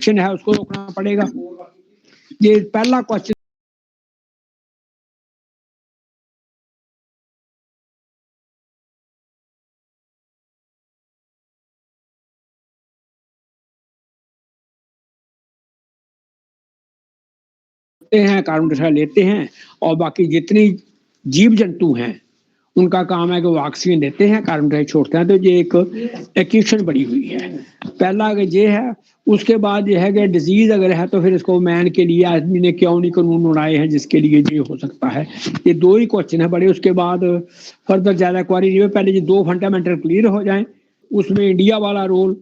है उसको रोकना पड़ेगा। ये पहला क्वेश्चन हैं, कार्बन डाइऑक्साइड लेते हैं और बाकी जितनी जीव जंतु हैं उनका काम है कि वो ऑक्सीजन देते हैं, कार्बन डाइऑक्साइड छोड़ते हैं। तो ये एक इक्वेशन बनी हुई है। पहला ये है। उसके बाद ये है कि डिजीज अगर है तो फिर इसको मैन के लिए आदमी ने क्यों नहीं कानून बनाए हैं जिसके लिए ये हो सकता है। ये दो ही क्वेश्चन है बड़े। उसके बाद फर्दर ज्यादा क्वारी नहीं है। पहले ये दो फंडामेंटल क्लियर हो जाएं। उसमें इंडिया वाला रोल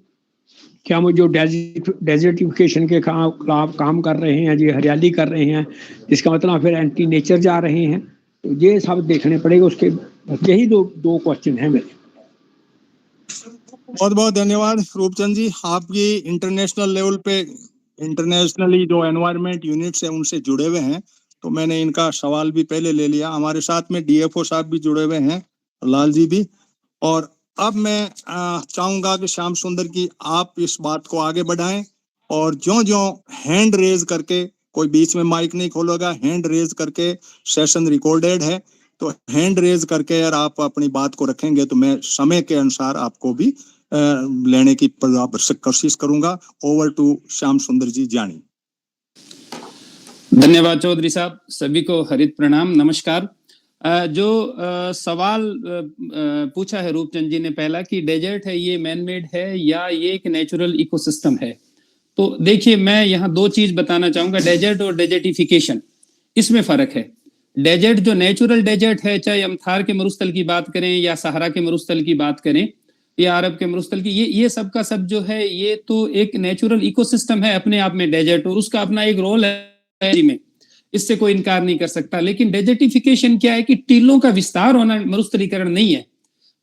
क्या वो जो डेजर्टिफिकेशन के खिलाफ काम कर रहे हैं, ये हरियाली कर रहे हैं, इसका मतलब फिर एंटी नेचर जा रहे हैं, तो ये सब देखने पड़ेगा। उसके यही दो क्वेश्चन है मेरे। बहुत बहुत धन्यवाद रूपचंद जी। आपकी इंटरनेशनल लेवल पे इंटरनेशनली जो एनवायरनमेंट यूनिट्स है उनसे जुड़े हुए हैं, तो मैंने इनका सवाल भी पहले ले लिया। हमारे साथ में डीएफओ साहब भी जुड़े हुए हैं, लाल जी भी। और अब मैं चाहूंगा कि श्याम सुंदर की आप इस बात को आगे बढ़ाएं और जो हैंड रेज करके, कोई बीच में माइक नहीं खोलेगा, हैंड रेज करके सेशन रिकॉर्डेड है, तो हैंड रेज करके यार आप अपनी बात को रखेंगे तो मैं समय के अनुसार आपको भी लेने की कोशिश करूंगा। ओवर टू श्याम सुंदर जी जानी। धन्यवाद चौधरी साहब। सभी को हरित प्रणाम, नमस्कार। जो सवाल पूछा है रूपचंद जी ने पहला कि डेजर्ट है ये मैन मेड है या ये एक नेचुरल इकोसिस्टम है, तो देखिए मैं यहाँ दो चीज बताना चाहूंगा। डेजर्ट और डेजर्टिफिकेशन, इसमें फर्क है। डेजर्ट जो नेचुरल डेजर्ट है, चाहे हम थार के मरुस्थल की बात करें या सहारा के मरुस्थल की बात करें या अरब के मरुस्थल की, ये सब का सब जो है ये तो एक नेचुरल इकोसिस्टम है अपने आप में डेजर्ट, और उसका अपना एक रोल है में, इससे कोई इनकार नहीं कर सकता। लेकिन डेजर्टिफिकेशन क्या है कि टीलों का विस्तार होना मरुस्थलीकरण नहीं है।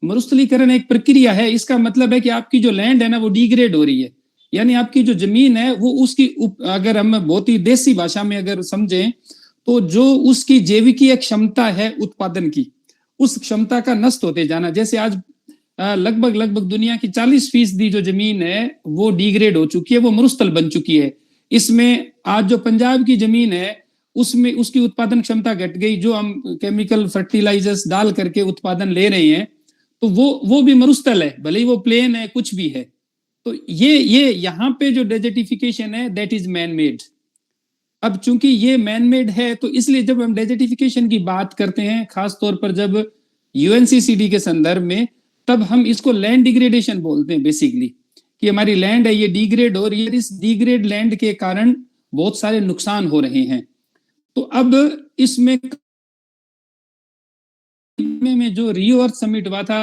मरुस्थलीकरण एक प्रक्रिया है। इसका मतलब है कि आपकी जो लैंड है ना वो डिग्रेड हो रही है, यानी आपकी जो जमीन है वो उसकी अगर हम बहुत ही देसी भाषा में अगर समझें तो जो उसकी जैविकीय क्षमता है उत्पादन की, उस क्षमता का नष्ट होते जाना। जैसे आज लगभग दुनिया की 40% जो जमीन है वो डिग्रेड हो चुकी है, वो मरुस्थल बन चुकी है। इसमें आज जो पंजाब की जमीन है उसमें उसकी उत्पादन क्षमता घट गई। जो हम केमिकल फर्टिलाइजर्स डाल करके उत्पादन ले रहे हैं तो वो भी मरुस्थल है, भले ही वो प्लेन है, कुछ भी है। तो ये यहाँ पे जो डेजर्टिफिकेशन है दैट इज मैन मेड। अब चूंकि ये मैन मेड है तो इसलिए जब हम डेजर्टिफिकेशन की बात करते हैं, खास तौर पर जब यूएनसीसीडी के संदर्भ में, तब हम इसको लैंड डिग्रेडेशन बोलते हैं बेसिकली, कि हमारी लैंड है ये डिग्रेड हो रही है। इस डिग्रेड लैंड के कारण बहुत सारे नुकसान हो रहे हैं। तो अब इसमें में जो रियो अर्थ समिट हुआ था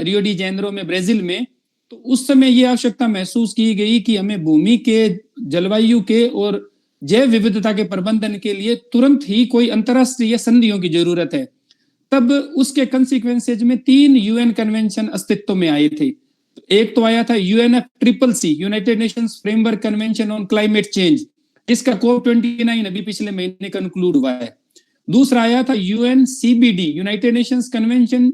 रियो डी जेनेरो में ब्राजील में, तो उस समय ये आवश्यकता महसूस की गई कि हमें भूमि के, जलवायु के और जैव विविधता के प्रबंधन के लिए तुरंत ही कोई अंतरराष्ट्रीय संधियों की जरूरत है। तब उसके कंसिक्वेंसेज में 3 यूएन कन्वेंशन अस्तित्व में आए थे। एक तो आया था UNFCCC, United Nations framework convention on climate change, इसका COP29 अभी पिछले महीने कंक्लूड हुआ है। दूसरा आया था UNCBD, United Nations Convention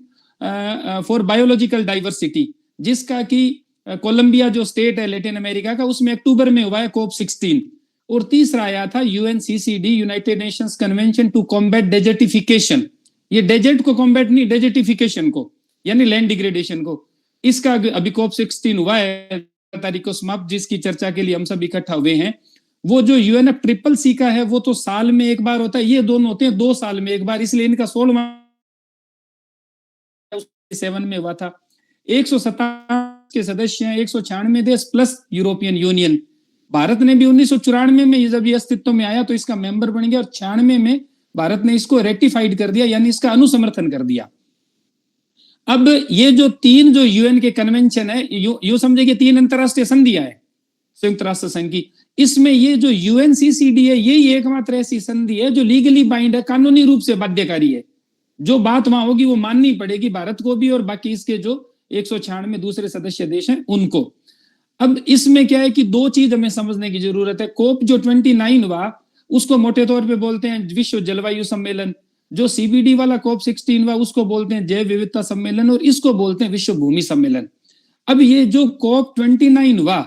for Biological Diversity, जिसका कि कोलंबिया जो स्टेट है लैटिन अमेरिका का, उसमें अक्टूबर में हुआ है COP16। और तीसरा आया था UNCCD, united Nations convention to combat desertification. ये डेजर्ट को कॉम्बैट नहीं, डेजर्टिफिकेशन को, यानी लैंड डिग्रेडेशन को। इसका अभी COP16 हुआ है तारीख को समाप्त, जिसकी चर्चा के लिए हम सब इकट्ठा हुए हैं। वो जो UNFCCC का है वो तो साल में एक बार होता है, ये दोनों होते हैं 2 साल में एक बार, इसलिए इनका 16 में हुआ था। 157 के सदस्य हैं, 196 देश प्लस यूरोपियन यूनियन। भारत ने भी 1994 में जब ये अस्तित्व में आया तो इसका मेंबर बन गया, और 96 में भारत ने इसको रेटिफाइड कर दिया, यानी इसका अनुसमर्थन कर दिया। अब ये जो 3 जो यूएन के कन्वेंशन है, यू समझे कि 3 अंतरराष्ट्रीय संधियां है संयुक्त राष्ट्र संघ की। इसमें ये जो यूएनसीसीडी है यही एकमात्र ऐसी संधि है जो लीगली बाइंड है, कानूनी रूप से बाध्यकारी है। जो बात वहां होगी वो माननी पड़ेगी भारत को भी और बाकी इसके जो 196 दूसरे सदस्य देश हैं उनको। अब इसमें क्या है कि 2 चीज हमें समझने की जरूरत है। कोप जो 29 हुआ उसको मोटे तौर पे बोलते हैं विश्व जलवायु सम्मेलन। जो सीबीडी वाला COP16 हुआ उसको बोलते हैं जैव विविधता सम्मेलन, और इसको बोलते हैं विश्व भूमि सम्मेलन। अब ये जो COP29 हुआ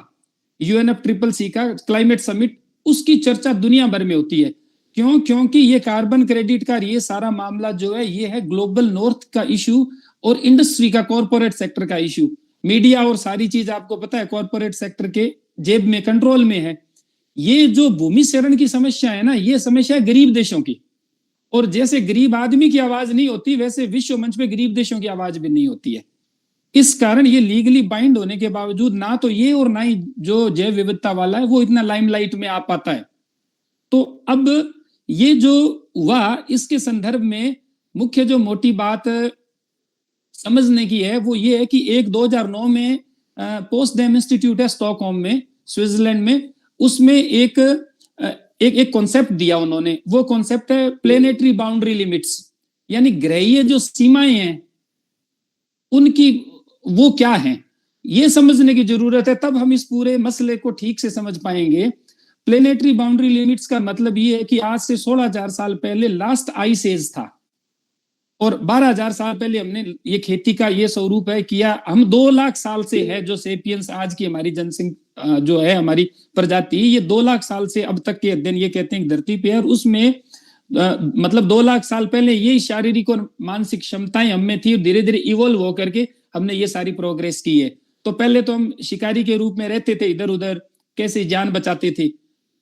UNFCCC का क्लाइमेट समिट, उसकी चर्चा दुनिया भर में होती है। क्यों? क्योंकि ये कार्बन क्रेडिट का ये सारा मामला जो है ये है ग्लोबल नॉर्थ का इशू और इंडस्ट्री का, कॉर्पोरेट सेक्टर का इशू। मीडिया और सारी चीज आपको पता है कॉर्पोरेट सेक्टर के जेब में, कंट्रोल में है। ये जो भूमि शरण की समस्या है ना, ये समस्या है गरीब देशों की, और जैसे गरीब आदमी की आवाज नहीं होती वैसे विश्व मंच पे गरीब देशों की आवाज भी नहीं होती है। इस कारण ये लीगली बाइंड होने के बावजूद ना तो ये और ना ही जो जैव विविधता वाला है वो इतना लाइमलाइट में आ पाता है। तो अब ये जो हुआ, इसके संदर्भ में मुख्य जो मोटी बात समझने की है वो ये है कि एक 2009 में पोस्टडेम इंस्टीट्यूट है स्टॉकहोम में, स्विट्जरलैंड में, उसमें एक कॉन्सेप्ट दिया उन्होंने। वो कॉन्सेप्ट है प्लेनेटरी बाउंड्री लिमिट्स, यानी ग्रहीय जो सीमाएं हैं उनकी वो क्या है, ये समझने की जरूरत है, तब हम इस पूरे मसले को ठीक से समझ पाएंगे। प्लेनेटरी बाउंड्री लिमिट्स का मतलब ये है कि आज से 16,000 साल पहले लास्ट आइस एज था, और 12,000 साल पहले हमने ये खेती का ये स्वरूप है किया। हम 2 लाख साल से है जो सेपियंस, आज की हमारी जनसंख्या जो है, हमारी प्रजाति, ये 2 लाख साल से अब तक के अध्ययन ये कहते हैं धरती पे है, और उसमें मतलब 2 लाख साल पहले ये शारीरिक और मानसिक क्षमताएं हमें थी, धीरे धीरे इवोल्व होकर के हमने ये सारी प्रोग्रेस की है। तो पहले तो हम शिकारी के रूप में रहते थे, इधर उधर कैसे जान बचाते थे।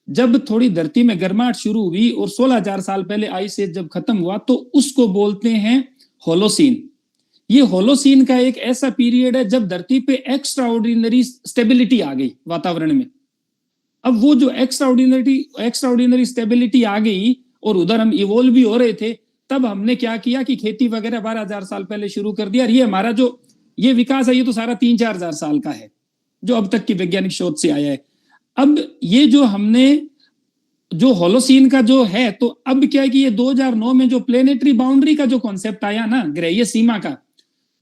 जब थोड़ी धरती में गर्माहट शुरू हुई और 16,000 साल पहले आइस एज जब खत्म हुआ तो उसको बोलते हैं होलोसीन। ये होलोसीन का एक ऐसा पीरियड है जब धरती पे एक्स्ट्राऑर्डिनरी स्टेबिलिटी आ गई वातावरण में। अब वो जो एक्स्ट्राऑर्डिनरी स्टेबिलिटी आ गई और उधर हम इवोल्व भी हो रहे थे, तब हमने क्या किया कि खेती वगैरह 12,000 साल पहले शुरू कर दिया। और ये हमारा जो ये विकास है ये तो सारा 3-4 हजार साल का है जो अब तक की वैज्ञानिक शोध से आया है। अब ये जो हमने जो होलोसीन का जो है, तो अब क्या है कि ये 2009 में जो प्लेनेटरी बाउंड्री का जो कॉन्सेप्ट आया ना, ग्रहीय सीमा का,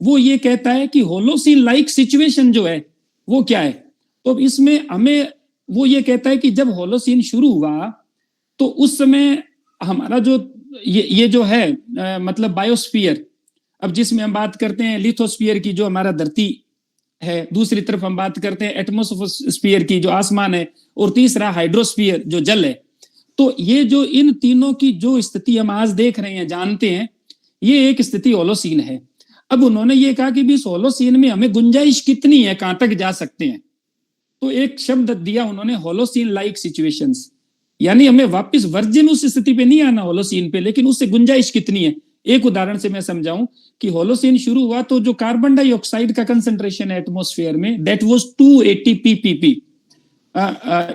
वो ये कहता है कि होलोसीन लाइक सिचुएशन जो है वो क्या है। तो इसमें हमें वो ये कहता है कि जब होलोसीन शुरू हुआ तो उस समय हमारा जो ये जो है मतलब बायोस्फीयर, अब जिसमें हम बात करते हैं लिथोस्फीयर की जो हमारा धरती है, दूसरी तरफ हम बात करते हैं एटमॉस्फेयर की जो आसमान है, और तीसरा हाइड्रोस्फीयर जो जल है। तो ये जो इन तीनों की जो स्थिति हम आज देख रहे हैं, जानते हैं, ये एक स्थिति होलोसीन है। अब उन्होंने ये कहा कि भी इस होलोसीन में हमें गुंजाइश कितनी है, कहां तक जा सकते हैं। तो एक शब्द दिया उन्होंने, होलोसीन लाइक सिचुएशंस, यानी हमें वापस वर्जिन उस स्थिति पे नहीं आना होलोसीन पे, लेकिन उससे गुंजाइश कितनी है। एक उदाहरण से मैं समझाऊं कि होलोसीन शुरू हुआ तो जो कार्बन डाइऑक्साइड का कंसंट्रेशन है एटमॉस्फेयर में, दैट वाज 280 ppm,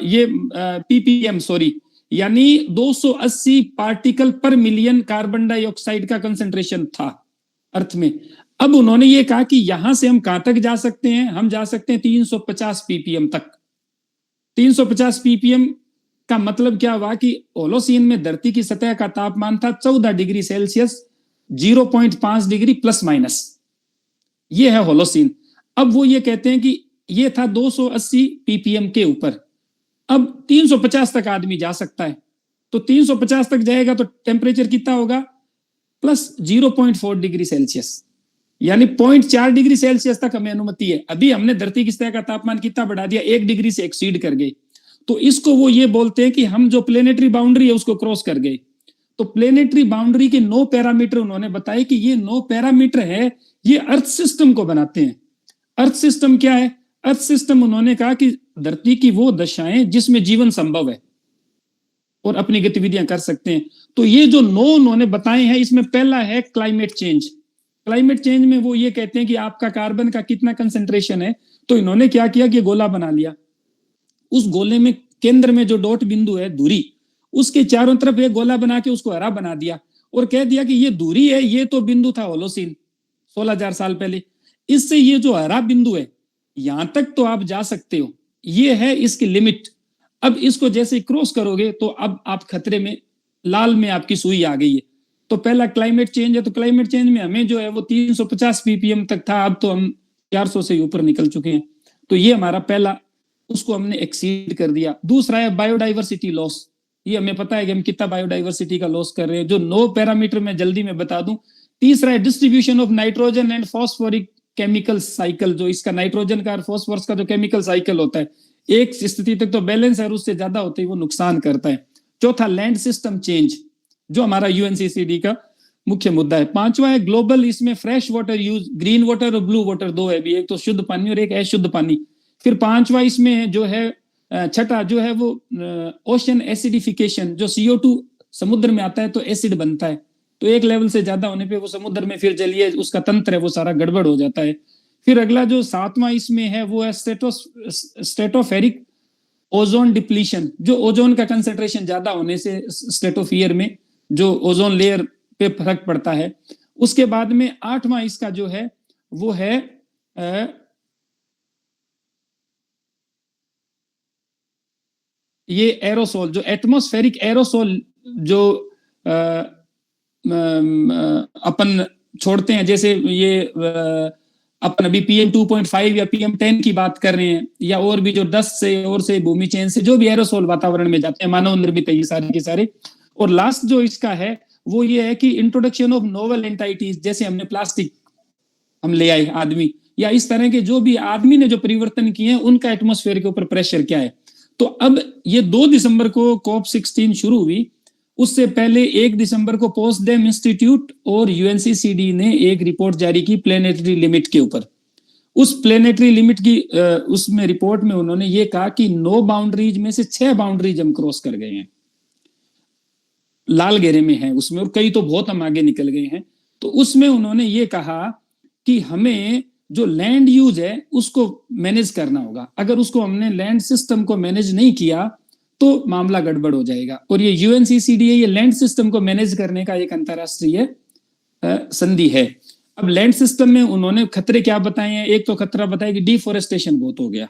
ये ppm सॉरी, यानी 280 पार्टिकल पर मिलियन कार्बन डाइऑक्साइड का कंसंट्रेशन था अर्थ में। अब उन्होंने ये कहा कि यहां से हम कहां तक जा सकते हैं, हम जा सकते हैं 350 ppm तक। 350 ppm का मतलब क्या हुआ कि होलोसीन में धरती की सतह का तापमान था 14 degree Celsius, 0.5 degree plus minus, ये है होलोसीन। अब वो ये कहते हैं कि ये था 280 ppm के ऊपर, अब 350 तक आदमी जा सकता है। तो 350 तक जाएगा तो टेम्परेचर कितना होगा, प्लस 0.4 डिग्री सेल्सियस, यानी 0.4 डिग्री सेल्सियस तक हमें अनुमति है। अभी हमने धरती की सतह का तापमान कितना बढ़ा दिया, 1 डिग्री से एक्सीड कर गए। तो इसको वो ये बोलते हैं कि हम जो प्लेनेटरी बाउंड्री है उसको क्रॉस कर गए। तो प्लेनेटरी बाउंड्री के 9 पैरामीटर उन्होंने बताए कि ये 9 पैरामीटर है, ये अर्थ सिस्टम को बनाते हैं। अर्थ सिस्टम क्या है? अर्थ सिस्टम उन्होंने कहा कि धरती की वो दशाएं जिसमें जीवन संभव है और अपनी गतिविधियां कर सकते हैं। तो ये जो 9 उन्होंने बताए हैं, इसमें पहला है क्लाइमेट चेंज। क्लाइमेट चेंज में वो ये कहते हैं कि आपका कार्बन का कितना कंसंट्रेशन है। तो इन्होंने क्या किया कि गोला बना लिया, उस गोले में केंद्र में जो डॉट बिंदु है धुरी, उसके चारों तरफ एक गोला बना के उसको हरा बना दिया और कह दिया कि ये धुरी है, ये तो बिंदु था होलोसीन 16,000 साल पहले। इससे ये जो हरा बिंदु है यहां तक तो आप जा सकते हो, ये है इसकी लिमिट। अब इसको जैसे क्रॉस करोगे तो अब आप खतरे में, लाल में आपकी सुई आ गई है। तो पहला क्लाइमेट चेंज है। तो क्लाइमेट चेंज में हमें जो है वो 350 ppm तक था, अब तो हम 400 से ऊपर निकल चुके हैं। तो ये हमारा पहला, उसको हमने एक्सीड कर दिया। दूसरा है बायोडाइवर्सिटी लॉस। ये हमें पता है कि हम कितना बायोडाइवर्सिटी का लॉस कर रहे हैं, जो 9 पैरामीटर में जल्दी में बता दूं। तीसरा है distribution of nitrogen and phosphoric chemical cycle, जो इसका नाइट्रोजन का और फॉस्फोरस का जो केमिकल साइकिल होता है, एक स्थिति तक तो बैलेंस है और उससे ज्यादा होते ही वो नुकसान करता है। चौथा, लैंड सिस्टम चेंज, जो हमारा यूएनसीसीडी का मुख्य मुद्दा है। पांचवा है ग्लोबल, इसमें fresh water use, green water और ब्लू वाटर दो है भी, एक तो शुद्ध पानी और एक अशुद्ध पानी। फिर पांचवा इसमें जो है छठा जो है वो ओशन एसिडिफिकेशन, जो CO2 समुद्र में आता है तो एसिड बनता है, तो एक लेवल से ज्यादा होने पे वो समुद्र में फिर जलीय उसका तंत्र है वो सारा गड़बड़ हो जाता है। फिर अगला जो सातवां इसमें है वो है स्ट्रेटोफेरिक ओजोन डिप्लीशन, जो ओजोन का कंसंट्रेशन ज्यादा होने से स्ट्रेटोफियर में जो ओजोन लेयर पे फर्क पड़ता है। उसके बाद में आठवां इसका जो है वो है ये एरोसोल, जो एटमॉस्फेरिक एरोसोल जो अपन छोड़ते हैं, जैसे ये अपन अभी PM 2.5 या PM 10 की बात कर रहे हैं, या और भी जो डस्ट से और से भूमि चयन से जो भी एरोसोल वातावरण में जाते हैं, मानव निर्मित है ये सारे के सारे। और लास्ट जो इसका है वो ये है कि इंट्रोडक्शन ऑफ नोवेल एंटाइटीज, जैसे हमने प्लास्टिक हम ले आए आदमी, या इस तरह के जो भी आदमी ने जो परिवर्तन किए हैं उनका एटमॉस्फेयर के ऊपर प्रेशर क्या है। तो अब ये 2 दिसंबर को COP16 शुरू हुई, उससे पहले 1 दिसंबर को पोस्टडेम इंस्टीट्यूट और UNCCD ने एक रिपोर्ट जारी की प्लेनेटरी लिमिट के ऊपर। उस प्लेनेटरी लिमिट की उसमें रिपोर्ट में उन्होंने ये कहा कि 9 बाउंड्रीज में से 6 बाउंड्रीज हम क्रॉस कर गए हैं, लाल घेरे में है उसमें, और कई तो बहुत हम आगे निकल गए हैं। तो उसमें उन्होंने ये कहा कि हमें जो लैंड यूज है उसको मैनेज करना होगा, अगर उसको हमने लैंड सिस्टम को मैनेज नहीं किया तो मामला गड़बड़ हो जाएगा। और ये UNCCD ये लैंड सिस्टम को मैनेज करने का एक अंतरराष्ट्रीय संधि है। अब लैंड सिस्टम में उन्होंने खतरे क्या बताए हैं, एक तो खतरा बताया कि डिफोरेस्टेशन बहुत हो गया,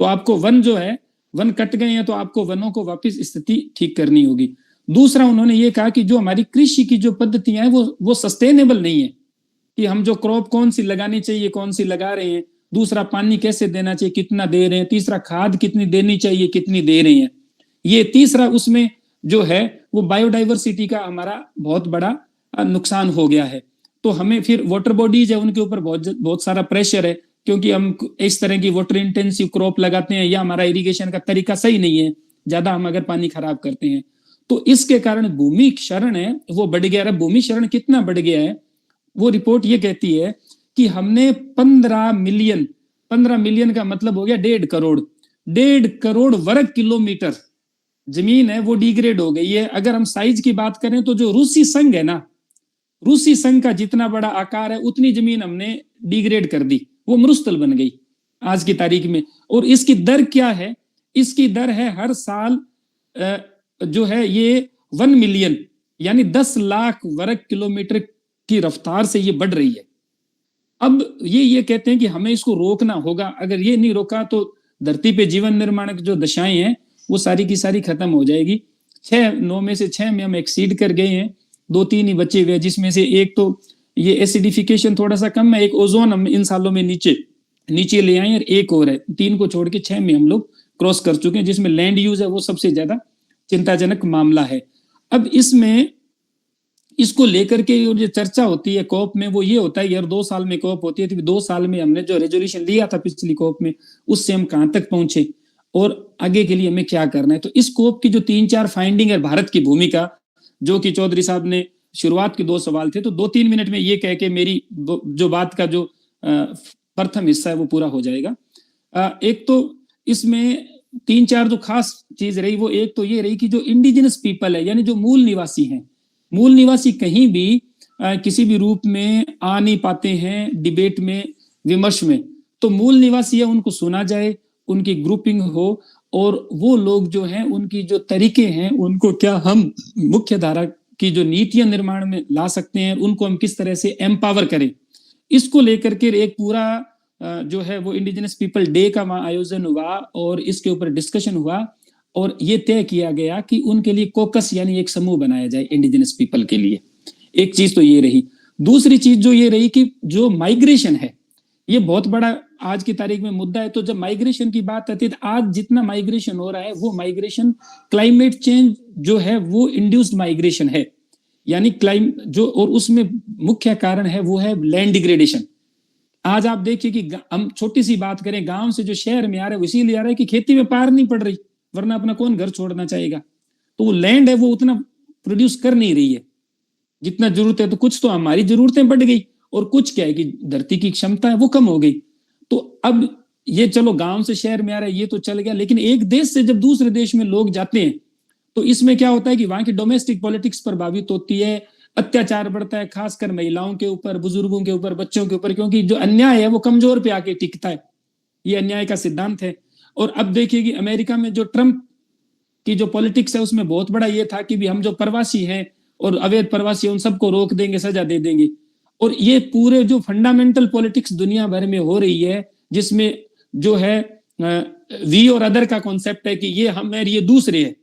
तो आपको वन जो है, वन कट गए हैं तो आपको वनों को वापस स्थिति ठीक करनी होगी। दूसरा उन्होंने ये कहा कि जो हमारी कृषि की जो पद्धतियां हैं वो सस्टेनेबल नहीं है, कि हम जो क्रॉप कौन सी लगानी चाहिए कौन सी लगा रहे हैं। दूसरा, पानी कैसे देना चाहिए कितना दे रहे हैं। तीसरा, खाद कितनी देनी चाहिए कितनी दे रहे हैं। ये तीसरा, उसमें जो है वो बायोडाइवर्सिटी का हमारा बहुत बड़ा नुकसान हो गया है। तो हमें फिर वाटर बॉडीज है उनके ऊपर बहुत सारा प्रेशर है, क्योंकि हम इस तरह की वाटर इंटेंसिव क्रॉप लगाते हैं या हमारा इरिगेशन का तरीका सही नहीं है, ज्यादा हम अगर पानी खराब करते हैं तो इसके कारण भूमि क्षरण है वो बढ़ गया है। भूमि क्षरण कितना बढ़ गया है, वो रिपोर्ट ये कहती है कि हमने 15 मिलियन का मतलब हो गया 1.5 करोड़ वर्ग किलोमीटर जमीन है वो डिग्रेड हो गई है। अगर हम साइज की बात करें तो जो रूसी संघ है ना, रूसी संघ का जितना बड़ा आकार है उतनी जमीन हमने डिग्रेड कर दी, वो मरुस्थल बन गई आज की तारीख में। और इसकी दर क्या है, इसकी दर है हर साल जो है ये 1 मिलियन यानी 10 लाख वर्ग किलोमीटर की रफ्तार से ये बढ़ रही है। अब ये कहते हैं कि हमें इसको रोकना होगा, अगर ये नहीं रोका तो धरती पे जीवन निर्माण की जो दशाएं हैं वो सारी की सारी खत्म हो जाएगी। 9 में से 6 में हम एक्सीड कर गए हैं, 2-3 ही बचे हुए, जिसमें से एक तो ये एसिडिफिकेशन थोड़ा सा कम है, एक ओजोन हम इन सालों में नीचे ले आए, और एक और है, 3 को छोड़ के 6 में हम लोग क्रॉस कर चुके हैं, जिसमें लैंड यूज है वो सबसे ज्यादा चिंताजनक मामला है। अब इसमें इसको लेकर के जो चर्चा होती है COP में वो ये होता है यार 2 साल में COP होती है, तो 2 साल में हमने जो रेजोल्यूशन लिया था पिछली COP में उससे हम कहां तक पहुंचे और आगे के लिए हमें क्या करना है। तो इस COP की जो 3-4 फाइंडिंग है भारत की भूमिका, जो कि चौधरी साहब ने शुरुआत के 2 सवाल थे, तो 2-3 मिनट में ये कह के मेरी जो बात का जो प्रथम हिस्सा है वो पूरा हो जाएगा। एक तो इसमें 3-4 जो खास चीज रही वो एक तो ये रही कि जो इंडिजिनस पीपल है यानी जो मूल निवासी हैं, मूल निवासी कहीं भी किसी भी रूप में आ नहीं पाते हैं डिबेट में, विमर्श में, तो मूल निवासी है उनको सुना जाए, उनकी ग्रुपिंग हो, और वो लोग जो हैं उनकी जो तरीके हैं उनको क्या हम मुख्य धारा की जो नीतियां निर्माण में ला सकते हैं, उनको हम किस तरह से एम्पावर करें, इसको लेकर के एक पूरा जो है वो इंडिजिनस पीपल डे का वहां आयोजन हुआ और इसके ऊपर डिस्कशन हुआ, और ये तय किया गया कि उनके लिए कोकस यानी एक समूह बनाया जाए इंडिजिनस पीपल के लिए। एक चीज तो ये रही। दूसरी चीज जो ये रही कि जो माइग्रेशन है ये बहुत बड़ा आज की तारीख में मुद्दा है। तो जब माइग्रेशन की बात आती है तो आज जितना माइग्रेशन हो रहा है वो माइग्रेशन क्लाइमेट चेंज जो है वो इंड्यूस्ड माइग्रेशन है, यानी जो और उसमें मुख्य कारण है वो है लैंड डिग्रेडेशन। आज आप देखिए कि हम छोटी सी बात करें, गांव से जो शहर में आ रहे हैं इसीलिए आ रहा है कि खेती में पार नहीं पड़ रही, वरना अपना कौन घर छोड़ना चाहेगा। तो वो लैंड है वो उतना प्रोड्यूस कर नहीं रही है जितना जरूरत है। तो कुछ तो हमारी जरूरतें बढ़ गई और कुछ क्या है कि धरती की क्षमता है वो कम हो गई। तो अब ये चलो गांव से शहर में आ रहा है ये तो चल गया, लेकिन एक देश से जब दूसरे देश में लोग जाते हैं तो इसमें क्या होता है कि वहां की डोमेस्टिक पॉलिटिक्स प्रभावित होती है, अत्याचार बढ़ता है, खासकर महिलाओं के ऊपर, बुजुर्गों के ऊपर, बच्चों के ऊपर, क्योंकि जो अन्याय है वो कमजोर पे आके टिकता है। ये अन्याय का सिद्धांत है। और अब देखिए कि अमेरिका में जो ट्रंप की जो पॉलिटिक्स है उसमें बहुत बड़ा ये था कि भी हम जो प्रवासी हैं और अवैध प्रवासी उन सबको रोक देंगे, सजा दे देंगे। और ये पूरे जो फंडामेंटल पॉलिटिक्स दुनिया भर में हो रही है जिसमें जो है वी और अदर का कॉन्सेप्ट है कि ये हम और ये दूसरे है,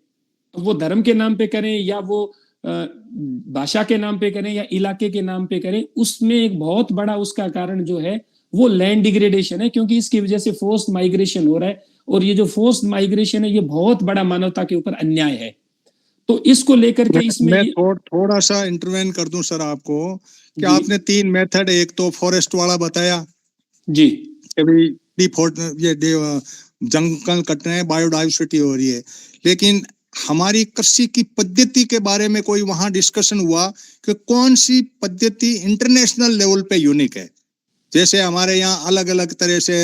तो वो धर्म के नाम पे करें या वो भाषा के नाम पे करें या इलाके के नाम पे करें, उसमें एक बहुत बड़ा उसका कारण जो है वो लैंड डिग्रेडेशन है, क्योंकि इसकी वजह से फोर्स्ड माइग्रेशन हो रहा है। और ये जो फोर्स्ड माइग्रेशन है ये बहुत बड़ा मानवता के ऊपर अन्याय है। तो इसको लेकर के इसमें मैं थोड़ा सा इंटरवेन कर दूं सर आपको कि आपने 3 मेथड, एक तो फॉरेस्ट वाला बताया जी, ये जंगल कट रहे हैं, बायोडाइवर्सिटी हो रही है, लेकिन हमारी कृषि की पद्धति के बारे में कोई वहां डिस्कशन हुआ कि कौन सी पद्धति इंटरनेशनल लेवल पे यूनिक है? जैसे हमारे यहाँ अलग अलग तरह से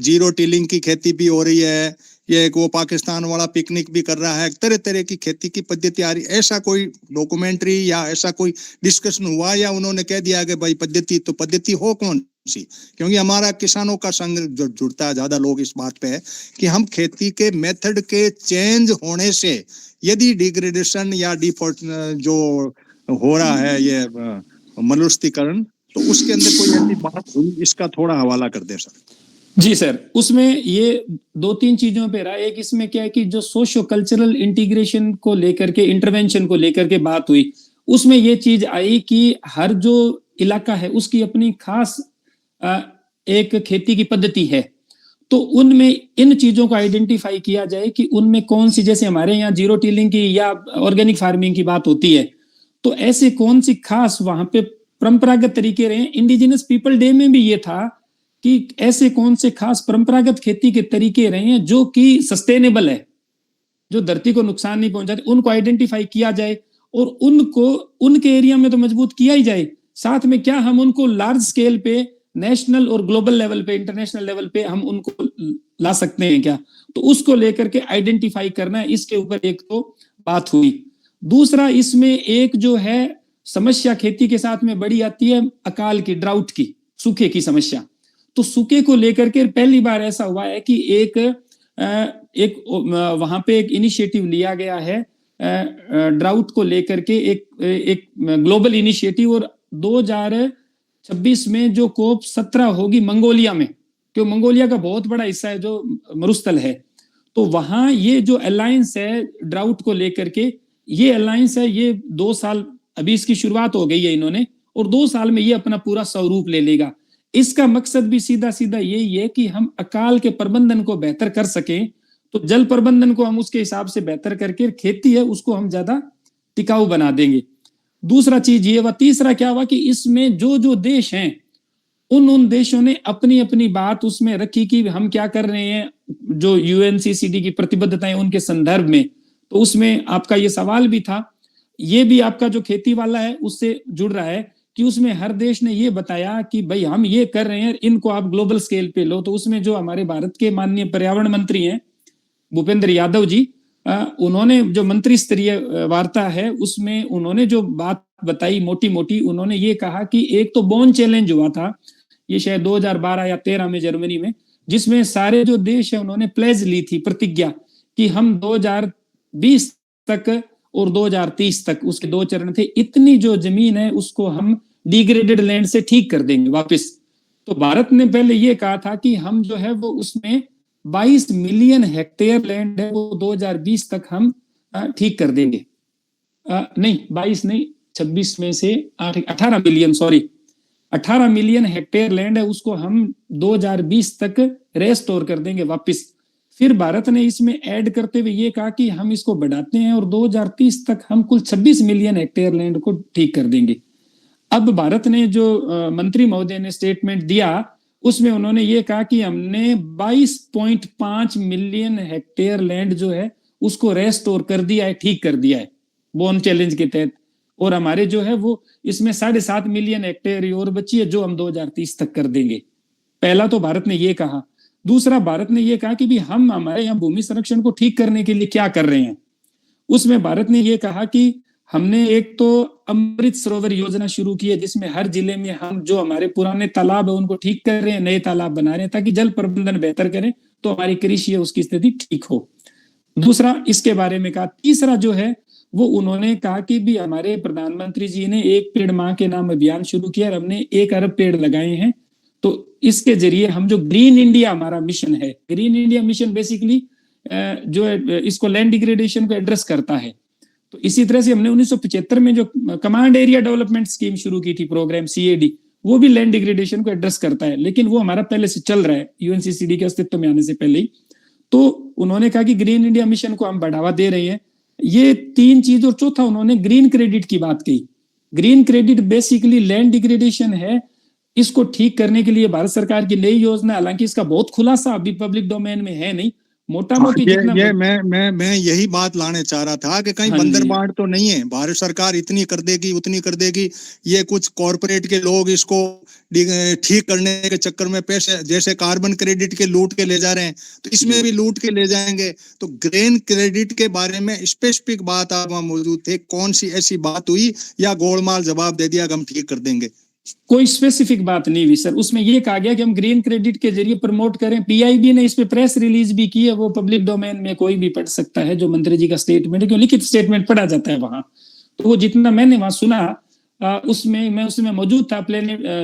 जीरो टिलिंग की खेती भी हो रही है, ये एक वो पाकिस्तान वाला पिकनिक भी कर रहा है, तरह तरह की खेती की पद्धति आ रही, ऐसा कोई डॉक्यूमेंट्री या ऐसा कोई डिस्कशन हुआ या उन्होंने कह दिया कि भाई पद्धति हो कौन सी? क्योंकि हमारा किसानों का संघ जो जुड़ता है ज्यादा लोग इस बात पे है कि हम खेती के मेथड के चेंज होने से यदि डिग्रेडेशन या डिफॉल्ट जो हो रहा है ये मरुस्थलीकरण, तो उसके अंदर कोई ऐसी बात हुई, इसका थोड़ा हवाला कर दे सर। जी सर, उसमें ये 2-3 चीजों पे रहा। एक इसमें क्या है कि जो सोशो कल्चरल इंटीग्रेशन को लेकर के, इंटरवेंशन को लेकर के बात हुई, उसमें ये चीज आई कि हर जो इलाका है उसकी अपनी खास एक खेती की पद्धति है। तो उनमें इन चीजों को आइडेंटिफाई किया जाए कि उनमें कौन सी, जैसे हमारे यहाँ जीरो टिलिंग की या ऑर्गेनिक फार्मिंग की बात होती है, तो ऐसे कौन सी खास वहां पे परंपरागत तरीके रहे। इंडिजिनस पीपल डे में भी ये था कि ऐसे कौन से खास परंपरागत खेती के तरीके रहे हैं जो कि सस्टेनेबल है, जो धरती को नुकसान नहीं पहुंचाते, उनको आइडेंटिफाई किया जाए और उनको उनके एरिया में तो मजबूत किया ही जाए। साथ में क्या हम उनको लार्ज स्केल पे, नेशनल और ग्लोबल लेवल पे, इंटरनेशनल लेवल पे हम उनको ला सकते हैं क्या? तो उसको लेकर के आइडेंटिफाई करना है। इसके ऊपर एक तो बात हुई। दूसरा, इसमें एक जो है समस्या खेती के साथ में बड़ी आती है अकाल की, ड्राउट की, सूखे की समस्या। तो सूखे को लेकर के पहली बार ऐसा हुआ है कि एक वहां पे एक इनिशिएटिव लिया गया है ड्राउट को लेकर के, एक ग्लोबल इनिशिएटिव। और 2026 में जो कोप 17 होगी मंगोलिया में, क्योंकि मंगोलिया का बहुत बड़ा हिस्सा है जो मरुस्थल है, तो वहां ये जो अलायंस है ड्राउट को लेकर के, ये अलायंस है, ये 2 साल अभी इसकी शुरुआत हो गई है इन्होंने, और 2 साल में ये अपना पूरा स्वरूप ले लेगा। इसका मकसद भी सीधा सीधा यही है कि हम अकाल के प्रबंधन को बेहतर कर सकें, तो जल प्रबंधन को हम उसके हिसाब से बेहतर करके खेती है उसको हम ज्यादा टिकाऊ बना देंगे। दूसरा चीज ये हुआ। तीसरा क्या हुआ कि इसमें जो जो देश हैं उन देशों ने अपनी अपनी बात उसमें रखी कि हम क्या कर रहे हैं, जो यूएनसीसीडी की प्रतिबद्धताएं उनके संदर्भ में। तो उसमें आपका ये सवाल भी था, ये भी आपका जो खेती वाला है उससे जुड़ रहा है कि उसमें हर देश ने ये बताया कि भाई हम ये कर रहे हैं, इनको आप ग्लोबल स्केल पे लो। तो उसमें जो हमारे भारत के माननीय पर्यावरण मंत्री हैं भूपेंद्र यादव जी, उन्होंने जो मंत्री स्तरीय वार्ता है उसमें उन्होंने जो बात बताई मोटी मोटी, उन्होंने ये कहा कि एक तो बोन चैलेंज हुआ था, ये शायद 2012 या 13 में जर्मनी में, जिसमें सारे जो देश है उन्होंने प्लेज ली थी, प्रतिज्ञा, कि हम 2020 तक और 2030 तक, उसके 2 चरण थे, इतनी जो जमीन है उसको हम डिग्रेडेड लैंड से ठीक कर देंगे वापस। तो भारत ने पहले ये कहा था कि हम जो है वो उसमें 22 मिलियन हेक्टेयर लैंड है वो 2020 तक हम ठीक कर देंगे। नहीं 22 नहीं, 26 में से 18 million, sorry 18 million hectare land है उसको हम 2020 तक रेस्टोर कर देंगे वापस। फिर भारत ने इसमें ऐड करते हुए ये कहा कि हम इसको बढ़ाते हैं और 2030 तक हम कुल 26 मिलियन हेक्टेयर लैंड को ठीक कर देंगे। अब भारत ने जो मंत्री महोदय ने स्टेटमेंट दिया उसमें उन्होंने ये कहा कि हमने 22.5 मिलियन हेक्टेयर लैंड जो है उसको रेस्टोर कर दिया है, ठीक कर दिया है बोन चैलेंज के तहत, और हमारे जो है वो इसमें 7.5 मिलियन हेक्टेयर और बची है जो हम 2030 तक कर देंगे। पहला तो भारत ने ये कहा। दूसरा, भारत ने ये कहा कि भी हम हमारे यहाँ भूमि संरक्षण को ठीक करने के लिए क्या कर रहे हैं। उसमें भारत ने ये कहा कि हमने एक तो अमृत सरोवर योजना शुरू की है, जिसमें हर जिले में हम जो हमारे पुराने तालाब है उनको ठीक कर रहे हैं, नए तालाब बना रहे हैं ताकि जल प्रबंधन बेहतर करें तो हमारी कृषि है उसकी स्थिति ठीक हो। दूसरा इसके बारे में कहा। तीसरा जो है वो उन्होंने कहा कि भी हमारे प्रधानमंत्री जी ने एक पेड़ मां के नाम अभियान शुरू किया और हमने 1 अरब पेड़ लगाए हैं। तो इसके जरिए हम जो ग्रीन इंडिया हमारा मिशन है, ग्रीन इंडिया मिशन बेसिकली जो है इसको लैंड डिग्रेडेशन को एड्रेस करता है। तो इसी तरह से हमने 1975 में जो कमांड एरिया डेवलपमेंट स्कीम शुरू की थी, प्रोग्राम CAD, वो भी लैंड डिग्रेडेशन को एड्रेस करता है, लेकिन वो हमारा पहले से चल रहा है UNCCD के अस्तित्व में आने से पहले ही। तो उन्होंने कहा कि ग्रीन इंडिया मिशन को हम बढ़ावा दे रहे हैं। ये 3 चीज, और चौथा उन्होंने ग्रीन क्रेडिट की बात कही। Green credit basically land degradation है, इसको ठीक करने के लिए भारत सरकार की नई योजना, हालांकि इसका बहुत खुलासा अभी पब्लिक डोमेन में है नहीं, मोटा मोटी जितना ये मैं यही बात लाने चाह रहा था कि कहीं बंदरबांट तो नहीं है, भारत सरकार इतनी कर देगी उतनी कर देगी, ये कुछ कॉर्पोरेट के लोग इसको ठीक करने के चक्कर में पैसे, जैसे कार्बन क्रेडिट के लूट के ले जा रहे हैं तो इसमें भी लूट के ले जाएंगे। तो ग्रीन क्रेडिट के बारे में स्पेसिफिक बात आप वहां मौजूद थे, कौन सी ऐसी बात हुई या गोलमाल जवाब दे दिया कि हम ठीक कर देंगे? कोई स्पेसिफिक बात नहीं हुई सर। उसमें ये कहा गया कि हम ग्रीन क्रेडिट के जरिए प्रमोट करें। PIB ने इस पे प्रेस रिलीज भी की है, वो पब्लिक डोमेन में कोई भी पढ़ सकता है, जो मंत्री जी का स्टेटमेंट है, क्यों लिखित स्टेटमेंट पढ़ा जाता है वहां। तो वो जितना मैंने वहां सुना उसमें मैं उसमें मौजूद था,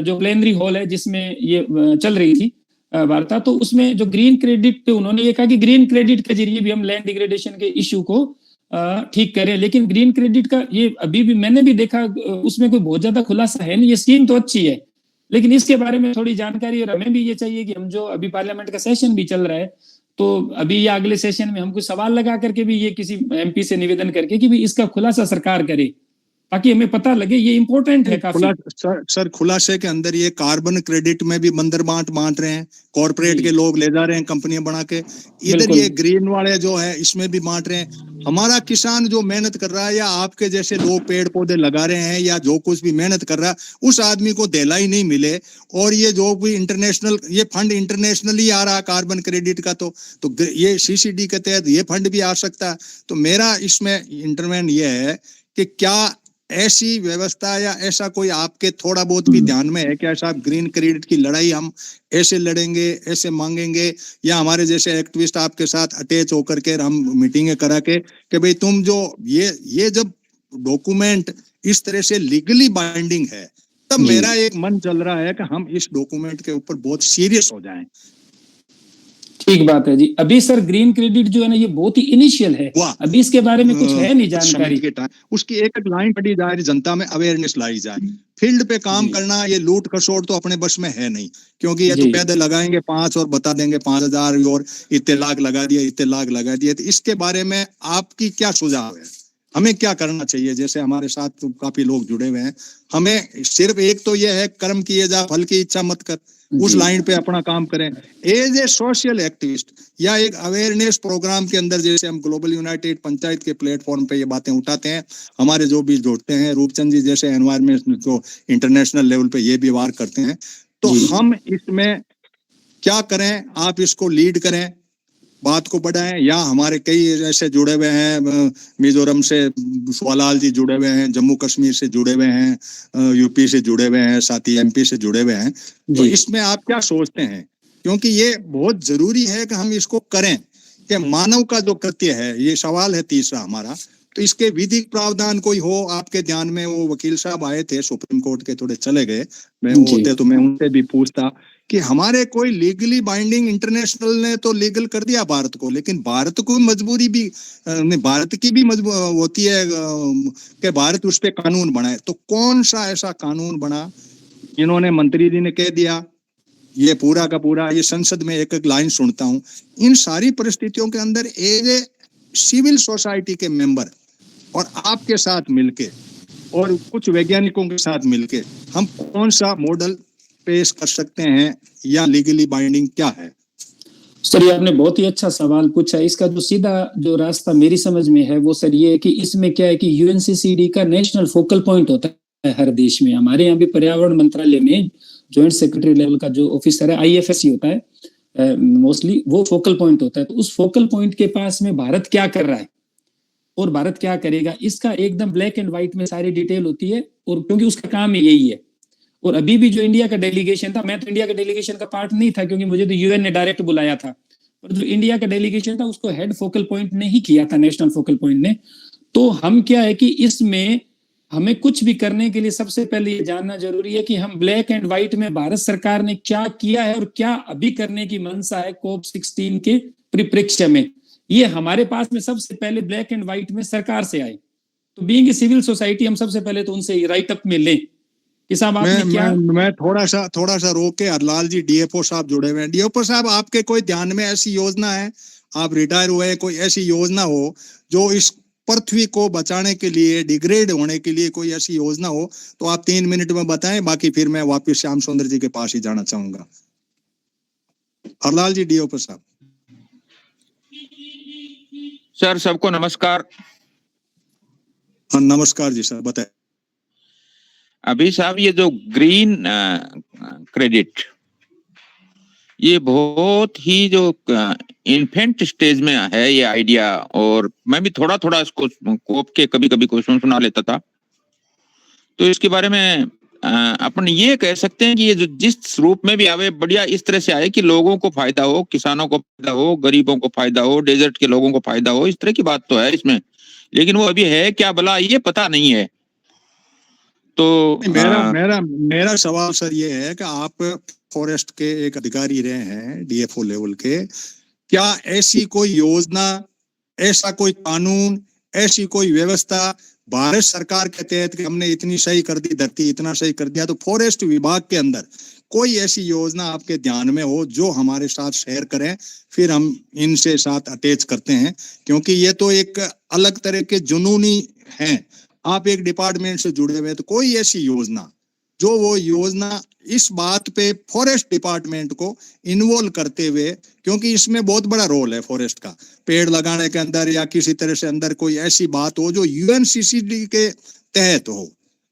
जो प्लेनरी हॉल है जिसमें ये चल रही थी वार्ता, तो उसमें जो ग्रीन क्रेडिट पे उन्होंने ये कहा कि ग्रीन क्रेडिट के जरिए भी हम लैंड डिग्रेडेशन के इश्यू को ठीक करें। लेकिन ग्रीन क्रेडिट का ये अभी भी मैंने भी देखा, उसमें कोई बहुत ज्यादा खुलासा है नहीं। ये स्कीम तो अच्छी है, लेकिन इसके बारे में थोड़ी जानकारी, और हमें भी ये चाहिए कि हम जो अभी पार्लियामेंट का सेशन भी चल रहा है, तो अभी या अगले सेशन में हम कुछ सवाल लगा करके भी ये किसी MP से निवेदन करके कि भी इसका खुलासा सरकार करे, ताकि हमें पता लगे। ये इंपॉर्टेंट है काफी। सर खुलासे के अंदर ये कार्बन क्रेडिट में भी बंदरबांट बांट रहे हैं, कॉर्पोरेट के लोग ले जा रहे हैं कंपनियां बना के, इधर ये ग्रीन वाले जो है इसमें भी बांट रहे हैं। हमारा किसान जो मेहनत कर रहा है या आपके जैसे लोग पेड़ पौधे लगा रहे हैं या जो कुछ भी मेहनत कर रहा है, उस आदमी को देला ही नहीं मिले, और ये जो भी इंटरनेशनल ये फंड इंटरनेशनली आ रहा है कार्बन क्रेडिट का, तो ये CCD के तहत ये फंड भी आ सकता है। तो मेरा इसमें इंटरवेन ये है कि क्या ऐसी व्यवस्था या ऐसा कोई आपके थोड़ा बहुत भी ध्यान में है क्या साहब, ग्रीन क्रेडिट की लड़ाई हम ऐसे लड़ेंगे, ऐसे मांगेंगे, या हमारे जैसे एक्टिविस्ट आपके साथ अटैच होकर के हम मीटिंगें करा के कि भाई तुम जो ये जब डॉक्यूमेंट इस तरह से लीगली बाइंडिंग है, तब मेरा एक मन चल रहा है कि हम इस डॉक्यूमेंट के ऊपर बहुत सीरियस हो जाएं। ठीक बात है जी। अभी सर ग्रीन क्रेडिट जो है ना, ये बहुत ही इनिशियल है, अभी इसके बारे में कुछ है नहीं जानकारी। उसकी एक लाइन पढ़ी जाए, जनता में अवेयरनेस लाई जाए। फील्ड पे काम करना, ये लूट खसोट तो अपने बस में है नहीं, क्योंकि ये तो पैदल लगाएंगे 5 और बता देंगे 5000 और इतने लाख लगा दिए, इतने लाख लगा दिए। तो इसके बारे में आपकी क्या सुझाव है, हमें क्या करना चाहिए? जैसे हमारे साथ तो काफी लोग जुड़े हुए हैं, हमें सिर्फ एक तो ये है कर्म किए जा फल की इच्छा मत कर, उस लाइन पे अपना काम करें एज ए सोशल एक्टिविस्ट, या एक अवेयरनेस प्रोग्राम के अंदर, जैसे हम ग्लोबल यूनाइटेड पंचायत के प्लेटफॉर्म पे ये बातें उठाते हैं, हमारे जो भी जुड़ते हैं, रूपचंद जी जैसे एनवायरमेंट जो इंटरनेशनल लेवल पे ये भी वार करते हैं, तो हम इसमें क्या करें? आप इसको लीड करें, बात को बढ़ाएं, या हमारे कई ऐसे जुड़े हुए हैं, मिजोरम से सोलाल जी जुड़े हुए हैं, जम्मू कश्मीर से जुड़े हुए हैं, UP से जुड़े हुए हैं, साथ ही MP से जुड़े हुए हैं, तो इसमें आप क्या सोचते हैं? क्योंकि ये बहुत जरूरी है कि हम इसको करें, कि मानव का जो कृत्य है, ये सवाल है तीसरा हमारा, तो इसके विधिक प्रावधान कोई हो आपके ध्यान में? वो वकील साहब आए थे सुप्रीम कोर्ट के, थोड़े चले गए, मैं होते तो मैं उनसे भी पूछता कि हमारे कोई लीगली बाइंडिंग, इंटरनेशनल ने तो लीगल कर दिया भारत को, लेकिन भारत को मजबूरी भी, भारत की भी मजबूरी होती है कि भारत उस पर कानून बनाए। तो कौन सा ऐसा कानून बना? इन्होंने मंत्री जी ने कह दिया, ये पूरा का पूरा, ये संसद में एक एक लाइन सुनता हूं। इन सारी परिस्थितियों के अंदर एज ए सिविल सोसाइटी के मेंबर और आपके साथ मिलके और कुछ वैज्ञानिकों के साथ मिलके हम कौन सा मॉडल पेश कर सकते हैं या लीगली बाइंडिंग क्या है? सर, ये आपने बहुत ही अच्छा सवाल पूछा। इसका जो सीधा जो रास्ता मेरी समझ में है वो सर ये है कि इसमें क्या है कि यूएनसीसीडी का नेशनल फोकल पॉइंट होता है हर देश में। हमारे यहाँ भी पर्यावरण मंत्रालय में जॉइंट सेक्रेटरी लेवल का जो ऑफिसर है, आईएफएससी होता है मोस्टली, वो फोकल पॉइंट होता है। तो उस फोकल पॉइंट के पास में भारत क्या कर रहा है और भारत क्या करेगा, इसका एकदम ब्लैक एंड व्हाइट में सारी डिटेल होती है। और क्योंकि उसका काम यही है। और अभी भी जो इंडिया का डेलीगेशन था, मैं तो इंडिया के डेलीगेशन का पार्ट नहीं था क्योंकि मुझे तो यूएन ने डायरेक्ट बुलाया था, पर जो इंडिया का डेलीगेशन था उसको हेड फोकल पॉइंट ने ही किया था, नेशनल फोकल पॉइंट ने। तो हम क्या है कि इसमें हमें कुछ भी करने के लिए सबसे पहले ये जानना जरूरी है कि हम ब्लैक एंड व्हाइट में भारत सरकार ने क्या किया है और क्या अभी करने की मंशा है COP 16 के परिप्रेक्ष्य में। ये हमारे पास में सबसे पहले ब्लैक एंड व्हाइट में सरकार से आए। तो बीइंग ए सिविल सोसाइटी हम सबसे पहले तो उनसे राइट अप में लें कि साहब आपने क्या। मैं थोड़ा सा रोक के, हरलाल जी डीएफओ साहब जुड़े हुए हैं। डीएफओ साहब, आपके कोई ध्यान में ऐसी योजना है, आप रिटायर हुए, कोई ऐसी योजना हो जो इस पृथ्वी को बचाने के लिए, डिग्रेड होने के लिए कोई ऐसी योजना हो तो आप 3 मिनट में बताएं, बाकी फिर मैं वापस श्याम सुंदर जी के पास ही जाना चाहूंगा। हरलाल जी डीएफओ साहब। सर, सबको नमस्कार। हाँ नमस्कार जी सर, बताएं। अभी साहब, ये जो ग्रीन क्रेडिट, ये बहुत ही जो इन्फेंट स्टेज में है ये आइडिया, और मैं भी थोड़ा थोड़ा इसको कोप के कभी कभी क्वेश्चन सुना लेता था। तो इसके बारे में अपन ये कह सकते हैं कि ये जो जिस रूप में भी आवे, बढ़िया इस तरह से आए कि लोगों को फायदा हो, किसानों को फायदा हो, गरीबों को फायदा हो, डेजर्ट के लोगों को फायदा हो, इस तरह की बात तो है इसमें। लेकिन वो अभी है क्या भला, ये पता नहीं है। तो मेरा सवाल सर ये है कि आप फॉरेस्ट के एक अधिकारी रहे हैं, डीएफओ लेवल के, क्या ऐसी कोई योजना, ऐसा कोई कानून, ऐसी कोई व्यवस्था भारत सरकार के तहत कि हमने इतनी सही कर दी धरती, इतना सही कर दिया, तो फॉरेस्ट विभाग के अंदर कोई ऐसी योजना आपके ध्यान में हो जो हमारे साथ शेयर करें, फिर हम इनसे साथ अटैच करते हैं, क्योंकि ये तो एक अलग तरह के जुनूनी हैं। आप एक डिपार्टमेंट से जुड़े हुए, तो कोई ऐसी योजना जो वो योजना इस बात पे फॉरेस्ट डिपार्टमेंट को इन्वॉल्व करते हुए, क्योंकि इसमें बहुत बड़ा रोल है फॉरेस्ट का, पेड़ लगाने के अंदर या किसी तरह से अंदर कोई ऐसी बात हो जो यूएनसीसीडी के तहत हो,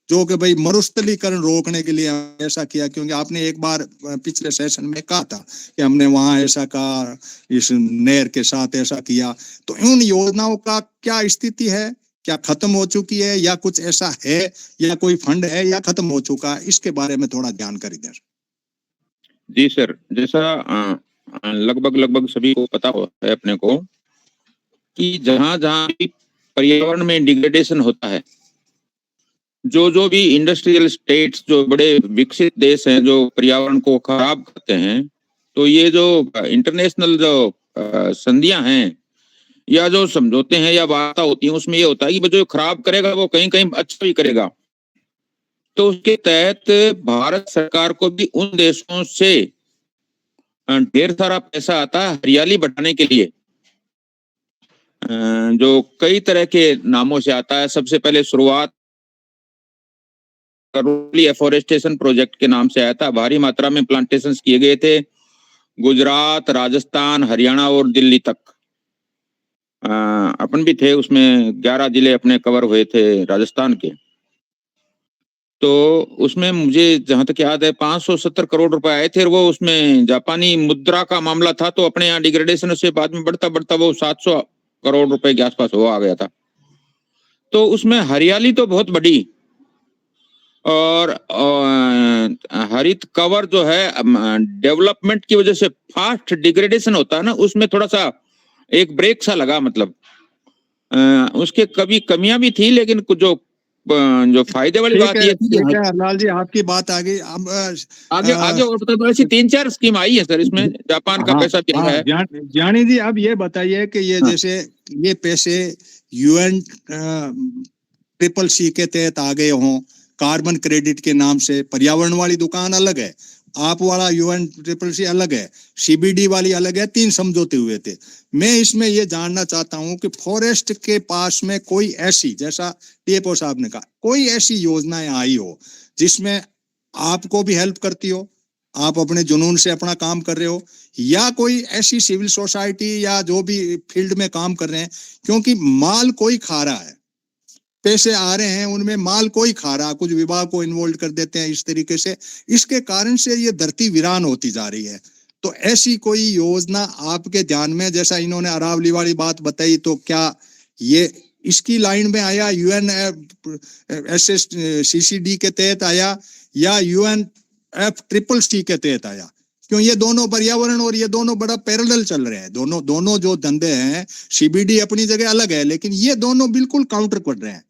जो कि भाई मरुस्थलीकरण रोकने के लिए ऐसा किया। क्योंकि आपने एक बार पिछले सेशन में कहा था कि हमने वहां ऐसा कहा, इस नहर के साथ ऐसा किया। तो उन योजनाओं का क्या स्थिति है, क्या खत्म हो चुकी है या कुछ ऐसा है, या कोई फंड है या खत्म हो चुका है, इसके बारे में थोड़ा जानकारी दें। जी सर, जैसा लगभग सभी को पता है अपने को कि जहां जहां भी पर्यावरण में डिग्रेडेशन होता है, जो भी इंडस्ट्रियल स्टेट्स, जो बड़े विकसित देश हैं जो पर्यावरण को खराब करते हैं, तो ये जो इंटरनेशनल जो संधियां हैं या जो समझौते हैं या वार्ता होती है, उसमें ये होता है कि जो खराब करेगा वो कहीं कहीं अच्छा भी करेगा। तो उसके तहत भारत सरकार को भी उन देशों से ढेर सारा पैसा आता है हरियाली बढ़ाने के लिए, जो कई तरह के नामों से आता है। सबसे पहले शुरुआत एफोरेस्टेशन प्रोजेक्ट के नाम से आया था। भारी मात्रा में प्लांटेशंस किए गए थे, गुजरात, राजस्थान, हरियाणा और दिल्ली तक। अपन भी थे उसमें, 11 जिले अपने कवर हुए थे राजस्थान के। तो उसमें मुझे जहां तक याद है 570 करोड़ रुपए आए थे, और वो उसमें जापानी मुद्रा का मामला था, तो अपने यहाँ डिग्रेडेशन से बाद में बढ़ता बढ़ता वो 700 करोड़ रुपए के आसपास हो आ गया था। तो उसमें हरियाली तो बहुत बड़ी, और हरित कवर जो है डेवलपमेंट की वजह से फास्ट डिग्रेडेशन होता है ना, उसमें थोड़ा सा एक ब्रेक सा लगा। मतलब उसके कभी कमियां भी थी, लेकिन जो फायदे वाली बात ये थी कि लाल जी आपकी बात आ गई। अब आगे और बता दो, ऐसी 3-4 स्कीम आई है सर इसमें, जापान का पैसा भी आया है। ज्ञानी जी, अब ये बताइए कि ये जैसे ये पैसे UN CCC के तहत आ गए हों, कार्बन क्रेडिट के नाम से, पर्यावरण वाली दुकान अलग है, आप वाला UNCCC अलग है, CBD वाली अलग है, 3 समझौते हुए थे। मैं इसमें ये जानना चाहता हूं कि फॉरेस्ट के पास में कोई ऐसी, जैसा DFO साहब ने कहा, कोई ऐसी योजनाएं आई हो जिसमें आपको भी हेल्प करती हो, आप अपने जुनून से अपना काम कर रहे हो, या कोई ऐसी सिविल सोसाइटी या जो भी फील्ड में काम कर रहे हैं, क्योंकि माल कोई खा रहा है, पैसे आ रहे हैं उनमें माल कोई खा रहा, कुछ विभाग को इन्वॉल्व कर देते हैं इस तरीके से, इसके कारण से ये धरती वीरान होती जा रही है। तो ऐसी कोई योजना आपके ध्यान में, जैसा इन्होंने अरावली वाली बात बताई, तो क्या ये इसकी लाइन में आया, UNFCCC के तहत आया या UNFCCC के तहत आया? क्यों ये दोनों पर्यावरण और ये दोनों बड़ा पैरेलल चल रहे हैं, दोनों जो धंधे हैं, CBD अपनी जगह अलग है, लेकिन ये दोनों बिल्कुल काउंटर कर रहे हैं।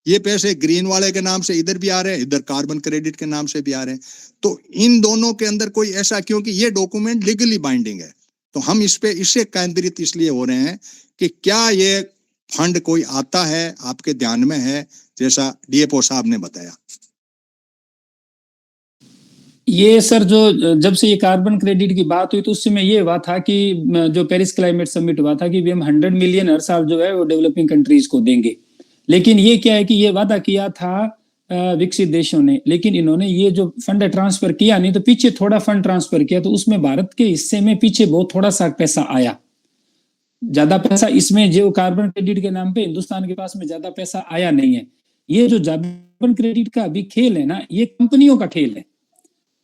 ये पैसे ग्रीन वाले के नाम से इधर भी आ रहे हैं, इधर कार्बन क्रेडिट के नाम से भी आ रहे हैं। तो इन दोनों के अंदर कोई ऐसा, क्योंकि ये डॉक्यूमेंट लीगली बाइंडिंग है, तो हम इस पे इससे केंद्रित इसलिए हो रहे हैं कि क्या ये फंड कोई आता है, आपके ध्यान में है, जैसा DFO साहब ने बताया? ये सर जो जब से ये कार्बन क्रेडिट की बात हुई तो उस समय ये हुआ था कि जो पेरिस क्लाइमेट समिट हुआ था कि भी हम 100 मिलियन हर साल जो है वो डेवलपिंग कंट्रीज को देंगे। लेकिन ये क्या है कि ये वादा किया था विकसित देशों ने, लेकिन इन्होंने ये जो फंड ट्रांसफर किया नहीं, तो पीछे थोड़ा फंड ट्रांसफर किया, तो उसमें भारत के हिस्से में पीछे बहुत थोड़ा सा पैसा आया। ज्यादा पैसा इसमें जो कार्बन क्रेडिट के नाम पे हिंदुस्तान के पास में ज्यादा पैसा आया नहीं है। ये जो कार्बन क्रेडिट का अभी खेल है ना, ये कंपनियों का खेल है।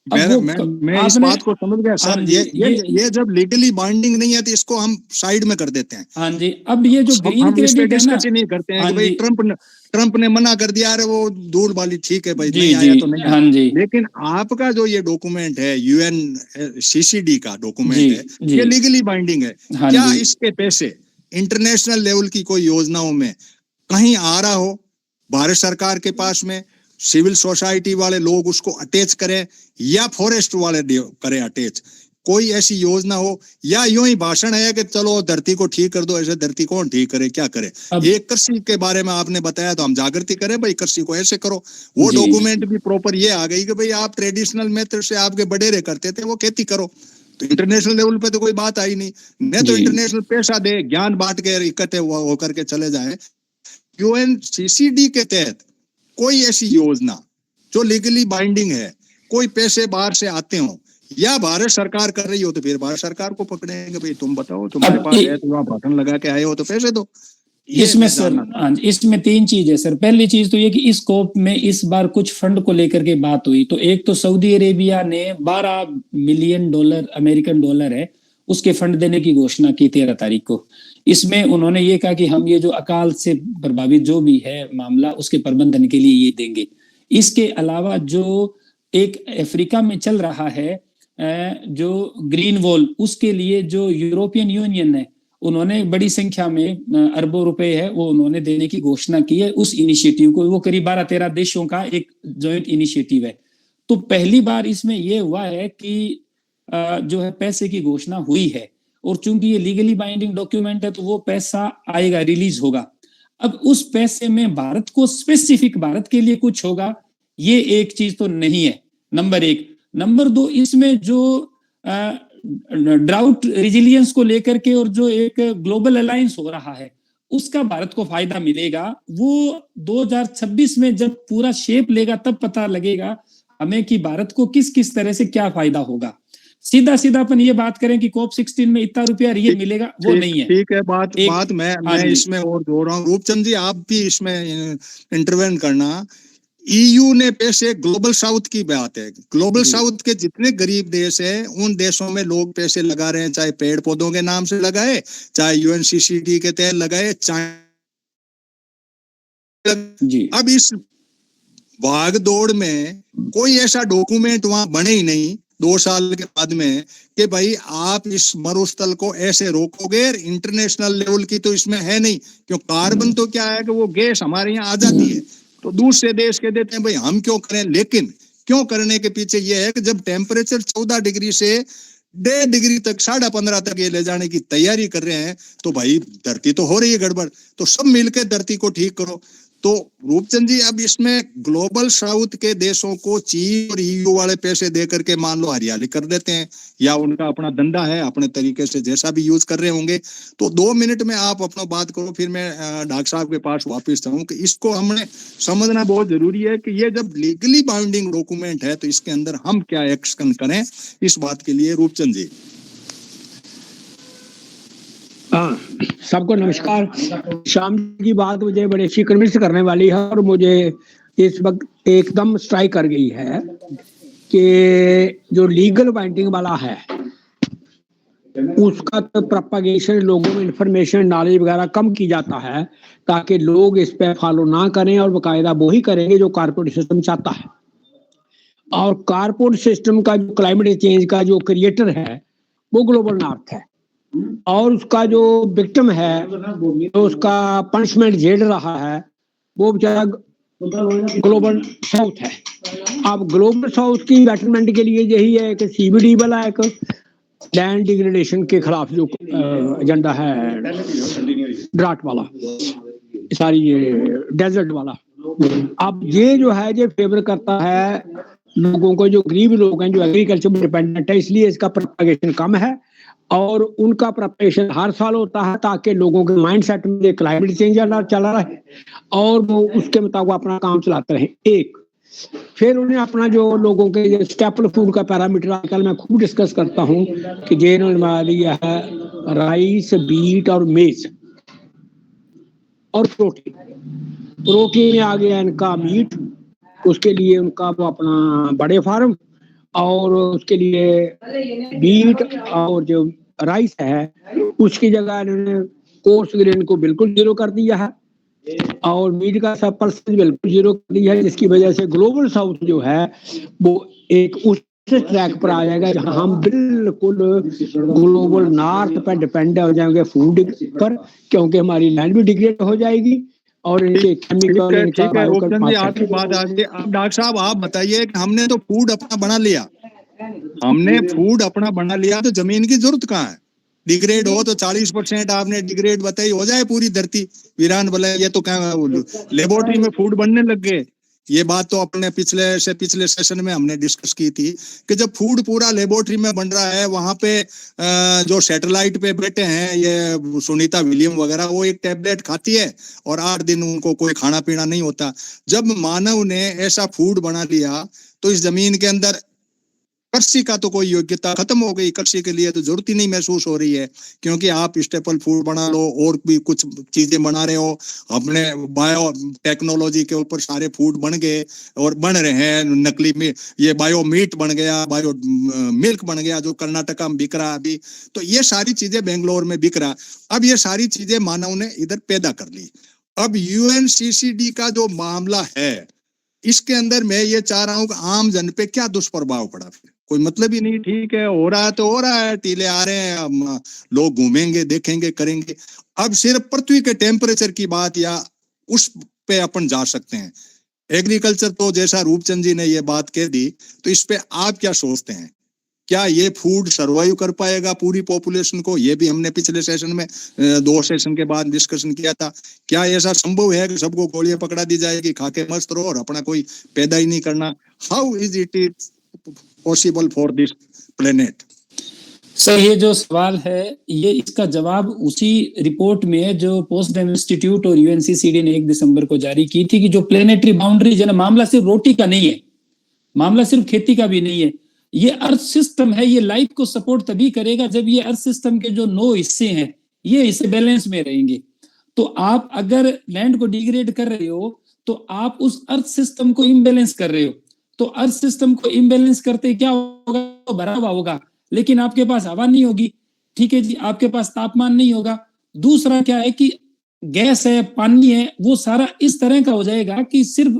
मैं इस बात को समझ गया सर। ये जब लीगली बाइंडिंग नहीं है तो इसको हम साइड में कर देते हैं। हाँ जी, अब ये जो ग्रीन क्रेडिट है ना, नहीं करते हैं कि भाई ट्रंप ने मना कर दिया, अरे वो दूर वाली ठीक है भाई, नहीं आया तो नहीं। हाँ जी, लेकिन आपका जो ये डॉक्यूमेंट है, UNCCD का डॉक्यूमेंट है, ये लीगली बाइंडिंग है। क्या इसके पैसे इंटरनेशनल लेवल की कोई योजनाओं में कहीं आ रहा हो, भारत सरकार के पास में सिविल सोसाइटी वाले लोग उसको अटैच करें या फॉरेस्ट वाले करें अटैच, कोई ऐसी योजना हो, या यूं ही भाषण है कि चलो धरती को ठीक कर दो, ऐसे धरती कौन ठीक करे, क्या करे? ये कृषि के बारे में आपने बताया तो हम जागृति करें भाई, कृषि को ऐसे करो। वो डॉक्यूमेंट भी प्रॉपर ये आ गई कि भाई आप ट्रेडिशनल मेथड से आपके बडेरे करते थे, वो खेती करो। तो इंटरनेशनल लेवल पे तो कोई बात आई नहीं तो इंटरनेशनल पैसा दे, ज्ञान बांट के इकट्ठे होकर के चले जाए। UNCCD के तहत कोई ऐसी योजना जो लीगली बाइंडिंग है, कोई पैसे बाहर से आते हो या भारत सरकार कर रही हो, तो फिर भारत सरकार को पकड़ेंगे, भाई तुम बताओ, तुम्हारे पास है तो वहां बटन लगा के आए हो तो पैसे दो। इसमें सर, इसमें 3 चीज है सर। पहली चीज तो ये कि इस स्कोप में इस बार कुछ फंड को लेकर के बात हुई, तो एक तो सऊदी अरेबिया ने 12 मिलियन डॉलर अमेरिकन डॉलर है उसके फंड देने की घोषणा की 13 तारीख को। इसमें उन्होंने ये कहा कि हम ये जो अकाल से प्रभावित जो भी है मामला, उसके प्रबंधन के लिए ये देंगे। इसके अलावा जो एक अफ्रीका में चल रहा है जो ग्रीन वॉल, उसके लिए जो यूरोपियन यूनियन है, उन्होंने बड़ी संख्या में अरबों रुपए है वो उन्होंने देने की घोषणा की है उस इनिशिएटिव को। वो करीब 12-13 देशों का एक जॉइंट इनिशिएटिव है। तो पहली बार इसमें ये हुआ है कि जो है पैसे की घोषणा हुई है, और चूंकि ये लीगली बाइंडिंग डॉक्यूमेंट है तो वो पैसा आएगा, रिलीज होगा। अब उस पैसे में भारत को स्पेसिफिक भारत के लिए कुछ होगा, ये एक चीज तो नहीं है, नंबर 1। नंबर 2, इसमें जो ड्राउट रिजिलियंस को लेकर के और जो एक ग्लोबल अलायंस हो रहा है, उसका भारत को फायदा मिलेगा। वो 2026 में जब पूरा शेप लेगा तब पता लगेगा हमें कि भारत को किस किस तरह से क्या फायदा होगा। सीधा अपन ये बात करें कि COP16 में इतना रुपया ये मिलेगा, वो नहीं है। ठीक है, बात मैं इसमें और जोड़ रहा हूँ। रूपचंद जी, आप भी इसमें इंटरवेन करना। EU ने पैसे, ग्लोबल साउथ की बात है, ग्लोबल साउथ के जितने गरीब देश हैं उन देशों में लोग पैसे लगा रहे हैं, चाहे पेड़ पौधों के नाम से लगाए, चाहे UNCCD के तहत लगाए, चाहे अब इस भाग दौड़ में कोई ऐसा डॉक्यूमेंट वहां बने ही नहीं 2 साल के बाद में कि भाई आप इस मरुस्थल को ऐसे रोकोगे। इंटरनेशनल लेवल की तो इसमें है नहीं, क्यों कार्बन तो क्या है कि वो गैस हमारे यहाँ आ जाती है तो दूसरे देश के देते हैं, भाई हम क्यों करें। लेकिन क्यों करने के पीछे ये है कि जब टेम्परेचर 14 डिग्री से 1.5 डिग्री तक, 15.5 तक ये ले जाने की तैयारी कर रहे हैं, तो भाई धरती तो हो रही है गड़बड़, तो सब मिलकर धरती को ठीक करो। तो रूपचंद जी, अब इसमें ग्लोबल साउथ के देशों को चीन और ईयू वाले पैसे दे करके मान लो हरियाली कर देते हैं, या उनका अपना धंधा है, अपने तरीके से जैसा भी यूज कर रहे होंगे। तो 2 मिनट में आप अपना बात करो, फिर मैं डॉक्टर साहब के पास वापस जाऊं कि इसको हमने समझना बहुत जरूरी है कि ये जब लीगली बाउंडिंग डॉक्यूमेंट है तो इसके अंदर हम क्या एक्शन करें, इस बात के लिए रूपचंद जी। हाँ, सबको नमस्कार। शाम की बात मुझे बड़ी अच्छी कन्विंस करने वाली है और मुझे इस वक्त एकदम स्ट्राइक कर गई है कि जो लीगल बाइंडिंग वाला है उसका तो प्रोपगेशन, लोगों में इंफॉर्मेशन, नॉलेज वगैरह कम की जाता है ताकि लोग इस पे फॉलो ना करें और बाकायदा वो ही करेंगे जो कारपोरेट सिस्टम चाहता है। और कारपोरेट सिस्टम का जो क्लाइमेट चेंज का जो क्रिएटर है वो ग्लोबल नॉर्थ है, और उसका जो विक्टिम है तो उसका पनिशमेंट झेल रहा है वो बेचारा ग्लोबल साउथ है। अब ग्लोबल साउथ की बेटरमेंट के लिए यही है कि सीबीडी वाला एक लैंड डिग्रेडेशन के खिलाफ जो एजेंडा है, ड्राट वाला, सारी ये डेजर्ट वाला, अब ये जो है ये फेवर करता है लोगों को, जो गरीब लोग हैं, जो एग्रीकल्चर में डिपेंडेंट है, इसलिए इसका प्रोपगेशन कम है और उनका प्रिपरेशन हर साल होता है ताकि लोगों के माइंड सेट में क्लाइमेट चेंज चला रहे और वो उसके मुताबिक अपना काम चलाते रहे। एक फिर उन्हें अपना जो लोगों के स्टेपल फूड का पैरामीटर आजकल मैं खूब डिस्कस करता हूँ कि जे इन्होंने लिया है राइस, बीट और मेज और प्रोटीन में आ गया इनका मीट, उसके लिए उनका वो अपना बड़े फार्म, और उसके लिए बीट और जो राइस है उसकी जगह इन्होंने कोर्स ग्रेन को बिल्कुल जीरो कर दिया है और मीट का सब परसेंट बिल्कुल जीरो कर दिया है, जिसकी वजह से ग्लोबल साउथ जो है वो एक उस ट्रैक पर आ जाएगा जहां हम बिल्कुल ग्लोबल नॉर्थ पर डिपेंड हो जाएंगे फूड पर, क्योंकि हमारी लैंड भी डिग्रेड हो जाएगी और इनके केमिकल। ठीक है रूपचंद जी, आपकी बात आ गई। अब डॉक्टर साहब आप बताइए कि हमने तो फूड अपना बना लिया, हमने फूड अपना बना लिया, तो जमीन की जरूरत कहाँ है? डिग्रेड हो तो 40% आपने डिग्रेड बताई, हो जाए पूरी धरती वीरान भले। ये तो क्या लेबोरेटरी में फूड बनने लग गए। ये बात तो अपने पिछले सेशन में हमने डिस्कस की थी कि जब फूड पूरा लेबोरेटरी में बन रहा है, वहां पे जो सैटेलाइट पे बैठे हैं ये सुनीता विलियम वगैरह, वो एक टैबलेट खाती है और 8 दिन उनको कोई खाना पीना नहीं होता। जब मानव ने ऐसा फूड बना लिया तो इस जमीन के अंदर कृषि का तो कोई योग्यता खत्म हो गई, कृषि के लिए तो जरूरत ही नहीं महसूस हो रही है, क्योंकि आप स्टेपल फूड बना लो और भी कुछ चीजें बना रहे हो, अपने बायो टेक्नोलॉजी के ऊपर सारे फूड बन गए और बन रहे हैं। नकली में ये बायो मीट बन गया, बायो मिल्क बन गया जो कर्नाटका में बिक रहा अभी, तो ये सारी चीजें बेंगलोर में बिक रहा। अब ये सारी चीजें मानव ने इधर पैदा कर ली। अब यूएनसीसीडी का जो मामला है इसके अंदर मैं ये चाह रहा हूं कि आम जन पे क्या दुष्प्रभाव पड़ा, फिर कोई मतलब ही नहीं। ठीक है, हो रहा है तो हो रहा है, टीले आ रहे हैं, लोग घूमेंगे, देखेंगे, करेंगे। अब सिर्फ पृथ्वी के टेम्परेचर की बात या उस पे अपन जा सकते हैं। एग्रीकल्चर तो जैसा रूपचंद जी ने ये बात कह दी, तो इस पे आप क्या सोचते हैं? क्या ये फूड सर्वाइव कर पाएगा पूरी पॉपुलेशन को? ये भी हमने पिछले सेशन में 2 सेशन के बाद डिस्कशन किया था। क्या ऐसा संभव है कि सबको गोलियां पकड़ा दी जाएगी, खाके मस्त रहो और अपना कोई पैदा ही नहीं करना? How is it possible for this planet? Sir, ये जो सवाल है ये इसका जवाब उसी रिपोर्ट में जो पोस्टडैम इंस्टीट्यूट और यूएनसीसीडी ने 1 दिसंबर को जारी की थी कि जो प्लेनेटरी बाउंड्री है, मामला सिर्फ रोटी का नहीं है, मामला सिर्फ खेती का भी नहीं है, ये अर्थ सिस्टम है। ये लाइफ को सपोर्ट तभी करेगा जब ये अर्थ सिस्टम के जो 9 हिस्से हैं ये हिस्से बैलेंस में रहेंगे। तो आप अगर लैंड को डिग्रेड कर रहे हो तो आप उस अर्थ सिस्टम को इम्बैलेंस कर रहे हो। तो अर्थ सिस्टम को इम्बैलेंस करते क्या होगा? तो भरा हुआ होगा, लेकिन आपके पास हवा नहीं होगी, ठीक है जी, आपके पास तापमान नहीं होगा। दूसरा क्या है कि गैस है, पानी है, वो सारा इस तरह का हो जाएगा कि सिर्फ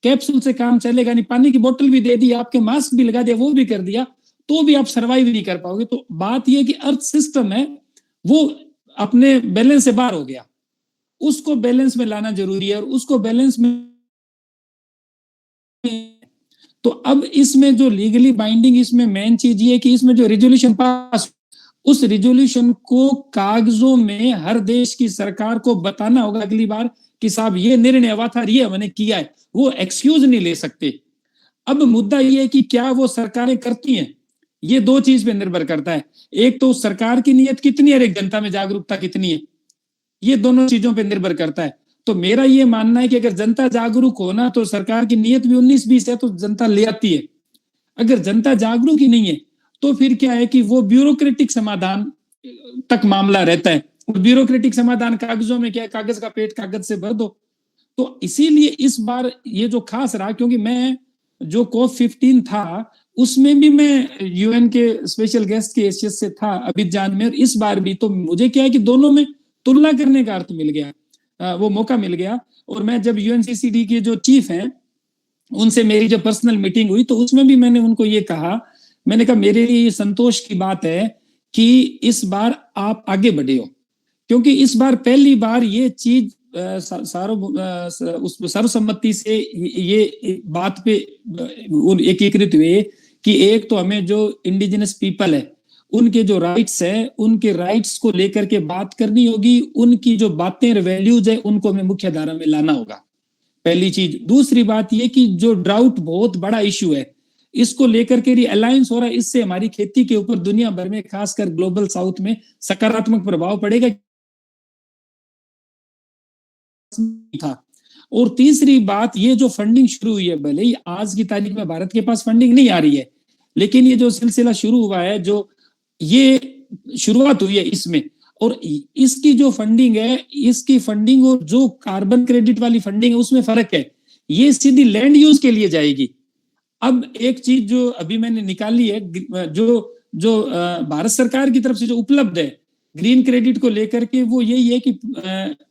कैप्सूल से काम चलेगा नहीं। पानी की बोतल भी दे दी, आपके मास्क भी लगा दिया, वो भी कर दिया, तो भी आप सरवाइव नहीं कर पाओगे। तो बात यह कि अर्थ सिस्टम है वो अपने बैलेंस से बाहर हो गया, उसको बैलेंस में लाना जरूरी है। और उसको बैलेंस में तो अब इसमें जो लीगली बाइंडिंग, इसमें मेन चीज ये है कि इसमें जो रिजोल्यूशन पास, उस रिजोल्यूशन को कागजों में हर देश की सरकार को बताना होगा अगली बार कि साहब ये निर्णय हुआ था, ये मैंने किया है, वो एक्सक्यूज नहीं ले सकते। अब मुद्दा ये है कि क्या वो सरकारें करती हैं, ये दो चीज पे निर्भर करता है। एक तो सरकार की नीयत कितनी है और एक जनता में जागरूकता कितनी है, ये दोनों चीजों पे निर्भर करता है। तो मेरा ये मानना है कि अगर जनता जागरूक हो ना तो सरकार की नीयत भी 19-20 है तो जनता ले आती है। अगर जनता जागरूक ही नहीं है तो फिर क्या है कि वो ब्यूरोक्रेटिक समाधान तक मामला रहता है, और ब्यूरोक्रेटिक समाधान कागजों में क्या है, कागज का पेट कागज से भर दो। तो इसीलिए इस बार ये जो खास रहा, क्योंकि मैं जो COP15 था उसमें भी मैं यूएन के स्पेशल गेस्ट की हैसियत से था अबिजान में, और इस बार भी। तो मुझे क्या है कि दोनों में तुलना करने का अर्थ मिल गया, वो मौका मिल गया। और मैं जब यूएनसीसीडी के जो चीफ हैं उनसे मेरी जो पर्सनल मीटिंग हुई तो उसमें भी मैंने उनको ये कहा, मैंने कहा मेरे लिए संतोष की बात है कि इस बार आप आगे बढ़े हो, क्योंकि इस बार पहली बार ये चीज सर्वसम्मति से ये बात पे एकीकृत हुए कि एक तो हमें जो इंडिजिनस पीपल है उनके जो राइट्स है, उनके राइट्स को लेकर के बात करनी होगी, उनकी जो बातें और वैल्यूज है उनको हमें मुख्य धारा में लाना होगा, पहली चीज। दूसरी बात ये कि जो ड्राउट बहुत बड़ा इश्यू है इसको लेकर के अलायंस हो रहा है, इससे हमारी खेती के ऊपर दुनिया भर में खासकर ग्लोबल साउथ में सकारात्मक प्रभाव पड़ेगा था। और तीसरी बात, ये जो फंडिंग शुरू हुई है, भले ही आज की तारीख में भारत के पास फंडिंग नहीं आ रही है, लेकिन ये जो सिलसिला शुरू हुआ है, जो ये शुरुआत हुई है इसमें, और इसकी जो फंडिंग है, इसकी फंडिंग और जो कार्बन क्रेडिट वाली फंडिंग है उसमें फर्क है। ये सीधी लैंड यूज के लिए जाएगी। अब एक चीज जो अभी मैंने निकाली है, जो भारत सरकार की तरफ से जो उपलब्ध है ग्रीन क्रेडिट को लेकर के, वो यही है कि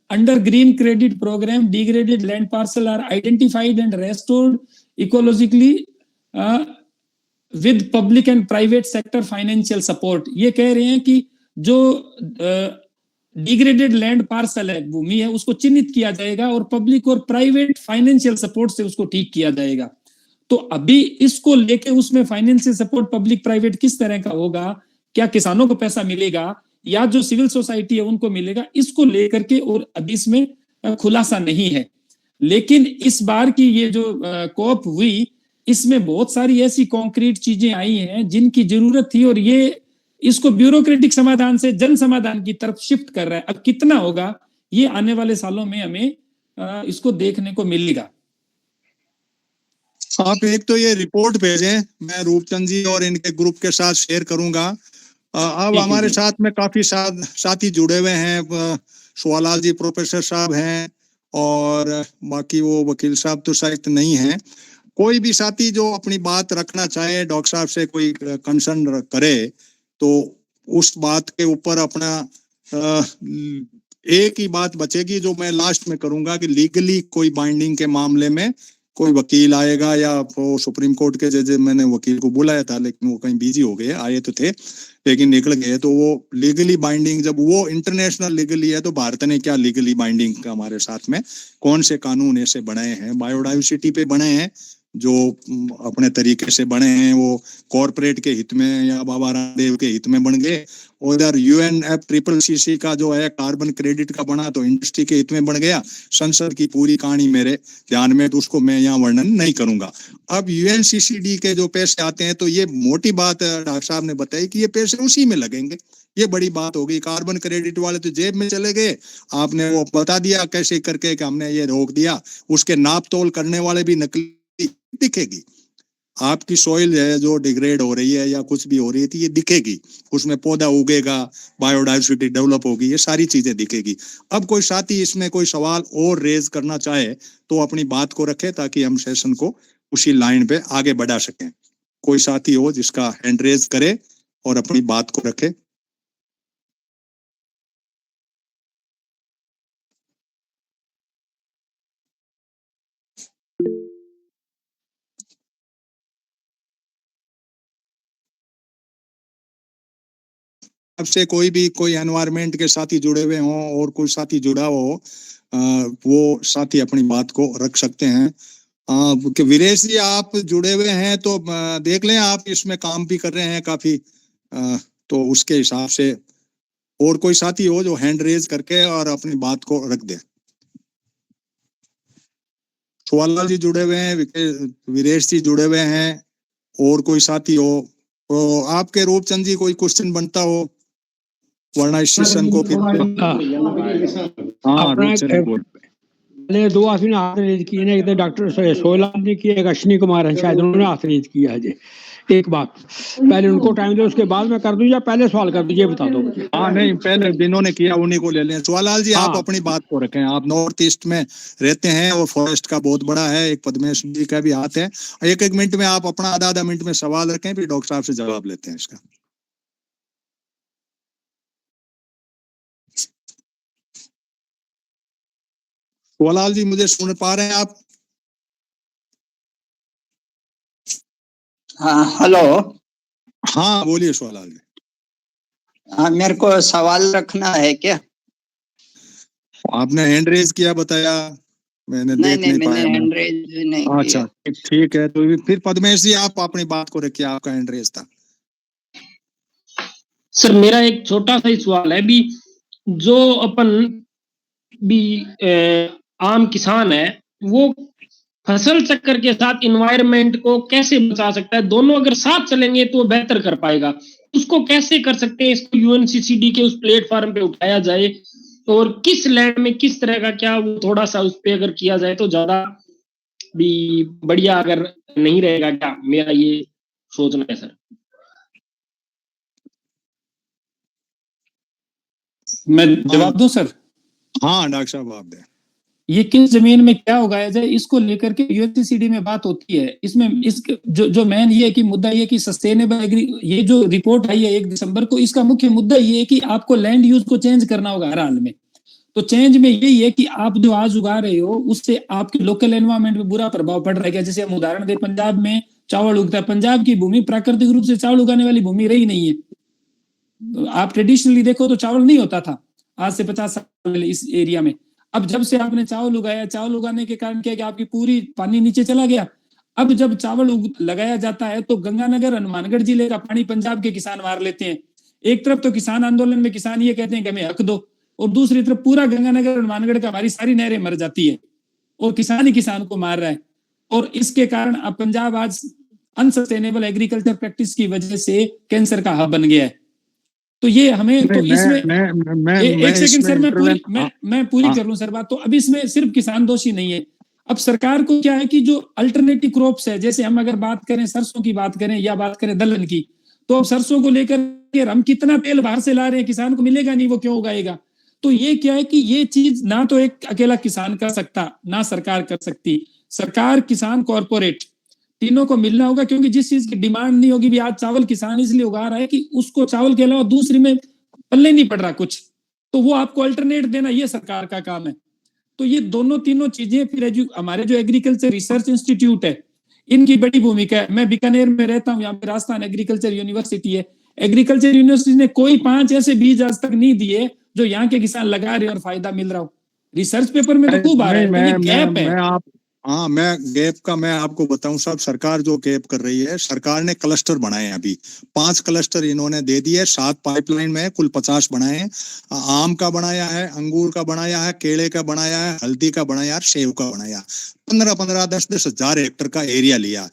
under green credit program degraded land parcel are identified and restored ecologically with public and private sector financial support. ये कह रहे हैं कि जो डिग्रेडेड लैंड पार्सल है, भूमि है, उसको चिन्हित किया जाएगा और पब्लिक और प्राइवेट फाइनेंशियल सपोर्ट से उसको ठीक किया जाएगा। तो अभी इसको लेके उसमें फाइनेंशियल सपोर्ट पब्लिक प्राइवेट किस तरह का होगा, क्या किसानों को पैसा मिलेगा या जो सिविल सोसाइटी है उनको मिलेगा, इसको लेकर के और अभी इसमें खुलासा नहीं है। लेकिन इस बार की ये जो कोप हुई, इसमें बहुत सारी ऐसी कॉन्क्रीट चीजें आई हैं जिनकी जरूरत थी, और ये इसको ब्यूरोक्रेटिक समाधान से जन समाधान की तरफ शिफ्ट कर रहा है। अब कितना होगा ये आने वाले सालों में हमें इसको देखने को मिलेगा। आप एक तो ये रिपोर्ट भेजें, मैं रूपचंद जी और इनके ग्रुप के साथ शेयर करूंगा। अब हमारे साथ में काफी साथी जुड़े हुए हैं, सुवालाल जी प्रोफेसर साहब हैं, और बाकी वो वकील साहब तो शायद नहीं है। कोई भी साथी जो अपनी बात रखना चाहे, डॉक्टर साहब से कोई कंसर्न करे, तो उस बात के ऊपर अपना एक ही बात बचेगी जो मैं लास्ट में करूंगा कि लीगली कोई बाइंडिंग के मामले में कोई वकील आएगा, या वो सुप्रीम कोर्ट के जज, मैंने वकील को बुलाया था लेकिन वो कहीं बिजी हो गए, आए तो थे लेकिन निकल गए। तो वो लीगली बाइंडिंग, जब वो इंटरनेशनल लीगली है तो भारत ने क्या लीगली बाइंडिंग हमारे साथ में कौन से कानून ऐसे बनाए हैं, बायोडाइवर्सिटी पे बने हैं जो अपने तरीके से बने हैं, वो कॉरपोरेट के हित में या बाबा रामदेव के हित में बन गए। और इधर UNFCCC का जो है कार्बन क्रेडिट का बना तो इंडस्ट्री के हित में बन गया। संसद की पूरी कहानी मेरे ध्यान में, तो उसको मैं यहाँ वर्णन नहीं करूंगा। अब UNCCD के जो पैसे आते हैं, तो ये मोटी बात डॉक्टर साहब ने बताई कि ये पैसे उसी में लगेंगे, ये बड़ी बात हो गई। कार्बन क्रेडिट वाले तो जेब में चले गए, आपने वो बता दिया कैसे करके कि हमने ये रोक दिया। उसके नाप तोल करने वाले भी नकली दिखेगी। आपकी सॉइल है जो डिग्रेड हो रही है या कुछ भी हो रही है, तो ये दिखेगी, उसमें पौधा उगेगा, बायोडाइवर्सिटी डेवलप होगी, ये सारी चीजें दिखेगी। अब कोई साथी इसमें कोई सवाल और रेज करना चाहे तो अपनी बात को रखे, ताकि हम सेशन को उसी लाइन पे आगे बढ़ा सकें। कोई साथी हो जिसका हैंड रेज करे और अपनी बात को रखे। अब से कोई एनवायरमेंट के साथी जुड़े हुए हों और कोई साथी जुड़ा हो, वो साथी अपनी बात को रख सकते हैं। कि वीरेश जी आप जुड़े हुए हैं तो देख लें, आप इसमें काम भी कर रहे हैं काफी, तो उसके हिसाब से और कोई साथी हो जो हैंड रेज करके और अपनी बात को रख दे। सुवालाल जी जुड़े हुए हैं, वीरेश जी जुड़े हुए हैं, और कोई साथी हो तो आपके रूपचंद जी कोई क्वेश्चन बनता हो, वरना इस सेशन को फिर हाँ अपना रूपचंद बोल। पहले दो आदमी ने हाथ रेज किए ना, एक तो डॉक्टर सोहलाल ने किया, एक अश्विनी कुमार है शायद, उन्होंने हाथ रेज किया है जी। एक बात पहले उनको टाइम दो, उसके बाद मैं कर दूं या पहले सवाल कर दीजिए, बता दो मुझे। हाँ नहीं, पहले जिन्होंने किया उन्हीं को ले लें। सुवालाल जी आप हाँ। अपनी बात को रखें, आप नॉर्थ ईस्ट में रहते हैं और फॉरेस्ट का बहुत बड़ा है, एक पद्मेश जी का भी हाथ है। एक एक मिनट में आप अपना आधा मिनट में सवाल रखें, फिर डॉक्टर साहब से जवाब लेते हैं इसका। सुवालाल जी मुझे सुन पा रहे हैं आप? हाँ हेलो। हाँ बोलिए सुवालाल जी। हाँ मेरे को सवाल रखना है क्या? आपने हैंड रेज किया बताया, मैंने देख नहीं पाया। मैंने हैंड रेज नहीं किया। अच्छा ठीक है, तो फिर पद्मेश जी आप अपनी बात को रखिए, आपका हैंड रेज था। सर मेरा एक छोटा सा ही सवाल है भी, जो अपन भी आम किसान है वो फसल चक्र के साथ इन्वायरमेंट को कैसे बचा सकता है? दोनों अगर साथ चलेंगे तो बेहतर कर पाएगा। उसको कैसे कर सकते हैं? इसको यूएनसीसीडी के उस प्लेटफॉर्म पे उठाया जाए, और किस लैंड में किस तरह का क्या वो थोड़ा सा उस पे अगर किया जाए तो ज्यादा भी बढ़िया अगर नहीं रहेगा क्या? मेरा ये सोचना है सर। मैं जवाब दूं सर? हाँ डॉक्टर साहब आप दें। ये किस जमीन में क्या उगाया जाए, इसको लेकर के यूएनसीसीडी में बात होती है। इसमें इस जो मेन ये है कि मुद्दा ये कि सस्टेनेबल एग्री, ये जो रिपोर्ट आई है 1 दिसंबर को, इसका मुख्य मुद्दा ये है कि आपको लैंड यूज को चेंज करना होगा हर हाल में। तो चेंज में यही है कि आप जो आज उगा रहे हो उससे आपके लोकल एनवायरमेंट पे बुरा प्रभाव पड़ रहा है। जैसे हम उदाहरण दें, पंजाब में चावल उगता है, पंजाब की भूमि प्राकृतिक रूप से चावल उगाने वाली भूमि रही नहीं है। आप ट्रेडिशनली देखो तो चावल नहीं होता था आज से 50 साल पहले इस एरिया में। अब जब से आपने चावल उगाया, चावल उगाने के कारण क्या है कि आपकी पूरी पानी नीचे चला गया। अब जब चावल लगाया जाता है तो गंगानगर हनुमानगढ़ जिले का पानी पंजाब के किसान मार लेते हैं। एक तरफ तो किसान आंदोलन में किसान ये कहते हैं कि हमें हक दो, और दूसरी तरफ पूरा गंगानगर हनुमानगढ़ का हमारी सारी नहरें मर जाती है और किसान ही किसान को मार रहा है। और इसके कारण अब पंजाब आज अनसस्टेनेबल एग्रीकल्चर प्रैक्टिस की वजह से कैंसर का हब बन गया है। तो ये हमें तो इसमें एक सेकंड सर, मैं पूरी कर लूं सर बात। तो अब इसमें सिर्फ किसान दोषी नहीं है। अब सरकार को क्या है कि जो अल्टरनेटिव क्रॉप्स है, जैसे हम अगर बात करें सरसों की बात करें या बात करें दलहन की, तो अब सरसों को लेकर के हम कितना तेल बाहर से ला रहे हैं, किसान को मिलेगा नहीं, वो क्यों उगाएगा? तो ये क्या है कि ये चीज ना तो एक अकेला किसान कर सकता, ना सरकार कर सकती। सरकार, किसान, कॉर्पोरेट, तीनों को मिलना होगा, क्योंकि जिस चीज की डिमांड नहीं होगी भी, आज चावल किसान इसलिए उगा रहा है कि उसको चावल के अलावा दूसरी में पल्ले नहीं पड़ रहा कुछ, तो वो आपको अल्टरनेट देना, ये सरकार का काम है। तो ये दोनों तीनों चीजें फिर हमारे जो एग्रीकल्चर रिसर्च इंस्टीट्यूट है, इनकी बड़ी भूमिका है। मैं बीकानेर में रहता हूँ, यहाँ पे राजस्थान एग्रीकल्चर यूनिवर्सिटी है। एग्रीकल्चर यूनिवर्सिटी ने कोई 5 ऐसे बीज आज तक नहीं दिए जो यहाँ के किसान लगा रहे और फायदा मिल रहा हो। रिसर्च पेपर में तो खूब आ रहा है, तो गैप है। मैं गैप का मैं आपको बताऊं साहब, सरकार जो गैप कर रही है, सरकार ने क्लस्टर बनाए हैं। अभी 5 क्लस्टर इन्होंने दे दिए, 7 पाइपलाइन में, कुल 50 बनाए हैं। आम का बनाया है, अंगूर का बनाया है, केले का बनाया है, हल्दी का बनाया है, सेब का बनाया। 15-15, 10-10 हजार हेक्टर का एरिया लिया।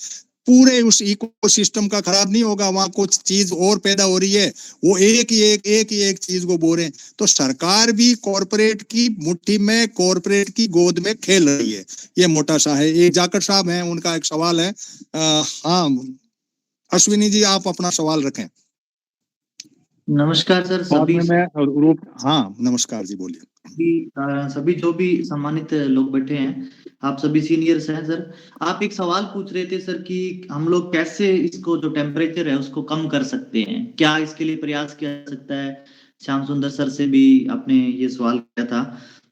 पूरे उस इकोसिस्टम का खराब नहीं होगा, वहां कुछ चीज और पैदा हो रही है, वो एक ही एक चीज को बो रहे हैं। तो सरकार भी कॉर्पोरेट की मुट्ठी में, कॉर्पोरेट की गोद में खेल रही है। ये मोटा सा है। एक जाकर साहब हैं, उनका एक सवाल है। हाँ अश्विनी जी आप अपना सवाल रखें। नमस्कार सर। सभी हाँ नमस्कार जी, बोलिए। सभी जो भी सम्मानित लोग बैठे हैं, आप सभी सीनियर्स हैं सर। आप एक सवाल पूछ रहे थे सर कि हम लोग कैसे इसको जो टेम्परेचर है उसको कम कर सकते हैं, क्या इसके लिए प्रयास किया जा सकता है? श्याम सुंदर सर से भी आपने ये सवाल किया था।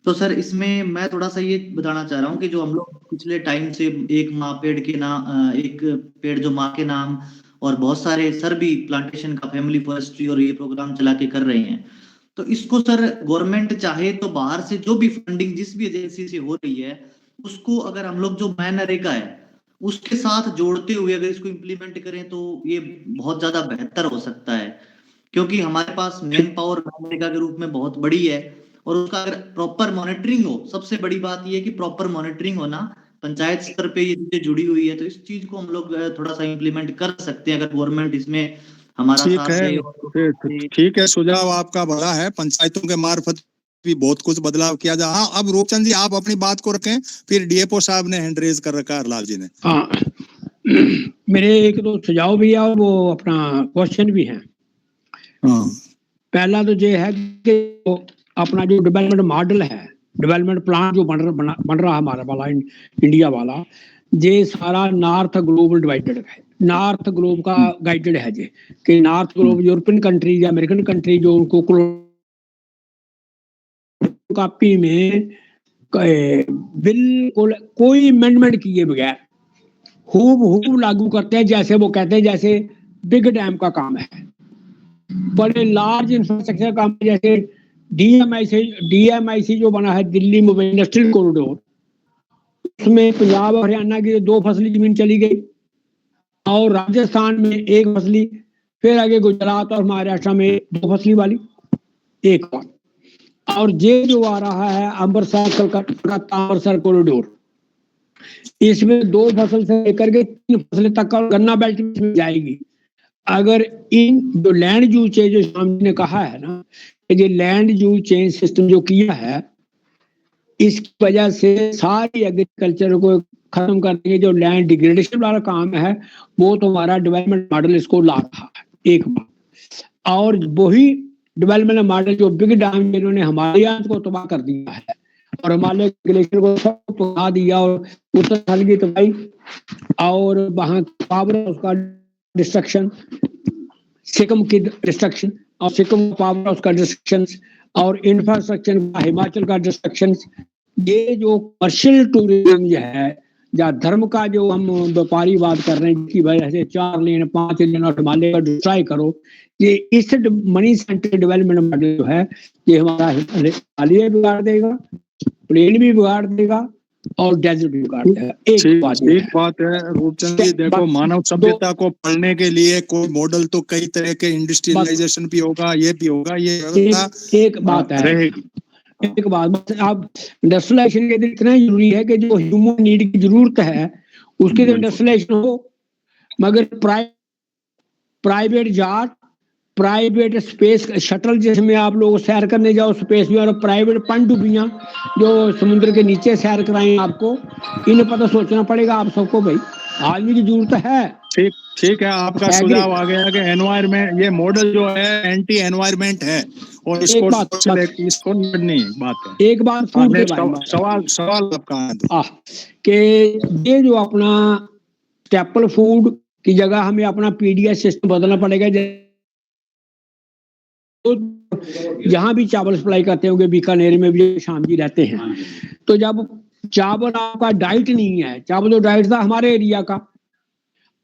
तो सर इसमें मैं थोड़ा सा ये बताना चाह रहा हूँ कि जो हम लोग पिछले टाइम से एक पेड़ जो माँ के नाम और बहुत सारे सर भी प्लांटेशन का, फैमिली फॉरेस्ट्री और ये प्रोग्राम चला के कर रहे हैं, तो इसको सर गवर्नमेंट चाहे तो बाहर से जो भी फंडिंग जिस भी एजेंसी से हो रही है, उसको अगर हम लोग जो मनरेगा है उसके साथ जोड़ते हुए अगर इसको इम्प्लीमेंट करें तो ये बहुत ज्यादा बेहतर हो सकता है। क्योंकि हमारे पास मैन पावर मनरेगा के रूप में बहुत बड़ी है, और उसका अगर प्रॉपर मॉनिटरिंग हो, सबसे बड़ी बात यह है कि प्रॉपर मॉनिटरिंग होना, पंचायत स्तर पे ये चीजें जुड़ी हुई है, तो इस चीज को हम लोग थोड़ा सा इम्प्लीमेंट कर सकते हैं अगर गवर्नमेंट इसमें हमारा ठीक साथ है, दे। ठीक है, सुझाव आपका भला है। पंचायतों के मार्फत भी बहुत कुछ बदलाव किया जा। हाँ, अब रूपचंद जी आप अपनी बात को रखें, फिर डीएफओ साहब ने हैंड रेज कर रखा है लाल जी ने। हाँ, मेरे एक दो सुझाव भी है और वो अपना क्वेश्चन भी है। हाँ, पहला तो ये है कि अपना जो डेवलपमेंट मॉडल है, डेवलपमेंट प्लान जो बन रहा हमारा वाला इंडिया वाला, ये सारा नॉर्थ ग्लोबल डिवाइडेड है, नॉर्थ ग्लोब का गाइडेड है ये, कि नॉर्थ ग्लोब यूरोपियन कंट्रीज या अमेरिकन कंट्री जो उनको कॉपी में बिल्कुल कोई अमेंडमेंट किए बगैर हूब लागू करते हैं, जैसे वो कहते हैं जैसे बिग डैम का काम है, बड़े लार्ज इंफ्रास्ट्रक्चर काम, जैसे डीएमआईसी जो बना है दिल्ली मुंबई इंडस्ट्रियल कॉरिडोर, उसमें पंजाब और हरियाणा की 2 फसली जमीन चली गई और राजस्थान में 1 फसली, फिर आगे गुजरात और महाराष्ट्र में 2 फसली वाली एक बात। और ये जो आ रहा है अमृतसर कलकत्ता अमृतसर कॉरिडोर, इसमें 2 फसल से लेकर के 3 फसलें तक और गन्ना बेल्ट में जाएगी। अगर इन जो लैंड यूज चेंज जो शाम जी ने कहा है ना, ये लैंड यूज चेंज सिस्टम जो किया है, इसकी वजह से सारी एग्रीकल्चर को खत्म कर देंगे। जो लैंड डिग्रेडेशन वाला काम है वो तो हमारा डेवलपमेंट मॉडल इसको ला रहा है, एक बात। और वही डेवलपमेंट मॉडल जो बिग डैम जिन्होंने हिमालय को तबाह कर दिया है और हिमालय ग्लेशियर को सब तबाह दिया और उत्तराखंड की तबाही और वहां पावर उसका डिस्ट्रक्शन, सिक्किम की डिस्ट्रक्शन और सिक्किम पावर उसका डिस्ट्रक्शन और इंफ्रास्ट्रक्चर का हिमाचल का डिस्ट्रक्शन, ये जो कमर्शियल टूरिज्म जो है या धर्म का जो हम व्यापारी बात कर रहे हैं कि भाई ऐसे 4 लेन 5 लेन और हिमालय का डिस्ट्रॉय करो, ये इस मनी सेंटर डेवलपमेंट मॉडल जो है ये हमारा हिमालय बिगाड़ देगा, प्लेन भी बिगाड़ देगा और डेजर्ट भी बिगाड़ देगा। एक बात है रूपचंद जी, देखो मानव सभ्यता को पढ़ने के लिए कोई मॉडल तो कई तरह के इंडस्ट्रियलाइजेशन भी होगा, ये भी होगा, ये एक बात है, एक बात बस आप इंडस्ट्रियलाइजेशन के लिए इतना जरूरी है कि जो ह्यूमन नीड की जरूरत है उसके लिए इंडस्ट्रियलाइजेशन हो, मगर private Jat, private space shuttle जिसमें आप लोग सैर करने जाओ स्पेस में, और प्राइवेट पनडुब्बियां जो समुद्र के नीचे सैर कराएं आपको, इन पर तो सोचना पड़ेगा आप सबको। भाई आदमी की जरूरत है। ठीक है, आपका सुझाव आ गया कि एनवायरमेंट ये मॉडल जो है एंटी एनवायरमेंट है और इसको नहीं बात है। एक बात सवाल आपका कि ये जो अपना स्टेपल फूड की जगह हमें अपना पीडीएस सिस्टम बदलना पड़ेगा। जहां भी चावल सप्लाई करते होंगे, बीकानेर में भी शाम जी रहते हैं, तो जब चावल आपका डाइट नहीं है, चावल जो डाइट था हमारे एरिया का,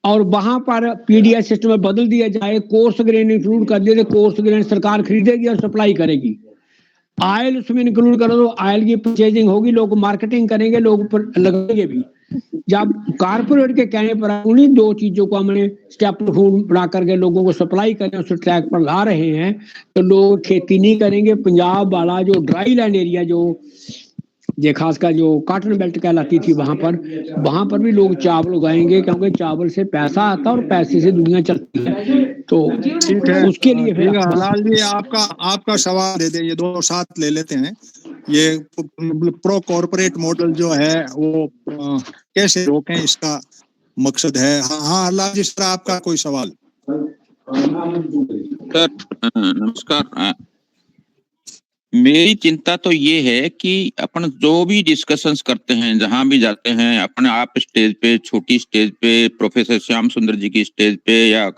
और वहां पर पीडीएस सिस्टम में बदल दिया जाए, कोर्स ग्रेन इंक्लूड कर दिया, कोर्स ग्रेन सरकार खरीदेगी और सप्लाई करेगी। ऑयल उसमें इंक्लूड करो तो ऑयल की परचेजिंग होगी, लोग मार्केटिंग करेंगे, लोग लगेंगे भी। जब कारपोरेट के कहने पर उन्हीं 2 चीजों को हमने स्टेपल फूड बना करके लोगों को सप्लाई करें, उस ट्रैक पर ला रहे हैं, तो लोग खेती नहीं करेंगे। पंजाब वाला जो ड्राई लैंड एरिया जो ये खासकर जो कॉटन बेल्ट कहलाती थी, वहां पर भी लोग चावल उगाएंगे, क्योंकि चावल से पैसा आता है और पैसे से दुनिया चलती है। तो ठीक है, उसके लिए फिर हलाल जी आपका सवाल दे दें, ये दोनों साथ ले लेते हैं। ये प्रो कॉर्पोरेट मॉडल जो है वो कैसे रोकें, इसका मकसद है। हाँ हलाल जी सर, आपका कोई सवाल? सर नमस्कार। मेरी चिंता तो ये है कि अपन जो भी डिस्कशंस करते हैं, जहां भी जाते हैं, अपने आप स्टेज पे, छोटी स्टेज पे, प्रोफेसर श्याम सुंदर जी की स्टेज पे, या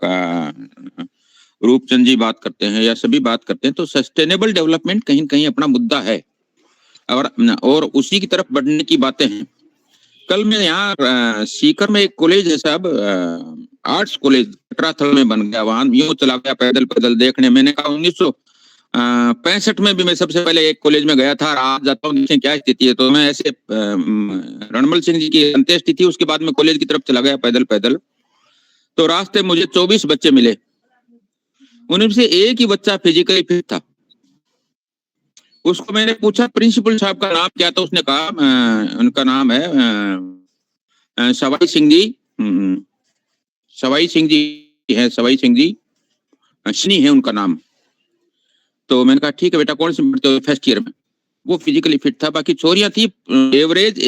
रूपचंद जी बात करते हैं, या सभी बात करते हैं, तो सस्टेनेबल डेवलपमेंट कहीं कहीं अपना मुद्दा है और उसी की तरफ बढ़ने की बातें हैं। कल मैं यहाँ सीकर में एक कॉलेज है साहब, आर्ट्स कॉलेज कटराथल में बन गया, वहां यूं चला गया पैदल देखने। मैंने कहा 1965 में भी मैं सबसे पहले एक कॉलेज में गया था, आज जाता हूँ देखें क्या स्थिति है। तो मैं ऐसे रणमल सिंह जी की अंत्येष्टि थी, उसके बाद में कॉलेज की तरफ चला गया पैदल। तो रास्ते मुझे 24 बच्चे मिले, उनमें से एक ही बच्चा फिजिकली फिट था। उसको मैंने पूछा प्रिंसिपल साहब का नाम क्या था, उसने कहा उनका नाम है सवाई सिंह जी, सवाई सिंह जी है, सवाई सिंह जी, शनि है उनका नाम। तो मैंने कहा ठीक है बेटा, कौन से पढ़ते हो? फर्स्ट ईयर में। वो फिजिकली फिट था, बाकी छोरियां थी, एवरेज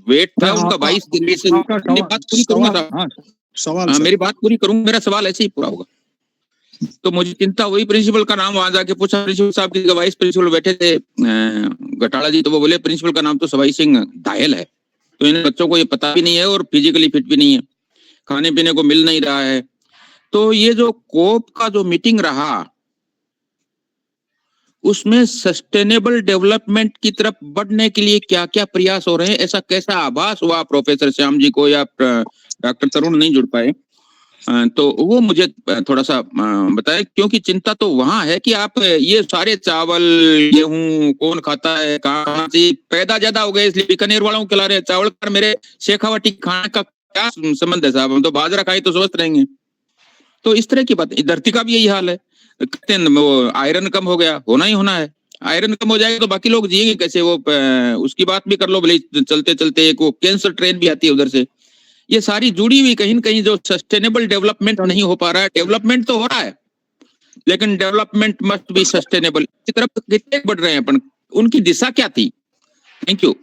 वेट था उनका 22 के से। अपनी बात पूरी करूंगा साहब, सवाल मेरी बात पूरी करूंगा, मेरा सवाल ऐसे ही पूरा होगा। तो मुझे चिंता हुई, प्रिंसिपल का नाम वहां जाके पूछा, प्रिंसिपल साहब की वाइस प्रिंसिपल बैठे थे गटाला जी, तो वो बोले प्रिंसिपल का नाम तो सवाई सिंह दायल है, तो इन बच्चों को ये पता भी नहीं है और फिजिकली फिट भी नहीं है, खाने पीने को मिल नहीं रहा है। तो ये जो कोप का जो मीटिंग रहा, उसमें सस्टेनेबल डेवलपमेंट की तरफ बढ़ने के लिए क्या क्या प्रयास हो रहे हैं, ऐसा कैसा आभास हुआ प्रोफेसर श्याम जी को, या डॉक्टर तरुण नहीं जुड़ पाए, तो वो मुझे थोड़ा सा बताएं, क्योंकि चिंता तो वहां है कि आप ये सारे चावल गेहूं कौन खाता है, कहाँ से पैदा ज्यादा हो गए इसलिए बीकानेर वालों को खिला रहे हैं चावल, पर मेरे शेखावटी खाने का क्या संबंध है साहब? हम तो बाजरा खाए तो स्वस्थ रहेंगे। तो इस तरह की बात, धरती का भी यही हाल है, कहते हैं वो आयरन कम हो गया, होना ही होना है, आयरन कम हो जाएगा तो बाकी लोग जिएंगे कैसे? वो उसकी बात भी कर लो भले, चलते चलते एक वो कैंसर ट्रेन भी आती है उधर से। ये सारी जुड़ी हुई कहीं न कहीं जो सस्टेनेबल डेवलपमेंट नहीं हो पा रहा है। डेवलपमेंट तो हो रहा है, लेकिन डेवलपमेंट मस्ट बी सस्टेनेबल, इस तरफ कितने बढ़ रहे हैं अपन, उनकी दिशा क्या थी? Thank you.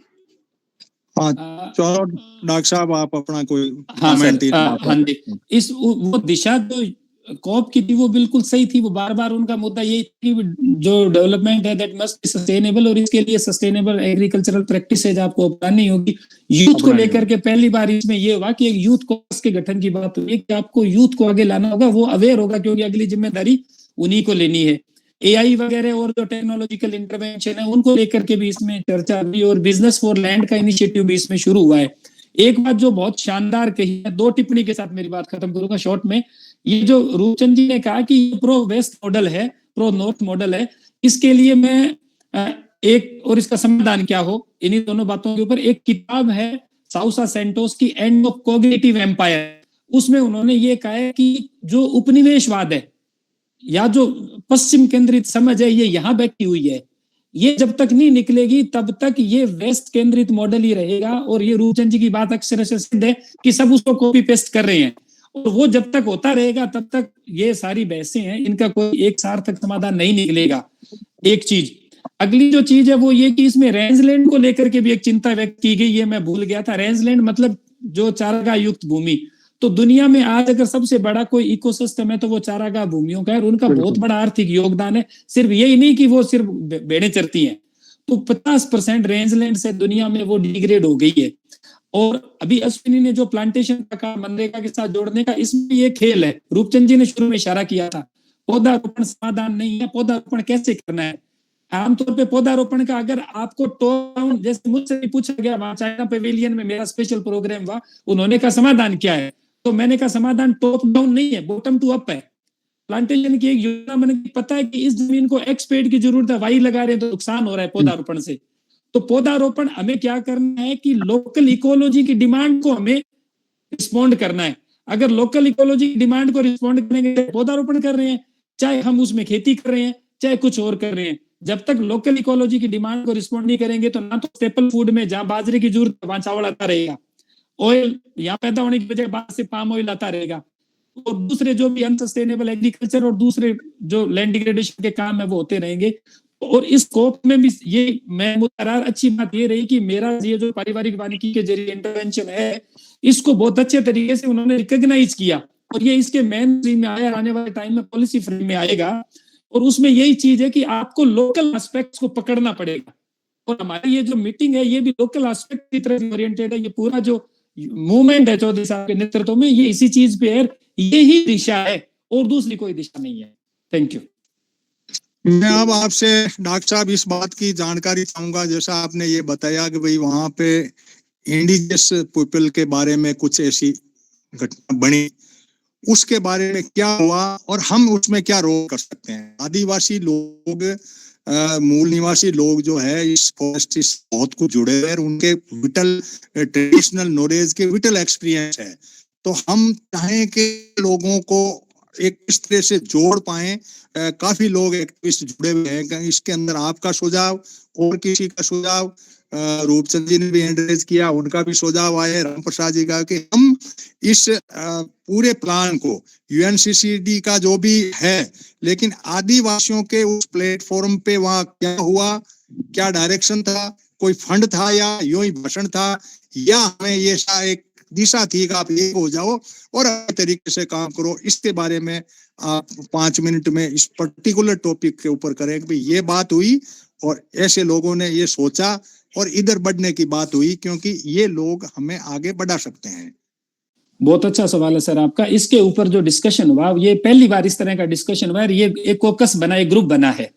चलो डॉक्टर साहब आप अपना कोई कमेंट। हाँ जी, इस वो दिशा जो कॉप की थी वो बिल्कुल सही थी। वो बार बार उनका मुद्दा यही थी कि जो डेवलपमेंट है दैट मस्ट बी सस्टेनेबल, और इसके लिए सस्टेनेबल एग्रीकल्चरल प्रैक्टिसेज आपको अपनानी होगी। यूथ को लेकर के पहली बार इसमें ये हुआ कि एक यूथ कॉस के गठन की बात हुई कि आपको यूथ को आगे लाना होगा, वो अवेयर होगा, क्योंकि अगली जिम्मेदारी उन्हीं को लेनी है। एआई वगैरह और जो टेक्नोलॉजिकल इंटरवेंशन है उनको लेकर के भी इसमें चर्चा हुई, और बिजनेस फॉर लैंड का इनिशिएटिव भी इसमें शुरू हुआ है। एक बात जो बहुत शानदार कही है, दो टिप्पणी के साथ मेरी बात खत्म करूंगा शॉर्ट में। ये जो रूपचंद जी ने कहा कि ये प्रो वेस्ट मॉडल है, प्रो नॉर्थ मॉडल है, इसके लिए मैं एक, और इसका समाधान क्या हो, इन्हीं दोनों बातों के ऊपर एक किताब है साउसा सेंटोस की, एंड ऑफ कॉग्निटिव एम्पायर। उसमें उन्होंने ये कहा है कि जो उपनिवेशवाद है या जो पश्चिम केंद्रित समझ है, ये यहाँ बैठी हुई है, ये जब तक नहीं निकलेगी तब तक ये वेस्ट केंद्रित मॉडल ही रहेगा। और ये रूपचंद जी की बात अक्सर से सिद्ध है कि सब उसको कॉपी पेस्ट कर रहे हैं, और वो जब तक होता रहेगा तब तक ये सारी बहसें हैं, इनका कोई एक सार्थक समाधान नहीं निकलेगा। एक चीज, अगली जो चीज है वो ये कि इसमें रेंजलैंड को लेकर के भी एक चिंता व्यक्त की गई, ये मैं भूल गया था। रेंजलैंड मतलब जो चारागाह युक्त भूमि, तो दुनिया में आज अगर सबसे बड़ा कोई इकोसिस्टम है तो वो चारागाह भूमियों का है, और उनका बहुत बड़ा आर्थिक योगदान है। सिर्फ यही नहीं कि वो सिर्फ भेड़ें चरती हैं, तो 50% रेंजलैंड से दुनिया में वो डिग्रेड हो गई है। और अभी अश्विनी ने जो प्लांटेशन का काम मनरेगा के साथ जोड़ने का, इसमें ये खेल है, रूपचंद जी ने शुरू में इशारा किया था, पौधारोपण समाधान नहीं है। पौधारोपण कैसे करना है? आमतौर पे पौधारोपण का अगर आपको टॉप डाउन, जैसे मुझसे भी पूछा गया वहां चाइना पेविलियन में मेरा स्पेशल प्रोग्राम हुआ, उन्होंने कहा समाधान क्या है, तो मैंने कहा समाधान टॉप डाउन नहीं है, बॉटम टू अप है। प्लांटेशन की एक योजना मैंने पता है कि इस जमीन को एक्स पेड़ की जरूरत है, वाई लगा रहे हैं तो नुकसान हो रहा है पौधारोपण से। तो पौधारोपण हमें क्या करना है कि लोकल इकोलॉजी की डिमांड को हमें रिस्पॉन्ड करना है। अगर लोकल इकोलॉजी की डिमांड को रिस्पॉन्ड करेंगे, पौधारोपण कर रहे हैं, चाहे हम उसमें खेती कर रहे हैं चाहे कुछ और कर रहे हैं, जब तक लोकल इकोलॉजी की डिमांड को रिस्पॉन्ड नहीं करेंगे तो ना तो स्टेपल फूड में जहां बाजरे की जरूरत है वहां चावल आता रहेगा, ऑयल यहाँ पैदा होने की बजाय बाहर से पाम ऑयल आता रहेगा, और दूसरे जो भी अनसस्टेनेबल एग्रीकल्चर और दूसरे जो लैंड डिग्रेडेशन के काम है वो होते रहेंगे। और इस स्कोप में भी ये मैं मुतरार अच्छी बात ये रही कि मेरा ये जो पारिवारिक वानिकी के जरिए इंटरवेंशन है, इसको बहुत अच्छे तरीके से उन्होंने रिकॉग्नाइज किया, और ये इसके मेन स्ट्रीम में आया, आने वाले टाइम में पॉलिसी फ्रेम में आएगा। और उसमें यही चीज है कि आपको लोकल एस्पेक्ट्स को पकड़ना पड़ेगा, और हमारी ये जो मीटिंग है ये भी लोकल एस्पेक्ट की तरफ ओरिएंटेड है। ये पूरा जो मूवमेंट है चौधरी साहब के नेतृत्व में, ये इसी चीज पे है, ये ही दिशा है और दूसरी कोई दिशा नहीं है। Thank you. मैं अब आपसे डॉक्टर साहब इस बात की जानकारी चाहूंगा, जैसा आपने ये बताया कि भाई वहां पे इंडिजियस पीपल के बारे में कुछ ऐसी घटना बनी, उसके बारे में क्या हुआ और हम उसमें क्या रोक कर सकते हैं? आदिवासी लोग, मूल निवासी लोग जो है इस फॉरेस्ट से बहुत कुछ जुड़े हुए हैं, उनके विटल ट्रेडिशनल नॉलेज के विटल एक्सपीरियंस है। तो हम चाहें कि लोगों को एक इस तरह से जोड़ पाए, काफी लोग एक्टिविस्ट जुड़े हुए हैं, इसके अंदर आपका सुझाव और किसी का सुझाव रूपचंद जी ने भी हैंड रेज किया, उनका भी सुझाव आया राम प्रसाद जी का कि हम इस पूरे प्लान को यूएनसीसीडी का जो भी है, लेकिन आदिवासियों के उस प्लेटफॉर्म पे वहाँ क्या हुआ, क्या डायरेक्शन था, कोई फंड था या यूं ही भाषण था, या हमें ये एक दिशा थी कि आप एक हो जाओ और अच्छे तरीके से काम करो। इसके बारे में आप 5 मिनट में इस पर्टिकुलर टॉपिक के ऊपर करें कि ये बात हुई और ऐसे लोगों ने ये सोचा और इधर बढ़ने की बात हुई, क्योंकि ये लोग हमें आगे बढ़ा सकते हैं। बहुत अच्छा सवाल है सर आपका। इसके ऊपर जो डिस्कशन हुआ, ये पहली बार इस तरह का डिस्कशन हुआ है। ये एक कोकस बना, एक ग्रुप बना है।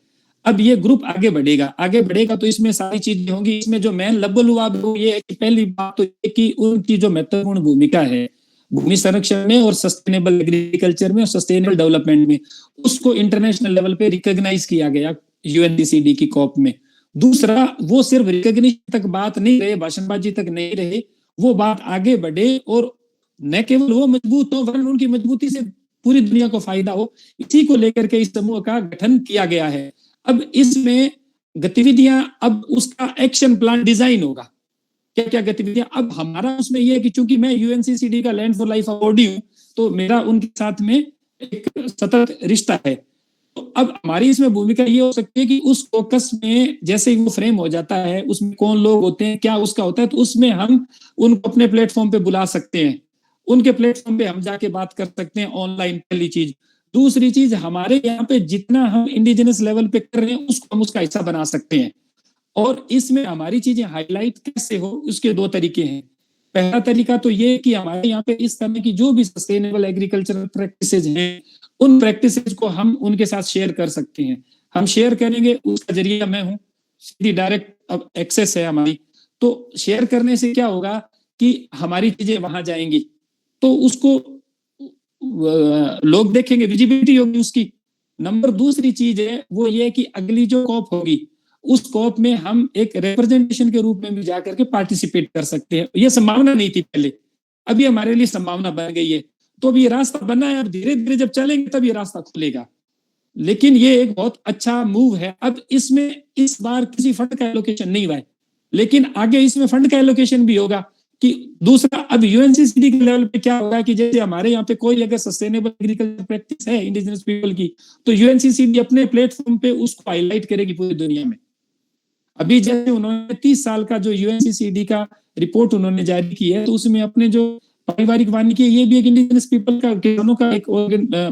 अब ये ग्रुप आगे बढ़ेगा तो इसमें सारी चीजें होंगी। इसमें जो मेन लब्बुल हुआ वो ये है कि पहली बात तो ये कि उनकी जो महत्वपूर्ण भूमिका है भूमि संरक्षण में और सस्टेनेबल एग्रीकल्चर में और सस्टेनेबल डेवलपमेंट में, उसको इंटरनेशनल लेवल पे रिकॉग्नाइज किया गया यूएनसीसीडी की कॉप में। दूसरा, वो सिर्फ रिकॉग्निशन तक बात नहीं रहे, भाषणबाजी तक नहीं रहे, वो बात आगे बढ़े और न केवल वो मजबूत हो वरन उनकी मजबूती से पूरी दुनिया को फायदा हो। इसी को लेकर के इस समूह का गठन किया गया है। अब इसमें गतिविधियां, अब उसका एक्शन प्लान डिजाइन होगा, क्या क्या गतिविधियां। अब हमारा उसमें यह है कि चूंकि मैं यूएनसीसीडी का लैंड फॉर लाइफ अवॉर्डी हूं, तो मेरा उनके साथ में एक सतत रिश्ता है। तो अब हमारी इसमें भूमिका ये हो सकती है कि उस फोकस में जैसे ही वो फ्रेम हो जाता है, उसमें कौन लोग होते हैं, क्या उसका होता है, तो उसमें हम उनको अपने प्लेटफॉर्म पे बुला सकते हैं, उनके प्लेटफॉर्म पे हम जाके बात कर सकते हैं ऑनलाइन। पहली चीज। दूसरी चीज, हमारे यहाँ पे जितना हम इंडिजिनस लेवल पे कर रहे हैं उसको हम उसका हिस्सा बना सकते हैं। और इसमें हमारी चीजें हाईलाइट कैसे हो, उसके 2 तरीके हैं। पहला तरीका तो ये कि हमारे यहाँ पे इस तरह की जो भी सस्टेनेबल एग्रीकल्चरल प्रैक्टिसेज हैं, उन प्रैक्टिसेज को हम उनके साथ शेयर कर सकते हैं। हम शेयर करेंगे, उसका जरिया मैं हूँ, सीधी डायरेक्ट एक्सेस है हमारी। तो शेयर करने से क्या होगा कि हमारी चीजें वहां जाएंगी, तो उसको लोग देखेंगे, विजिबिलिटी होगी उसकी। नंबर दूसरी चीज है वो ये कि अगली जो कॉप होगी उस कॉप में हम एक रिप्रेजेंटेशन के रूप में भी जाकर के पार्टिसिपेट कर सकते हैं। ये संभावना नहीं थी पहले, अभी हमारे लिए संभावना बन गई है। तो अब ये रास्ता बना है, अब धीरे धीरे जब चलेंगे तब ये रास्ता खुलेगा। लेकिन ये एक बहुत अच्छा मूव है। अब इसमें इस बार किसी फंड का एलोकेशन नहीं हुआ है, लेकिन आगे इसमें फंड का एलोकेशन भी होगा। कि दूसरा, अब यूएनसीसीडी के लेवल पे क्या होगा कि जैसे हमारे यहाँ पे कोई अगर सस्टेनेबल एग्रीकल्चर प्रैक्टिस है इंडिजिनस पीपल की, तो यूएनसीसीडी अपने प्लेटफॉर्म पे उसको हाईलाइट करेगी पूरी दुनिया में। अभी जैसे उन्होंने 30 साल का जो यूएनसीसीडी का रिपोर्ट उन्होंने जारी की है, तो उसमें अपने जो पारिवारिक वानिकी है, ये भी एक इंडिजिनस पीपल का, किसानों का एक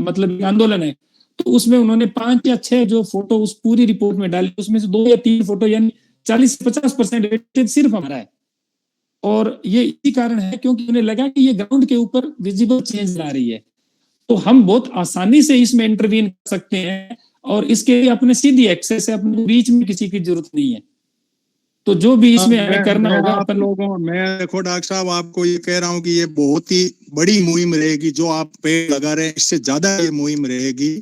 मतलब एक आंदोलन है। तो उसमें उन्होंने 5 या 6 जो फोटो उस पूरी रिपोर्ट में डाली, उसमें से 2 या 3 फोटो यानी 40-50% वेटेज सिर्फ हमारा है। और ये इसी कारण है क्योंकि उन्हें लगा कि ये ग्राउंड के ऊपर विजिबल चेंज ला रही है, तो हम बहुत आसानी से इसमें इंटरवीन कर सकते हैं और इसके लिए अपने सीधी एक्सेस है, अपने बीच में किसी की जरूरत नहीं है। तो जो भी इसमें हमें करना होगा अपन लोगों, मैं देखो डॉक्टर साहब आपको ये कह रहा हूँ कि ये बहुत ही बड़ी मुहिम रहेगी जो आप पेड़ लगा रहे हैं, इससे ज्यादा ये मुहिम रहेगी।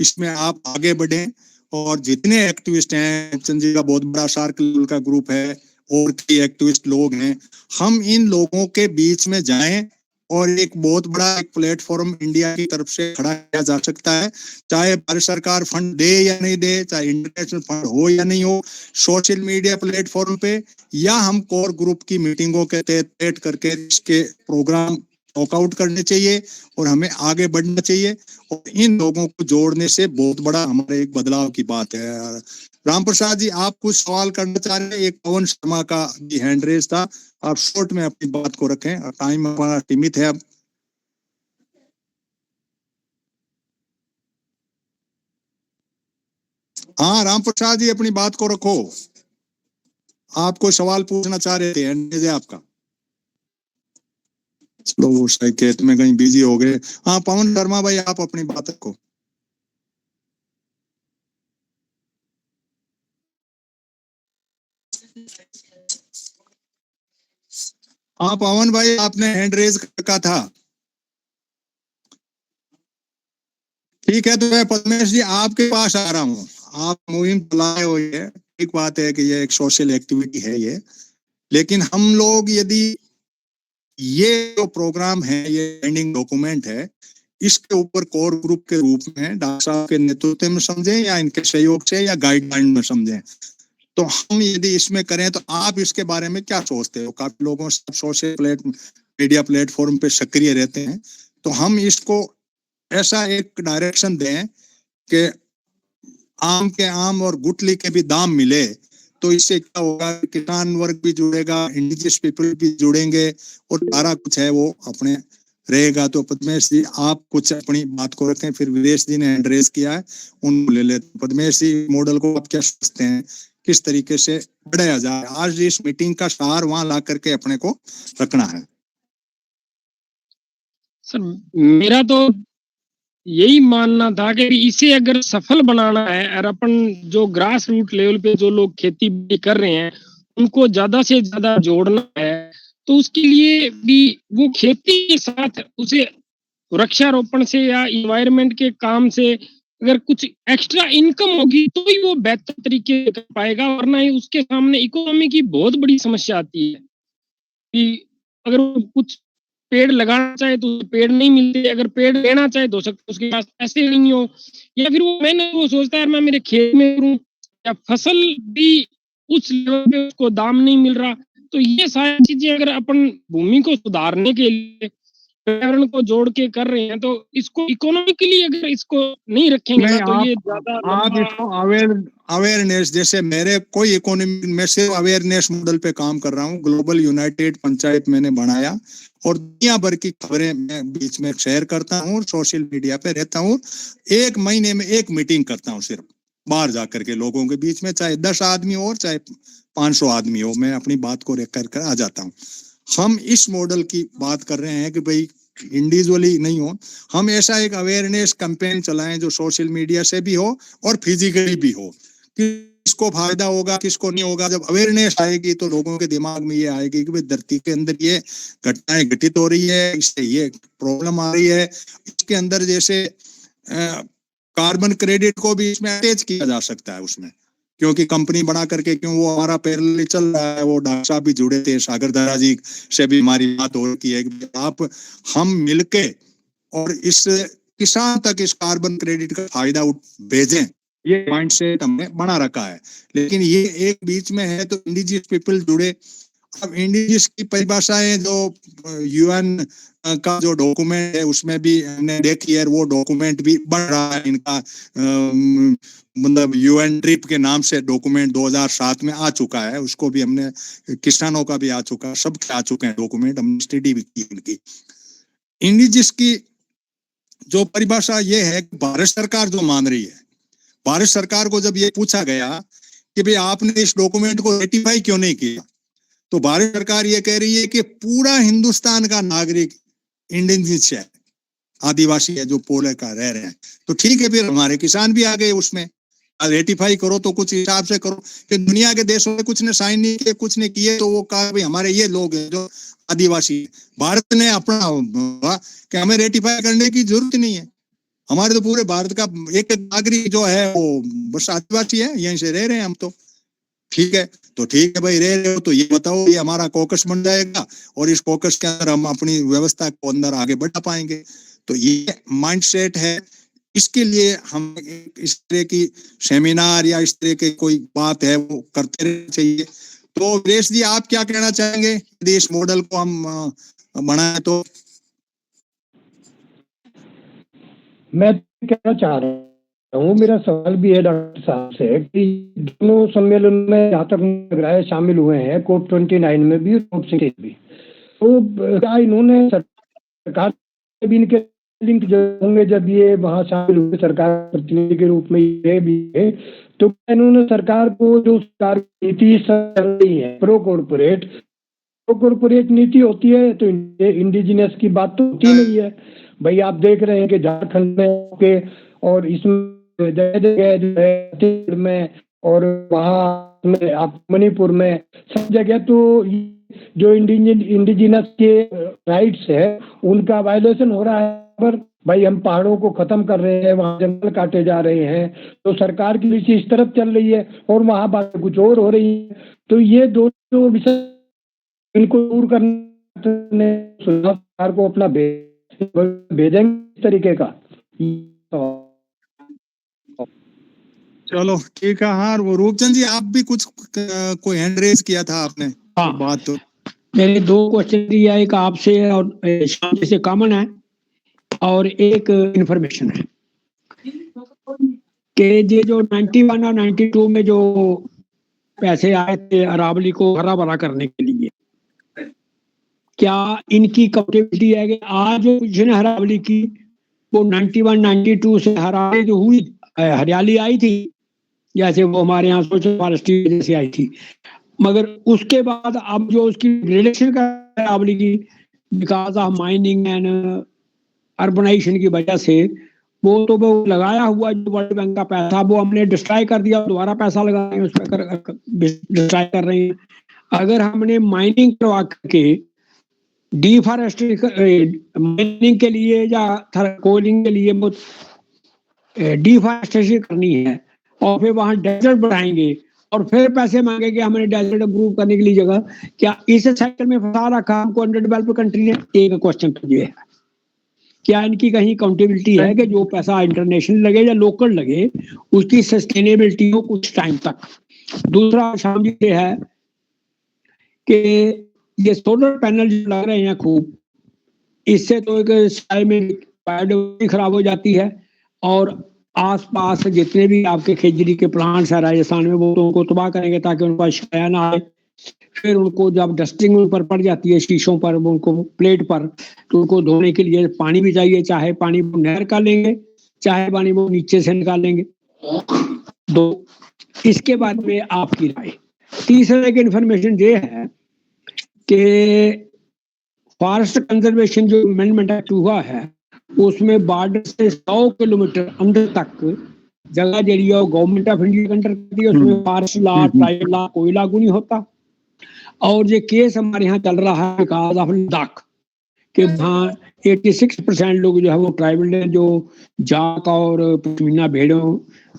इसमें आप आगे बढ़े और जितने एक्टिविस्ट हैं, चंद जी का बहुत बड़ा सर्कल का ग्रुप है और कई एक्टिविस्ट लोग हैं, हम इन लोगों के बीच में जाएं और एक बहुत बड़ा एक प्लेटफॉर्म इंडिया की तरफ से खड़ा किया जा सकता है। चाहे भारत सरकार फंड दे या नहीं दे, चाहे इंटरनेशनल फंड हो या नहीं हो, सोशल मीडिया प्लेटफॉर्म पे या हम कोर ग्रुप की मीटिंगों के तहत करके इसके प्रोग्राम वर्कआउट करने चाहिए और हमें आगे बढ़ना चाहिए। और इन लोगों को जोड़ने से बहुत बड़ा हमारे एक बदलाव की बात है। राम प्रसाद जी, आप कुछ सवाल करना चाह रहे हैं? एक पवन शर्मा का भी हैंड रेज था, आप शॉर्ट में अपनी बात को रखें, टाइम हमारा सीमित है। अब हाँ राम प्रसाद जी, अपनी बात को रखो। आप कोई सवाल पूछना चाह रहे थे, हैंड रेज है आपका। चलो वो शायद खेत में कहीं बिजी हो गए। हाँ पवन शर्मा भाई, आप अपनी बात रखो। हाँ पवन भाई, आपने हैंड रेज का था। ठीक है, तो मैं पद्मेश जी आपके पास आ रहा हूँ। आप मुहिम चलाए हुए है, एक बात है कि ये एक सोशल एक्टिविटी है ये, लेकिन हम लोग यदि ये जो प्रोग्राम है, ये एंडिंग डॉक्यूमेंट है, इसके ऊपर कोर ग्रुप के रूप में डॉक्टर साहब के नेतृत्व में समझें या इनके सहयोग से या गाइडलाइन में समझें, तो हम यदि इसमें करें तो आप इसके बारे में क्या सोचते हो? काफी लोगों से सोशल मीडिया प्लेटफॉर्म पे सक्रिय रहते हैं, तो हम इसको ऐसा एक डायरेक्शन दें कि आम के आम और गुठली के भी दाम मिले, तो इससे क्या होगा, किसान वर्ग भी जुड़ेगा, इंडिजियस पीपल भी जुड़ेंगे और सारा कुछ है वो अपने रहेगा। तो पद्मेश जी आप कुछ अपनी बात को रखें, फिर विदेश जी ने एड्रेस किया है उनको ले लेते। पद्मेश जी मॉडल को आप क्या सोचते हैं, किस तरीके से बढ़ाया जाए? आज इस मीटिंग का सार वहां ला करके अपने को रखना है। सर मेरा तो यही मानना था कि इसे अगर सफल बनाना है और अपन जो ग्रास रूट लेवल पे जो लोग खेती भी कर रहे हैं उनको ज्यादा से ज्यादा जोड़ना है, तो उसके लिए भी वो खेती के साथ उसे वृक्षारोपण से या इन्वायरमेंट के काम से अगर कुछ एक्स्ट्रा इनकम होगी तो ही वो बेहतर तरीके से कर पाएगा, वरना ही उसके सामने इकोनॉमी की बहुत बड़ी समस्या आती है कि अगर वो कुछ पेड़ लगाना चाहे तो पेड़ नहीं मिलते, अगर पेड़ लेना चाहे तो उसके पास पैसे नहीं हो, या फिर वो सोचता है यार मैं मेरे खेत में करूं, या फसल भी उस लेवल पे उसको दाम नहीं मिल रहा। तो ये सारी चीजें अगर अपन भूमि को सुधारने के लिए पर्यावरण को जोड़ के कर रहे हैं, तो इसको इकोनॉमिकली अगर इसको नहीं रखेंगे ना तो ये ज्यादा आप इसको अवेयरनेस, जैसे मेरे कोई इकोनॉमी में सिर्फ अवेयरनेस मॉडल पे काम कर रहा हूँ। ग्लोबल यूनाइटेड पंचायत मैंने बनाया और दुनिया भर की खबरें मैं बीच में शेयर करता हूँ, सोशल मीडिया पे रहता हूँ। एक महीने में एक मीटिंग करता हूँ सिर्फ बाहर जाकर के लोगों के बीच में, चाहे 10 आदमी हो चाहे 500 आदमी हो, मैं अपनी बात को रख कर आ जाता हूँ। हम इस मॉडल की बात कर रहे हैं कि भाई इंडिविजुअली नहीं हो, हम ऐसा एक अवेयरनेस कैंपेन चलाएं जो सोशल मीडिया से भी हो और फिजिकली भी हो। किसको फायदा होगा किसको नहीं होगा, जब अवेयरनेस आएगी तो लोगों के दिमाग में ये आएगी कि भाई धरती के अंदर ये घटनाएं घटित हो रही है, इससे ये प्रॉब्लम आ रही है। इसके अंदर जैसे कार्बन क्रेडिट को भी इसमें अटैच किया जा सकता है उसमें, क्योंकि कंपनी बना करके, क्यों वो हमारा पैरेलल चल रहा है। वो डॉक्टर साहब भी जुड़े थे, सागर दारा जी से भी हमारी बात हो रही है कि आप हम मिलके और इस किसान तक इस कार्बन क्रेडिट का फायदा भेजें, ये माइंडसेट हमने बना रखा है। लेकिन ये एक बीच में है तो इंडिजियस पीपल जुड़े। अब इंडिजियस की परिभाषाएं जो यूएन का जो डॉक्यूमेंट है उसमें भी हमने देखी है, वो डॉक्यूमेंट भी बढ़ रहा है इनका, मतलब यूएन ट्रिप के नाम से डॉक्यूमेंट 2007 में आ चुका है, उसको भी हमने, किसानों का भी आ चुका है, सब आ चुके हैं डॉक्यूमेंट, हमने स्टडी भी की इनकी। इंडिजियस की जो परिभाषा ये है, भारत सरकार जो मान रही है, भारत सरकार को जब ये पूछा गया कि भाई आपने इस डॉक्यूमेंट को रेटिफाई क्यों नहीं किया, तो भारत सरकार ये कह रही है कि पूरा हिंदुस्तान का नागरिक इंडिजियस है, आदिवासी है, जो पोले का रह रहे हैं। तो ठीक है, फिर हमारे किसान भी आ गए उसमें, रेटिफाई करो तो कुछ हिसाब से करो कि दुनिया के देशों में कुछ ने साइन नहीं किए, कुछ ने किए, तो वो कहा भाई हमारे ये लोग हैं जो आदिवासी। भारत ने अपना कि हमें रेटिफाई करने की जरूरत नहीं है, हमारे तो पूरे भारत का एक नागरिक जो है वो बस आदिवासी है, यहीं से रह रहे हैं हम तो। ठीक है, तो ठीक है भाई, रह रहे हो तो ये बताओ, ये हमारा कॉकस बन जाएगा और इस कॉकस के अंदर हम अपनी व्यवस्था को अंदर आगे बढ़ा पाएंगे। तो ये माइंडसेट है। इसके लिए हम इस तरह की सेमिनार या इस तरह की कोई बात है वो करते रहना चाहिए। तो वीरेश जी आप क्या कहना चाहेंगे यदि इस मॉडल को हम बनाए तो? मैं कहना चाह रहा हूँ, मेरा सवाल भी है डॉक्टर साहब से कि दोनों सम्मेलन में जहाँ तक लग रहा है शामिल हुए हैं, COP29 में भी, COP16 भी, तो क्या इन्होंने सरकार से भी इनके लिंक होंगे जब ये वहाँ शामिल हुए सरकार प्रतिनिधि के रूप में ये भी है, तो इन्होंने सरकार को जो सरकार नीति चल रही है प्रो कॉर्पोरेट नीति होती है, तो इंडिजिनस की बात तो होती नहीं है। भाई आप देख रहे हैं कि झारखंड में के और इसमें जगह में और वहाँ में आप मणिपुर में सब जगह तो जो इंडिजिनस के राइट्स है उनका वायलेशन हो रहा है। पर भाई हम पहाड़ों को खत्म कर रहे हैं, वहाँ जंगल काटे जा रहे हैं, तो सरकार की नीति इस तरफ चल रही है और वहाँ बात कुछ और हो रही है। तो ये दोनों विषय इनको दूर करने सरकार को अपना भेजेंगे इस तरीके का। चलो ठीक है। हाँ, वो रूपचंद जी आप भी कुछ कोई हैंड रेज किया था आपने? हाँ। बात तो मेरे दो क्वेश्चन दिया, एक आपसे और शाम से कॉमन है और एक इंफॉर्मेशन है कि ये जो 91 और 92 में जो पैसे आए थे अरावली को हरा भरा करने के लिए, क्या इनकी काउंटेबिलिटी है कि आज जो पोजीशन है अरावली की वो 91 92 से हराने जो हुई हरियाली आई थी, जैसे वो हमारे यहाँ सोशल फॉरेस्ट्री वजह से आई थी, मगर उसके बाद अब जो उसकी ग्रेडेशन का अरावली की because of mining and urbanisation की वजह से वो तो वो लगाया हुआ जो वर्ल्ड बैंक का पैसा वो हमने डिस्ट्रॉय कर दिया, दोबारा पैसा लगा रहे हैं उस पर डिस्ट्रॉय कर रहे हैं। अगर हमने माइनिंग करवा के डिफॉरेस्ट्री माइनिंग के लिए या कोलिंग के लिए वो डिफॉरेस्टेशन करनी है और फिर वहां डेजर्ट बढ़ाएंगे और फिर पैसे मांगेंगे हमने डेजर्ट अप्रूव करने के लिए जगह, क्या इस साइकिल में फंसा रखा हमको अंडर डेवलप्ड कंट्री ने? एक क्वेश्चन तो ये है, क्या इनकी कहीं काउंटेबिलिटी है कि जो पैसा इंटरनेशनल लगे या लोकल लगे उसकी सस्टेनेबिलिटी हो कुछ टाइम तक? दूसरा शाम जी है कि ये सोलर पैनल जो लग रहे हैं खूब, इससे तो एक साल में बायोडाइवर्सिटी खराब हो जाती है और आसपास जितने भी आपके खेजड़ी के प्लांट्स है राजस्थान में वो तो उनको तबाह करेंगे ताकि उनका छाया ना आए। फिर उनको जब डस्टिंग उन पर पड़ जाती है शीशों पर, उनको प्लेट पर, तो उनको धोने के लिए पानी भी चाहिए, चाहे पानी वो नहर का लेंगे चाहे पानी वो नीचे से निकालेंगे। दो, इसके बाद में आपकी राय। तीसरा एक इन्फॉर्मेशन ये है कि फॉरेस्ट कंजर्वेशन जो अमेंडमेंट एक्ट हुआ है उसमें बॉर्डर से 100 किलोमीटर अंदर तक जगह जड़ी है गवर्नमेंट ऑफ इंडिया के अंडर करती है, उसमें फॉरेस्ट लॉ ट्राइबल लॉ कोई लागू नहीं होता। और ये केस हमारे यहाँ चल रहा है बिकॉज ऑफ लद्दाख के वहाँ 86% लोग जो है वो ट्राइबल है जो जाक और पश्मीना भेड़ों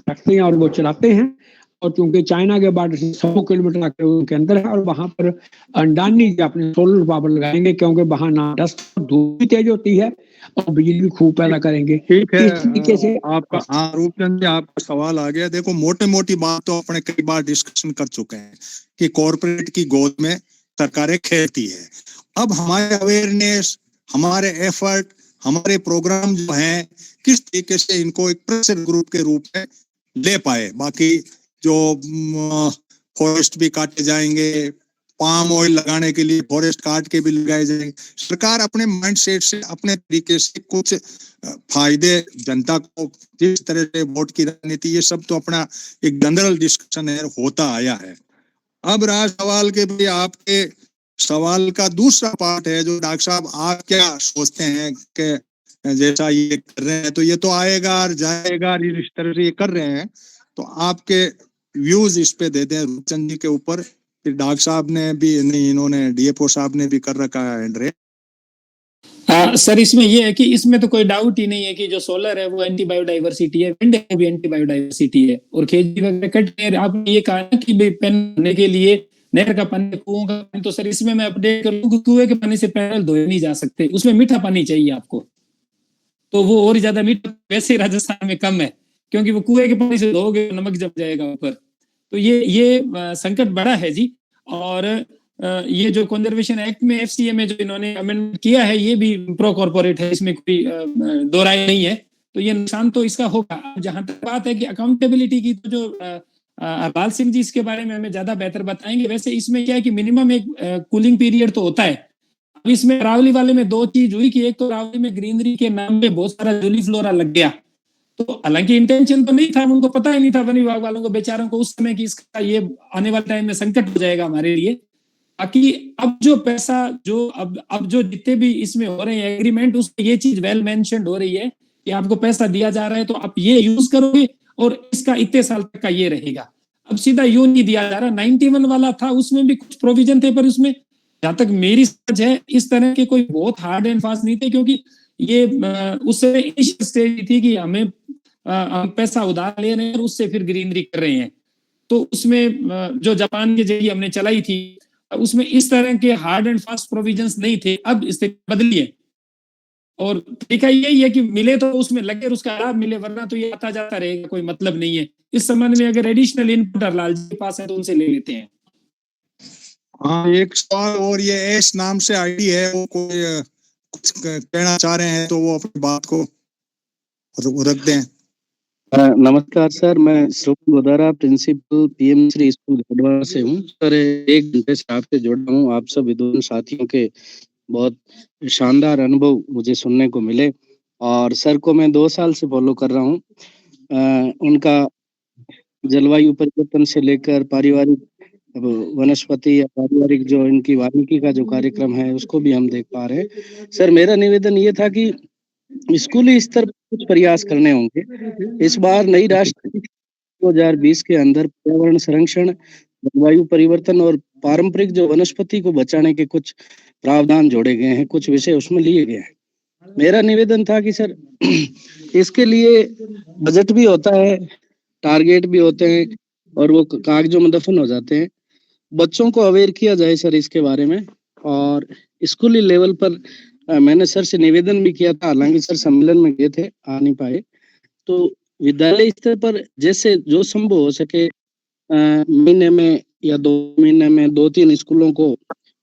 रखते हैं और वो चलाते हैं, और चूंकि चाइना के बॉर्डर से 100 किलोमीटर तक उनके अंदर है और वहां पर अंडानी अपने सोलर पावर लगाएंगे क्योंकि वहां ना डस्ट धूप भी तेज होती है और बिजली भी खूब पैदा करेंगे। ठीक है। इस तरीके से आपका हाँ रूपचंद जी आपका सवाल आ गया। देखो मोटे मोटी बात तो अपने कई बार डिस्कशन कर चुके हैं कि कॉर्पोरेट की गोद में सरकारें खेलती है। अब हमारे अवेयरनेस, हमारे एफर्ट, हमारे प्रोग्राम जो हैं किस तरीके से इनको एक प्रेशर ग्रुप के रूप में ले पाए। बाकी जो फॉरेस्ट भी काटे जाएंगे, पाम ऑयल लगाने के लिए फॉरेस्ट काट के भी लगाए जाएंगे। सरकार अपने माइंडसेट से अपने तरीके से कुछ फायदे जनता को जिस तरह से वोट की रणनीति, ये सब तो अपना एक जनरल डिस्कशन है होता आया है। अब रहा सवाल के भाई आपके सवाल का दूसरा पार्ट है जो डॉक्टर साहब आप क्या सोचते हैं कि जैसा ये कर रहे हैं तो ये तो आएगा और जाएगा, इस तरह से ये कर रहे हैं, तो आपके व्यूज इस पे दे दें रूपचंद जी के ऊपर। फिर डॉक्टर साहब ने भी नहीं, इन्होंने डीएफओ साहब ने भी कर रखा है एंड्रे। सर इसमें ये है कि इसमें तो कोई डाउट ही नहीं है कि जो सोलर है वो एंटी बायोडाइवर्सिटी है, विंड है भी एंटी बायोडाइवर्सिटी है, और खेती वगैरह कट आपने ये कहा ना कि पेन करने के लिए नहर का पानी, कुओं का पानी, तो सर इसमें मैं अपडेट करूँ कि कुएं के पानी से पैनल धोए नहीं जा सकते, उसमें मीठा पानी चाहिए आपको, तो वो और ज्यादा मीठा वैसे राजस्थान में कम है क्योंकि वो कुएं के पानी से धोगे नमक जम जाएगा ऊपर, तो ये संकट बड़ा है जी। और ये जो कंजर्वेशन एक्ट में एफसीए में जो इन्होंने अमेंडमेंट किया है ये भी प्रो कॉर्पोरेट है, इसमें कोई दो राय नहीं है, तो ये नुकसान तो इसका होगा। जहां तक बात है कि अकाउंटेबिलिटी की, तो जो बाल सिंह जी इसके बारे में हमें ज्यादा बेहतर बताएंगे। वैसे इसमें क्या है कि मिनिमम एक कूलिंग पीरियड तो होता है। अब इसमें अरावली वाले में दो चीज हुई कि एक तो अरावली में ग्रीनरी के नाम पे बहुत सारा जूली फ्लोरा लग गया, तो हालांकि इंटेंशन तो नहीं था, उनको पता ही नहीं था वन विभाग वालों को बेचारों को उस समय कि इसका ये आने वाले टाइम में संकट हो जाएगा हमारे लिए। बाकी अब जो पैसा जो अब जो जितने भी इसमें हो रहे हैं एग्रीमेंट, उसमें ये चीज वेल मेंशन्ड हो रही है कि आपको पैसा दिया जा रहा है तो आप ये यूज करोगे और इसका इतने साल तक का ये रहेगा। अब सीधा यूं नहीं दिया जा रहा। 91 वाला था उसमें भी कुछ प्रोविजन थे, पर उसमें जहां तक मेरी समझ है इस तरह के कोई बहुत हार्ड एंड फास्ट नहीं थे, क्योंकि ये उससे इनिशियल स्टेज थी कि हम पैसा उधार ले रहे हैं और उससे फिर ग्रीनरी कर रहे हैं। तो उसमें जो जापान की जेडी हमने चलाई थी उसमें इस तरह के हार्ड एंड फास्ट प्रोविजंस नहीं थे। अब इससे बदली है और तरीका यही है कि मिले तो उसमें लगे और उसका लाभ मिले, वरना तो ये आता जाता रहेगा, कोई मतलब नहीं है। इस संबंध में अगर एडिशनल इनपुट लाल जी के पास है तो उनसे ले लेते हैं। हाँ, एक सवाल और, ये एस नाम से आईडी है, वो कोई कुछ कहना चाह रहे हैं तो वो अपनी बात को रख दें। नमस्कार सर, मैं Shravan Godara, principal PM Shri school Garhwa से हूँ। सर 1 घंटे से आपसे जुड़ा हूँ। आप सब विद्वान साथियों के बहुत शानदार अनुभव मुझे सुनने को मिले और सर को मैं 2 साल से फॉलो कर रहा हूँ। उनका जलवायु परिवर्तन से लेकर पारिवारिक वनस्पति या पारिवारिक जो इनकी वानिकी का जो कार्यक्रम है उसको भी हम देख पा रहे हैं। सर मेरा निवेदन ये था कि स्कूली स्तर पर कुछ प्रयास करने होंगे। इस बार नई राष्ट्रीय 2020 के अंदर पर्यावरण संरक्षण, जलवायु परिवर्तन और पारंपरिक जो वनस्पति को बचाने के कुछ प्रावधान जोड़े गए हैं, कुछ विषय उसमें लिए गए हैं। मेरा निवेदन था कि सर इसके लिए बजट भी होता है, टारगेट भी होते हैं और वो कागजों में दफन हो जाते हैं। बच्चों को अवेयर किया जाए सर इसके बारे में। और स्कूली लेवल पर मैंने सर से निवेदन भी किया था, हालांकि सर सम्मेलन में गए थे, आ नहीं पाए। तो विद्यालय स्तर पर जैसे जो संभव हो सके महीने में या 2 महीने में 2-3 स्कूलों को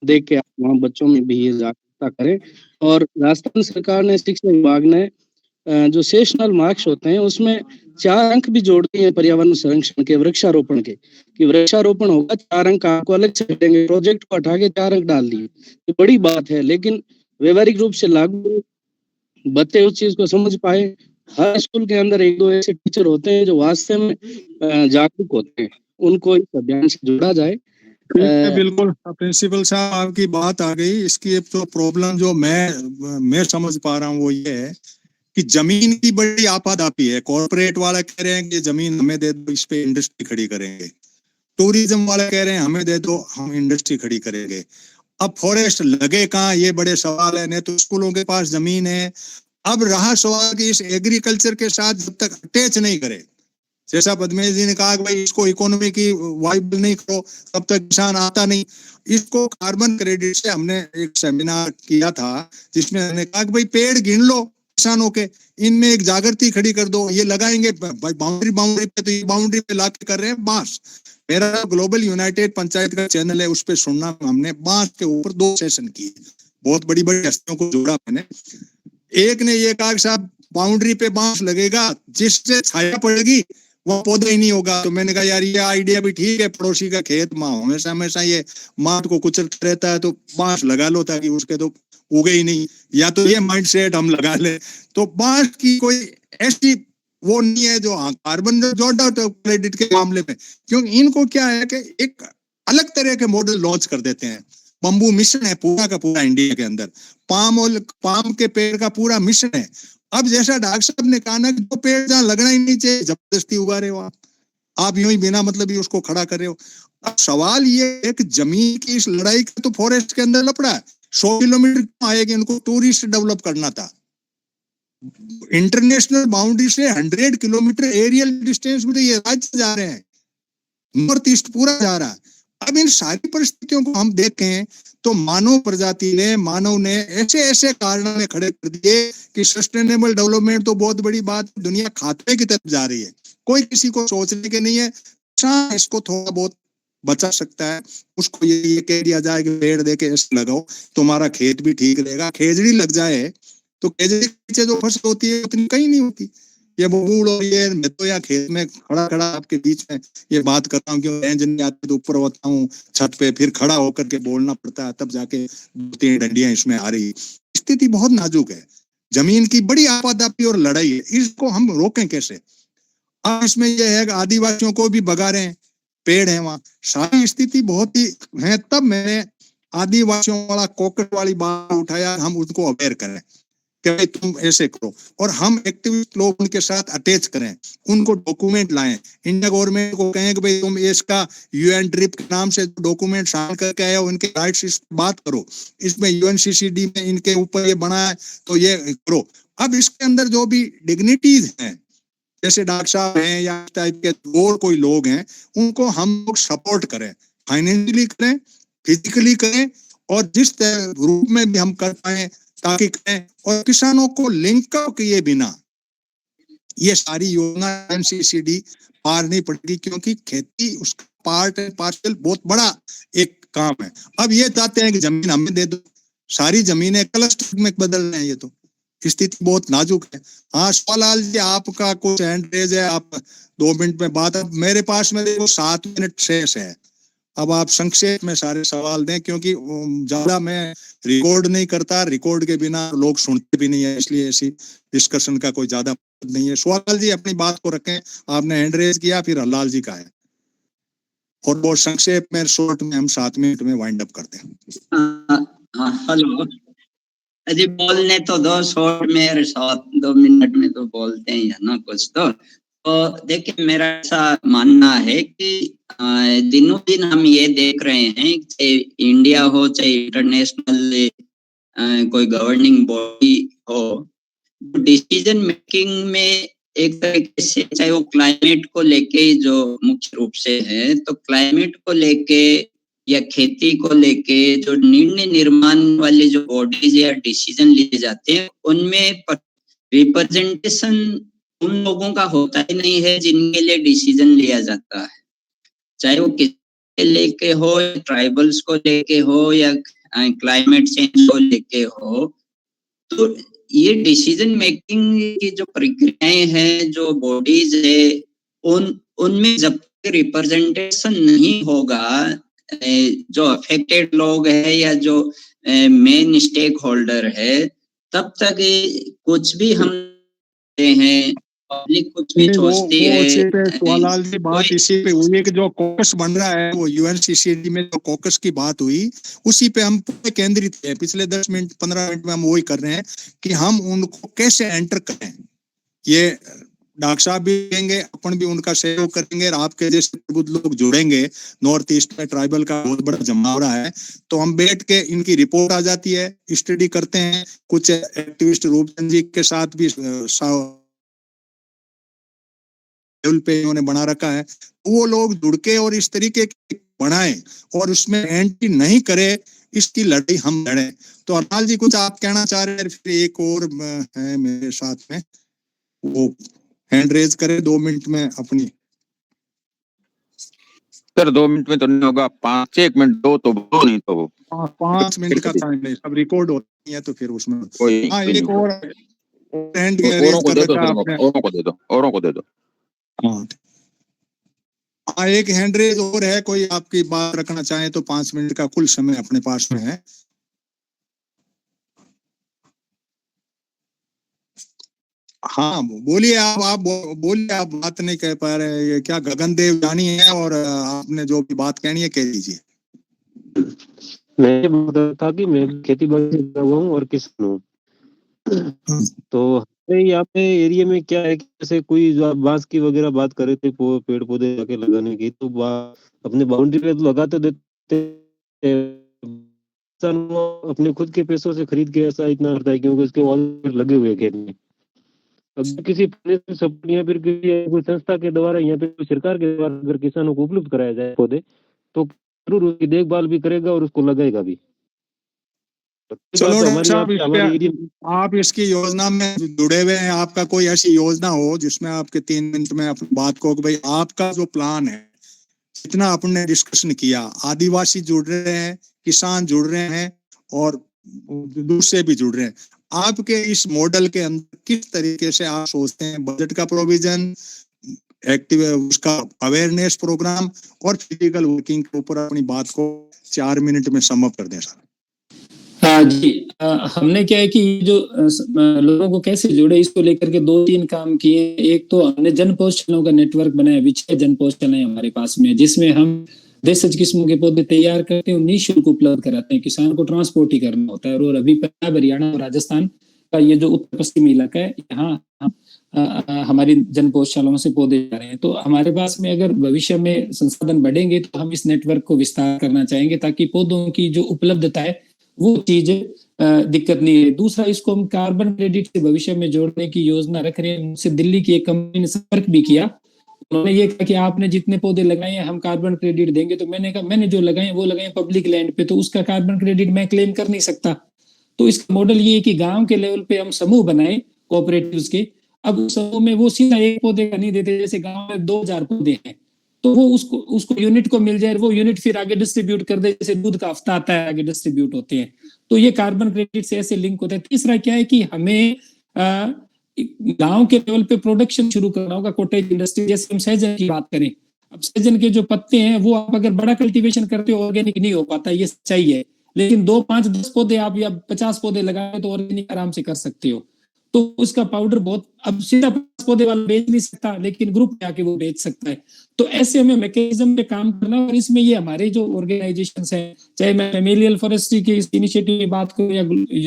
देख के वहाँ बच्चों में भी ये जागरूकता करें। और राजस्थान सरकार ने, शिक्षा विभाग ने जो सेशनल मार्क्स होते हैं उसमें 4 अंक भी जोड़ दिए हैं पर्यावरण संरक्षण के, वृक्षारोपण के, कि वृक्षारोपण होगा 4 अंक आपको अलग से मिलेंगे। प्रोजेक्ट को हटा के 4 अंक डाल दिए, ये बड़ी बात है, लेकिन व्यवहारिक रूप से लागू बच्चे उस चीज को समझ पाए। हर स्कूल के अंदर 1-2 ऐसे टीचर होते हैं जो वास्तव में जागरूक होते हैं, उनको इस अभियान से जोड़ा जाए। बिल्कुल प्रिंसिपल साहब, आपकी बात आ गई। इसकी एक तो प्रॉब्लम जो मैं समझ पा रहा हूँ वो ये है कि जमीन की बड़ी आपाधापी है। कॉर्पोरेट वाला कह रहे हैं कि जमीन हमें दे दो, इस पे इंडस्ट्री खड़ी करेंगे। टूरिज्म वाला कह रहे हैं हमें दे दो, हम इंडस्ट्री खड़ी करेंगे। अब फॉरेस्ट लगे कहाँ, ये बड़े सवाल है। नहीं तो स्कूलों के पास जमीन है। अब रहा सवाल कि इस एग्रीकल्चर के साथ जब तक अटैच नहीं करे, जैसा पद्मेश जी ने कहा कि भाई इसको इकोनॉमी की वाइबल नहीं करो, तब तक किसान आता नहीं। इसको कार्बन क्रेडिट से हमने एक सेमिनार किया था जिसमें हमने कहा कि भाई पेड़ गिन लो किसानों के, इनमें एक जागृति खड़ी कर दो। ये लगाएंगे बाउंड्री पे, तो ये बाउंड्री पे लाके कर रहे हैं बांस। मेरा ग्लोबल यूनाइटेड पंचायत का चैनल है, उस पे सुनना। हमने बांस के ऊपर 2 सेशन किए, बहुत बड़ी बड़ी हस्तियों को जोड़ा मैंने। एक ने ये कहा कि साहब बाउंड्री पे बांस लगेगा, जिससे छाया पड़ेगी वह पौधा ही नहीं होगा। तो मैंने कहा यार ये आइडिया भी ठीक है, पड़ोसी का खेत माँ हमेशा हमेशा ये माँ को कुचलता रहता है, तो बांस लगा लो ताकि उसके तो उगे ही नहीं। या तो ये माइंडसेट हम लगा ले। तो बांस की कोई ऐसी वो नहीं है जो कार्बन जोड़ा क्रेडिट के मामले में, क्योंकि इनको क्या है कि एक अलग तरह के मॉडल लॉन्च कर देते हैं। बम्बू मिशन है पूरा का पूरा इंडिया के अंदर, पाम के पेड़ का पूरा मिशन है। अब जैसा डॉक्टर साहब ने कहा ना कि जो पेड़ जहाँ लगना ही नहीं चाहिए जबरदस्ती उगा रहे हो आप यूं ही बिना मतलब ही उसको खड़ा कर रहे हो। अब सवाल ये है कि जमीन की इस लड़ाई का तो फॉरेस्ट के अंदर लपड़ा है। 100 किलोमीटर क्यों आएगी? इनको टूरिस्ट डेवलप करना था। इंटरनेशनल बाउंड्री से 100 किलोमीटर एरियल डिस्टेंस में तो ये राज्य जा रहे हैं, नॉर्थ ईस्ट पूरा जा रहा है। अब इन सारी परिस्थितियों को हम देखें तो मानव ने ऐसे ऐसे कारनामे खड़े कर दिए कि सस्टेनेबल डेवलपमेंट तो बहुत बड़ी बात, दुनिया खाते की तरफ जा रही है। कोई किसी को सोचने के नहीं है। इसको थोड़ा बहुत बचा सकता है, उसको ये कह दिया जाए कि पेड़ दे के ऐसे लगाओ तुम्हारा खेत भी ठीक रहेगा। खेजड़ी लग जाए तो खेजड़ी के पीछे जो फसल होती है उतनी कहीं नहीं होती। ये बबूल और ये मैं तो यहाँ खेत में खड़ा आपके बीच में ये बात करता हूँ, क्यों रेंज नहीं आती तो ऊपर होता हूँ छत पे, फिर खड़ा होकर के बोलना पड़ता है, तब जाके 2-3 डंडियां इसमें आ रही। स्थिति बहुत नाजुक है, जमीन की बड़ी आपादापी और लड़ाई है, इसको हम रोकें कैसे? अब इसमें यह है कि आदिवासियों को भी भगा रहे हैं, पेड़ है वहां, सारी स्थिति बहुत ही है। तब मैंने आदिवासियों वाला कोकट वाली बात उठाया, हम उनको अवेयर करें कि भाई तुम ऐसे करो, और हम एक्टिविस्ट लोग उनके साथ अटैच करें, उनको डॉक्यूमेंट लाएं। इंडिया गवर्नमेंट को कहें कि भाई तुम इसका यूएन ट्रिप के नाम से डॉक्यूमेंट साइन करके आए हो, उनके राइट्स इस बात करो, इसमें यूएनसीसीडी में इनके ऊपर ये बना है तो ये करो। अब इसके अंदर जो भी डिग्निटीज हैं, जैसे डॉक्टर साहब हैं या इस टाइप के और कोई लोग हैं, उनको हम लोग सपोर्ट करें, फाइनेंशियली करें, फिजिकली करें, और जिस रूप में भी हम कर पाए ताकि करें, और किसानों को लिंक किए बिना ये सारी योजना एनसीसीडी पार नहीं पड़ेगी, क्योंकि खेती उसका पार्ट एंड पार्सल बहुत बड़ा एक काम है। अब ये चाहते हैं कि जमीन हमें दे दो, सारी जमीनें क्लस्टर में बदल रहे हैं, ये तो स्थिति बहुत नाजुक है। हाँ शिवलाल जी, आपका कुछ हैंड रेज है, आप 2 मिनट में बात, अब मेरे पास में देखो 7 मिनट शेष है। अब आप संक्षेप में सारे सवाल दें, क्योंकि ज्यादा मैं रिकॉर्ड नहीं करता, रिकॉर्ड के बिना लोग सुनते भी नहीं है, इसलिए ऐसी डिस्कशन का कोई ज्यादा नहीं है। शिवलाल जी अपनी बात को रखें, आपने हैंड रेज किया, फिर हलाल जी का है, और बहुत संक्षेप में शॉर्ट में हम 7 मिनट में वाइंड अप करते हैं। हेलो, अजी बोलने तो दो, शॉर्ट में 2 मिनट में तो बोलते ही है ना कुछ तो देखिए मेरा ऐसा मानना है कि दिनों दिन हम ये देख रहे हैं, चाहे इंडिया हो चाहे इंटरनेशनल कोई गवर्निंग बॉडी हो, डिसीजन मेकिंग में एक तरीके से, चाहे वो क्लाइमेट को लेके जो मुख्य रूप से है, तो क्लाइमेट को लेके या खेती को लेके जो निर्णय निर्माण वाले जो बॉडीज या डिसीजन लिए जाते हैं, उनमें रिप्रेजेंटेशन उन लोगों का होता ही नहीं है जिनके लिए डिसीजन लिया जाता है, चाहे वो किसके लेके हो, ट्राइबल्स को लेके हो या क्लाइमेट चेंज को लेके हो। तो ये डिसीजन मेकिंग की जो प्रक्रियाएं हैं, जो बॉडीज है, उनमें जब तक रिप्रेजेंटेशन नहीं होगा, जो अफेक्टेड लोग है या जो मेन स्टेक होल्डर है, तब तक कुछ भी हम हैं, पब्लिक कुछ भी सोचती है। शिवलाल जी बात इसी पे हुई है कि जो कॉकस बन रहा है, वो यूएनसीसीडी में जो कॉकस की बात हुई, उसी पे हम पूरे केंद्रित हैं। पिछले 10 मिनट 15 मिनट में हम वही कर रहे हैं कि हम उनको कैसे एंटर करें। ये डॉक्टर साहब भी करेंगे, अपन भी उनका सहयोग करेंगे, और आपके जैसे प्रबुद्ध लोग जुड़ेंगे। नॉर्थ ईस्ट में ट्राइबल का बहुत बड़ा जमा हो रहा है, तो हम बैठ के इनकी रिपोर्ट आ जाती है, स्टडी करते हैं। कुछ एक्टिविस्ट रूपचंद जी के साथ भी लेवल पे इन्होंने बना रखा है, वो लोग जुड़ के और इस तरीके के बनाए और उसमें एंट्री नहीं करे, इसकी लड़ाई हम लड़े। तो अरनाल जी कुछ आप कहना चाह रहे हैं? फिर एक और है मेरे साथ में, वो हैंड रेज करे 2 मिनट में अपनी। सर 2 मिनट में तो नहीं होगा, 1 मिनट दो तो वो नहीं तो 5 मिनट का टाइम नहीं, सब रिकॉर्ड होती है तो फिर उसमें कोई हाँ एक और हैंड औरों को रेज दे कर दो, रखा आपने। औरों को दे दो, औरों को दे दो। हाँ एक हैंड रेज और है, कोई आपकी बात रखना चाहे तो 5 मिनट का कुल समय अपने पास में है। हाँ बोलिए, आप बोलिए, आप बात नहीं कह पा रहे, ये क्या गगनदेव जानी है, और आपने जो भी बात कहनी है कह दीजिए। मैं ये बोल रहा था कि मैं खेती बाड़ी से जुड़ा हुआ हूँ और किसान हूँ। तो हमारे यहाँ पे एरिया में क्या है कि जैसे कोई जो आप बांस की वगैरह बात कर रहे थे, पेड़ पौधे जाके लगाने की, तो अपने बाउंड्री पे तो लगाते देते, अपने खुद के पैसों से खरीद के ऐसा इतना करता है, क्योंकि उसके वॉल लगे हुए खेत में। अब किसी सपोर्ट या फिर किसी कोई संस्था के द्वारा या फिर सरकार के द्वारा अगर किसानों को उपलब्ध कराया जाए पौधे, तो जरूर उसकी देखभाल भी करेगा और उसको लगाएगा भी। चलो डॉक्टर साहब, आप इसकी योजना में जुड़े हुए हैं, आपका कोई ऐसी योजना हो जिसमें आपके 3 मिनट में अपनी बात को, भाई आपका जो प्लान है, जितना आपने डिस्कशन किया, आदिवासी जुड़ रहे हैं, किसान जुड़ रहे हैं और दूसरे भी जुड़ रहे हैं, आपके इस मॉडल के अंदर किस तरीके से आप सोचते हैं बजट का प्रोविजन, एक्टिव उसका अवेयरनेस प्रोग्राम और फिजिकल वर्किंग के ऊपर अपनी बात को 4 मिनट में सम अप कर दें सर। हाँ जी, हमने क्या है कि जो लोगों को कैसे जोड़े, इसको लेकर के 2-3 काम किए। एक तो हमने जन पोस्टलों का नेटवर्क बनाया, 6 जन पोस्टल है हमारे पास में, जिसमें हम देशज किस्मों के पौधे तैयार करते हैं, निःशुल्क उपलब्ध कराते हैं। किसान को ट्रांसपोर्ट ही करना होता है। और अभी पंजाब, हरियाणा और राजस्थान का ये जो उत्तर पश्चिमी इलाका है, यहाँ हमारी जन पोस्टशालाओं से पौधे जा रहे हैं। तो हमारे पास में अगर भविष्य में संसाधन बढ़ेंगे तो हम इस नेटवर्क को विस्तार करना चाहेंगे, ताकि पौधों की जो उपलब्धता है वो चीज दिक्कत नहीं है। दूसरा, इसको हम कार्बन क्रेडिट से भविष्य में जोड़ने की योजना रख रहे हैं। मुझसे दिल्ली की एक कंपनी ने संपर्क भी किया, उन्होंने ये कहा कि आपने जितने पौधे लगाए हैं हम कार्बन क्रेडिट देंगे। तो मैंने कहा मैंने जो लगाए वो लगाए पब्लिक लैंड पे, तो उसका कार्बन क्रेडिट मैं क्लेम कर नहीं सकता। तो इसका मॉडल ये है कि गांव के लेवल पे हम समूह बनाए कोऑपरेटिव्स के। अब उस समूह में वो सीधा एक पौधे का नहीं देते, जैसे गांव में 2000 पौधे हैं तो वो उसको यूनिट को मिल जाए, वो यूनिट फिर आगे डिस्ट्रीब्यूट कर दे, जैसे दूध का हफ्ता आता है आगे डिस्ट्रीब्यूट होते हैं। तो ये कार्बन क्रेडिट से ऐसे लिंक होता है। तीसरा क्या है कि हमें गांव के लेवल पे प्रोडक्शन शुरू करना होगा, कॉटेज इंडस्ट्री। जैसे हम सहजन की बात करें, अब सहजन के जो पत्ते हैं वो आप अगर बड़ा कल्टीवेशन करते हो ऑर्गेनिक नहीं हो पाता, ये सच्चाई है। लेकिन 2, 5, 10 पौधे आप या 50 पौधे लगाए तो ऑर्गेनिक आराम से कर सकते हो। तो उसका पाउडर बहुत, अब सीधा 50 पौधे वाला बेच नहीं सकता, लेकिन ग्रुप में आके वो बेच सकता है। तो ऐसे हमें मैकेनिज्म पे काम करना। और इसमें ये हमारे जो ऑर्गेनाइजेशंस हैं, चाहे मैं फैमिलियल फॉरेस्ट्री के इस इनिशिएटिव की बात करूं या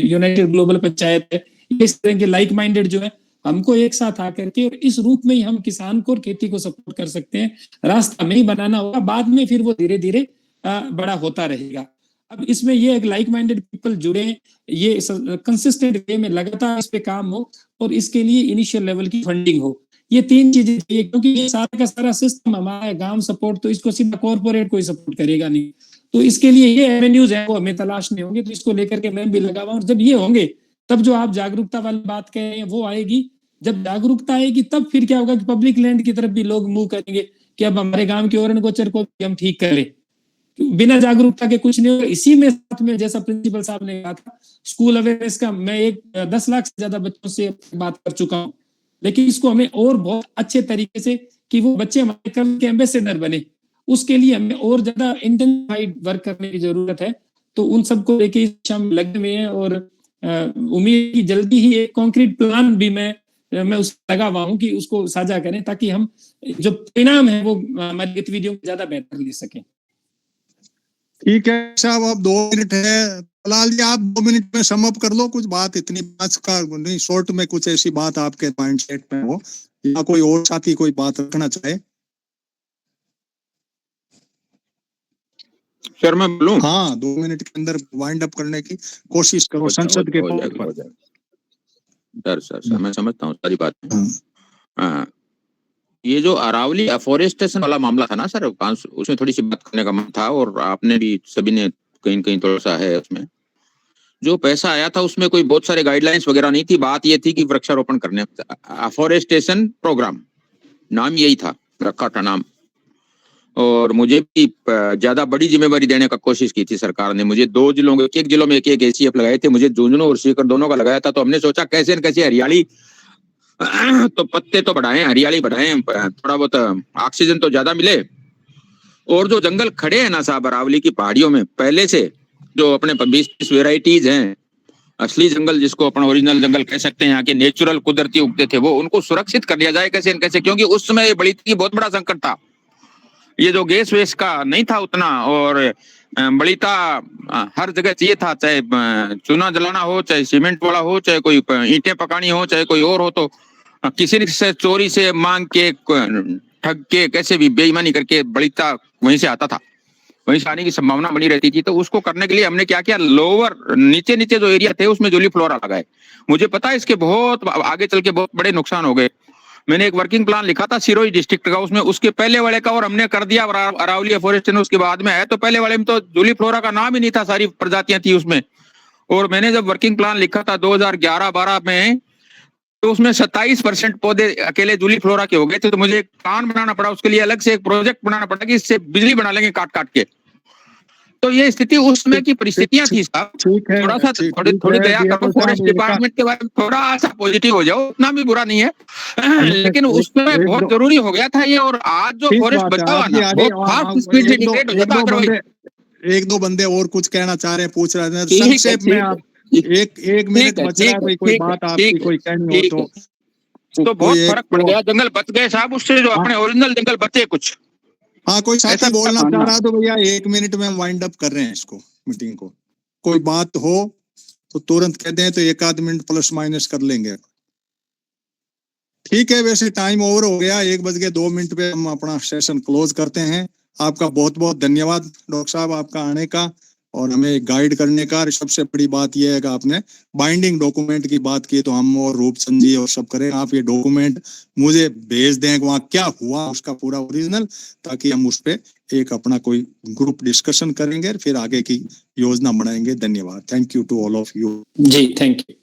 यूनाइटेड ग्लोबल पंचायत है, इस तरह के लाइक माइंडेड जो है, हमको एक साथ आकर के और इस रूप में ही हम किसान को और खेती को सपोर्ट कर सकते हैं। रास्ता में ही बनाना होगा, बाद में फिर वो धीरे धीरे बड़ा होता रहेगा। अब इसमें ये एक लाइक माइंडेड पीपल जुड़े, ये कंसिस्टेंट वे में लगातार इस पे काम हो और इसके लिए इनिशियल लेवल की फंडिंग हो। ये 3 चीजें चाहिए, क्योंकि ये सारा का सारा सिस्टम हमारा गांव सपोर्ट, तो इसको सीधा कॉर्पोरेट कोई सपोर्ट करेगा नहीं। तो इसके लिए ये एवेन्यूज है वो हमें तलाशने होंगे। तो इसको लेकर के मैं भी लगा हुआ हूं। और जब ये होंगे तब जो आप जागरूकता वाली बात कह रहे हैं वो आएगी। जब जागरूकता आएगी तब फिर क्या होगा कि पब्लिक लैंड की तरफ भी लोग मूव करेंगे कि अब हमारे गांव के ओरण गोचर को हम ठीक करें। बिना जागरूकता के कुछ नहीं होगा। इसी में साथ में जैसा प्रिंसिपल साहब ने कहा था, स्कूल अवेयरनेस का मैं 10 लाख से ज्यादा बच्चों से बात कर चुका हूं, लेकिन इसको हमें और बहुत अच्छे तरीके से कि वो बच्चे हमारे कल के एम्बेसडर बने, उसके लिए हमें और ज्यादा इंटेंसिफाइड वर्क करने की जरूरत है। तो उन सबको लेके हम लगे हुए हैं और उम्मीद की जल्दी ही एक कॉन्क्रीट प्लान भी मैं उस लगा हुआ हूँ कि उसको साझा करें, ताकि हम जो परिणाम है वो हमारी गतिविधियों को ज्यादा बेहतर ले सकें। ठीक है साहब, अब 2 मिनट है। लाल जी, आप 2 मिनट में सम अप कर लो कुछ बात। इतनी बात का नहीं, शॉर्ट में कुछ ऐसी बात आपके माइंडसेट में हो या कोई और साथी कोई बात रखना चाहे। सर मैं बोलूं? हाँ, 2 मिनट के अंदर वाइंड अप करने की कोशिश करो संसद के पॉइंट पर। सर मैं समझता हूँ सारी बात। ये जो अरावली अफॉरेस्टेशन वाला मामला था ना सर, उसमें थोड़ी सी बात करने का मन था, और आपने भी सभी ने कहीं कहीं थोड़ा सा है उसमें। जो पैसा आया था उसमें कोई बहुत सारे गाइडलाइंस वगैरह नहीं थी। बात ये थी कि वृक्षारोपण करने, अफॉरेस्टेशन प्रोग्राम नाम यही था, रखा था नाम। और मुझे भी ज्यादा बड़ी जिम्मेवारी देने का कोशिश की थी सरकार ने। मुझे 2 जिलों में, एक जिलों में एक ACF लगाए थे, मुझे झुंझुनू और सीकर दोनों का लगाया था। तो हमने सोचा कैसे न कैसे हरियाली तो पत्ते तो बढ़ाएं, हरियाली बढ़ाएं, थोड़ा बहुत ऑक्सीजन तो ज्यादा मिले। और जो जंगल खड़े हैं ना साहब अरावली की पहाड़ियों में, पहले से जो अपने 20-30 वेराइटीज हैं, असली जंगल जिसको अपन ओरिजिनल जंगल कह सकते हैं, यहाँ के नेचुरल कुदरती उगते थे, वो उनको सुरक्षित कर लिया जाए कैसे न कैसे। क्योंकि उस समय ये बड़ी बहुत बड़ा संकट था, ये जो गैस वेस का नहीं था उतना, और बड़ीता हर जगह चाहिए था, चाहे चूना जलाना हो, चाहे सीमेंट वाला हो, चाहे कोई ईंटें पकानी हो, चाहे कोई और हो। तो किसी से चोरी से मांग के, ठग के, कैसे भी बेईमानी करके बड़ीता वहीं से आता था, वहीं से आने की संभावना बनी रहती थी। तो उसको करने के लिए हमने क्या किया, लोअर नीचे नीचे जो एरिया थे उसमें जूली फ्लोरा लगाए। मुझे पता है इसके बहुत आगे चल के बहुत बड़े नुकसान हो गए। मैंने एक वर्किंग प्लान लिखा था सिरोही डिस्ट्रिक्ट का, उसमें उसके पहले वाले का और हमने कर दिया अरावली फॉरेस्टेशन उसके बाद में है। तो पहले वाले में तो जूली फ्लोरा का नाम ही नहीं था, सारी प्रजातियां थी उसमें। और मैंने जब वर्किंग प्लान लिखा था 2011-12 में, तो उसमें 27% पौधे अकेले जूली फ्लोरा के हो गए थे। तो मुझे एक प्लान बनाना पड़ा, उसके लिए अलग से एक प्रोजेक्ट बनाना पड़ा कि इससे बिजली बना लेंगे काट काट के। तो ये स्थिति उस समय की परिस्थितियां थी साहब। थोड़ा सा थोड़ी दया करो, फॉरेस्ट डिपार्टमेंट के बारे में थोड़ा सा पॉजिटिव हो जाओ, उतना भी बुरा नहीं है। लेकिन उस समय बहुत जरूरी हो गया था ये। और आज जो फॉरेस्ट बचा हुआ ना, बहुत फास्ट स्पीड से डिग्रेड हो जाता। 1-2 बंदे और कुछ कहना चाह रहे हैं, पूछ रहे हैं, संक्षेप में आप एक मिनट बच रहा है, कोई बात आपकी कोई कहनी हो तो बहुत फर्क पड़ गया। जंगल बच गए साहब उससे, जो अपने ओरिजिनल जंगल बचे कुछ। हाँ, कोई साथी बोलना चाह रहा तो भैया 1 मिनट में वाइंड अप कर रहे हैं इसको, मीटिंग को। कोई बात हो तो तुरंत कह दें, तो 1-आध मिनट प्लस माइनस कर लेंगे। ठीक है, वैसे टाइम ओवर हो गया, 1:02 पे हम अपना सेशन क्लोज करते हैं। आपका बहुत बहुत धन्यवाद डॉक्टर साहब, आपका आने का और हमें गाइड करने का। सबसे बड़ी बात यह है कि आपने बाइंडिंग डॉक्यूमेंट की बात की, तो हम और रूपचंद जी और सब करें। आप ये डॉक्यूमेंट मुझे भेज दें, वहाँ क्या हुआ उसका पूरा ओरिजिनल, ताकि हम उस पे एक अपना कोई ग्रुप डिस्कशन करेंगे, फिर आगे की योजना बनाएंगे। धन्यवाद। Thank you to all of you. जी, थैंक यू।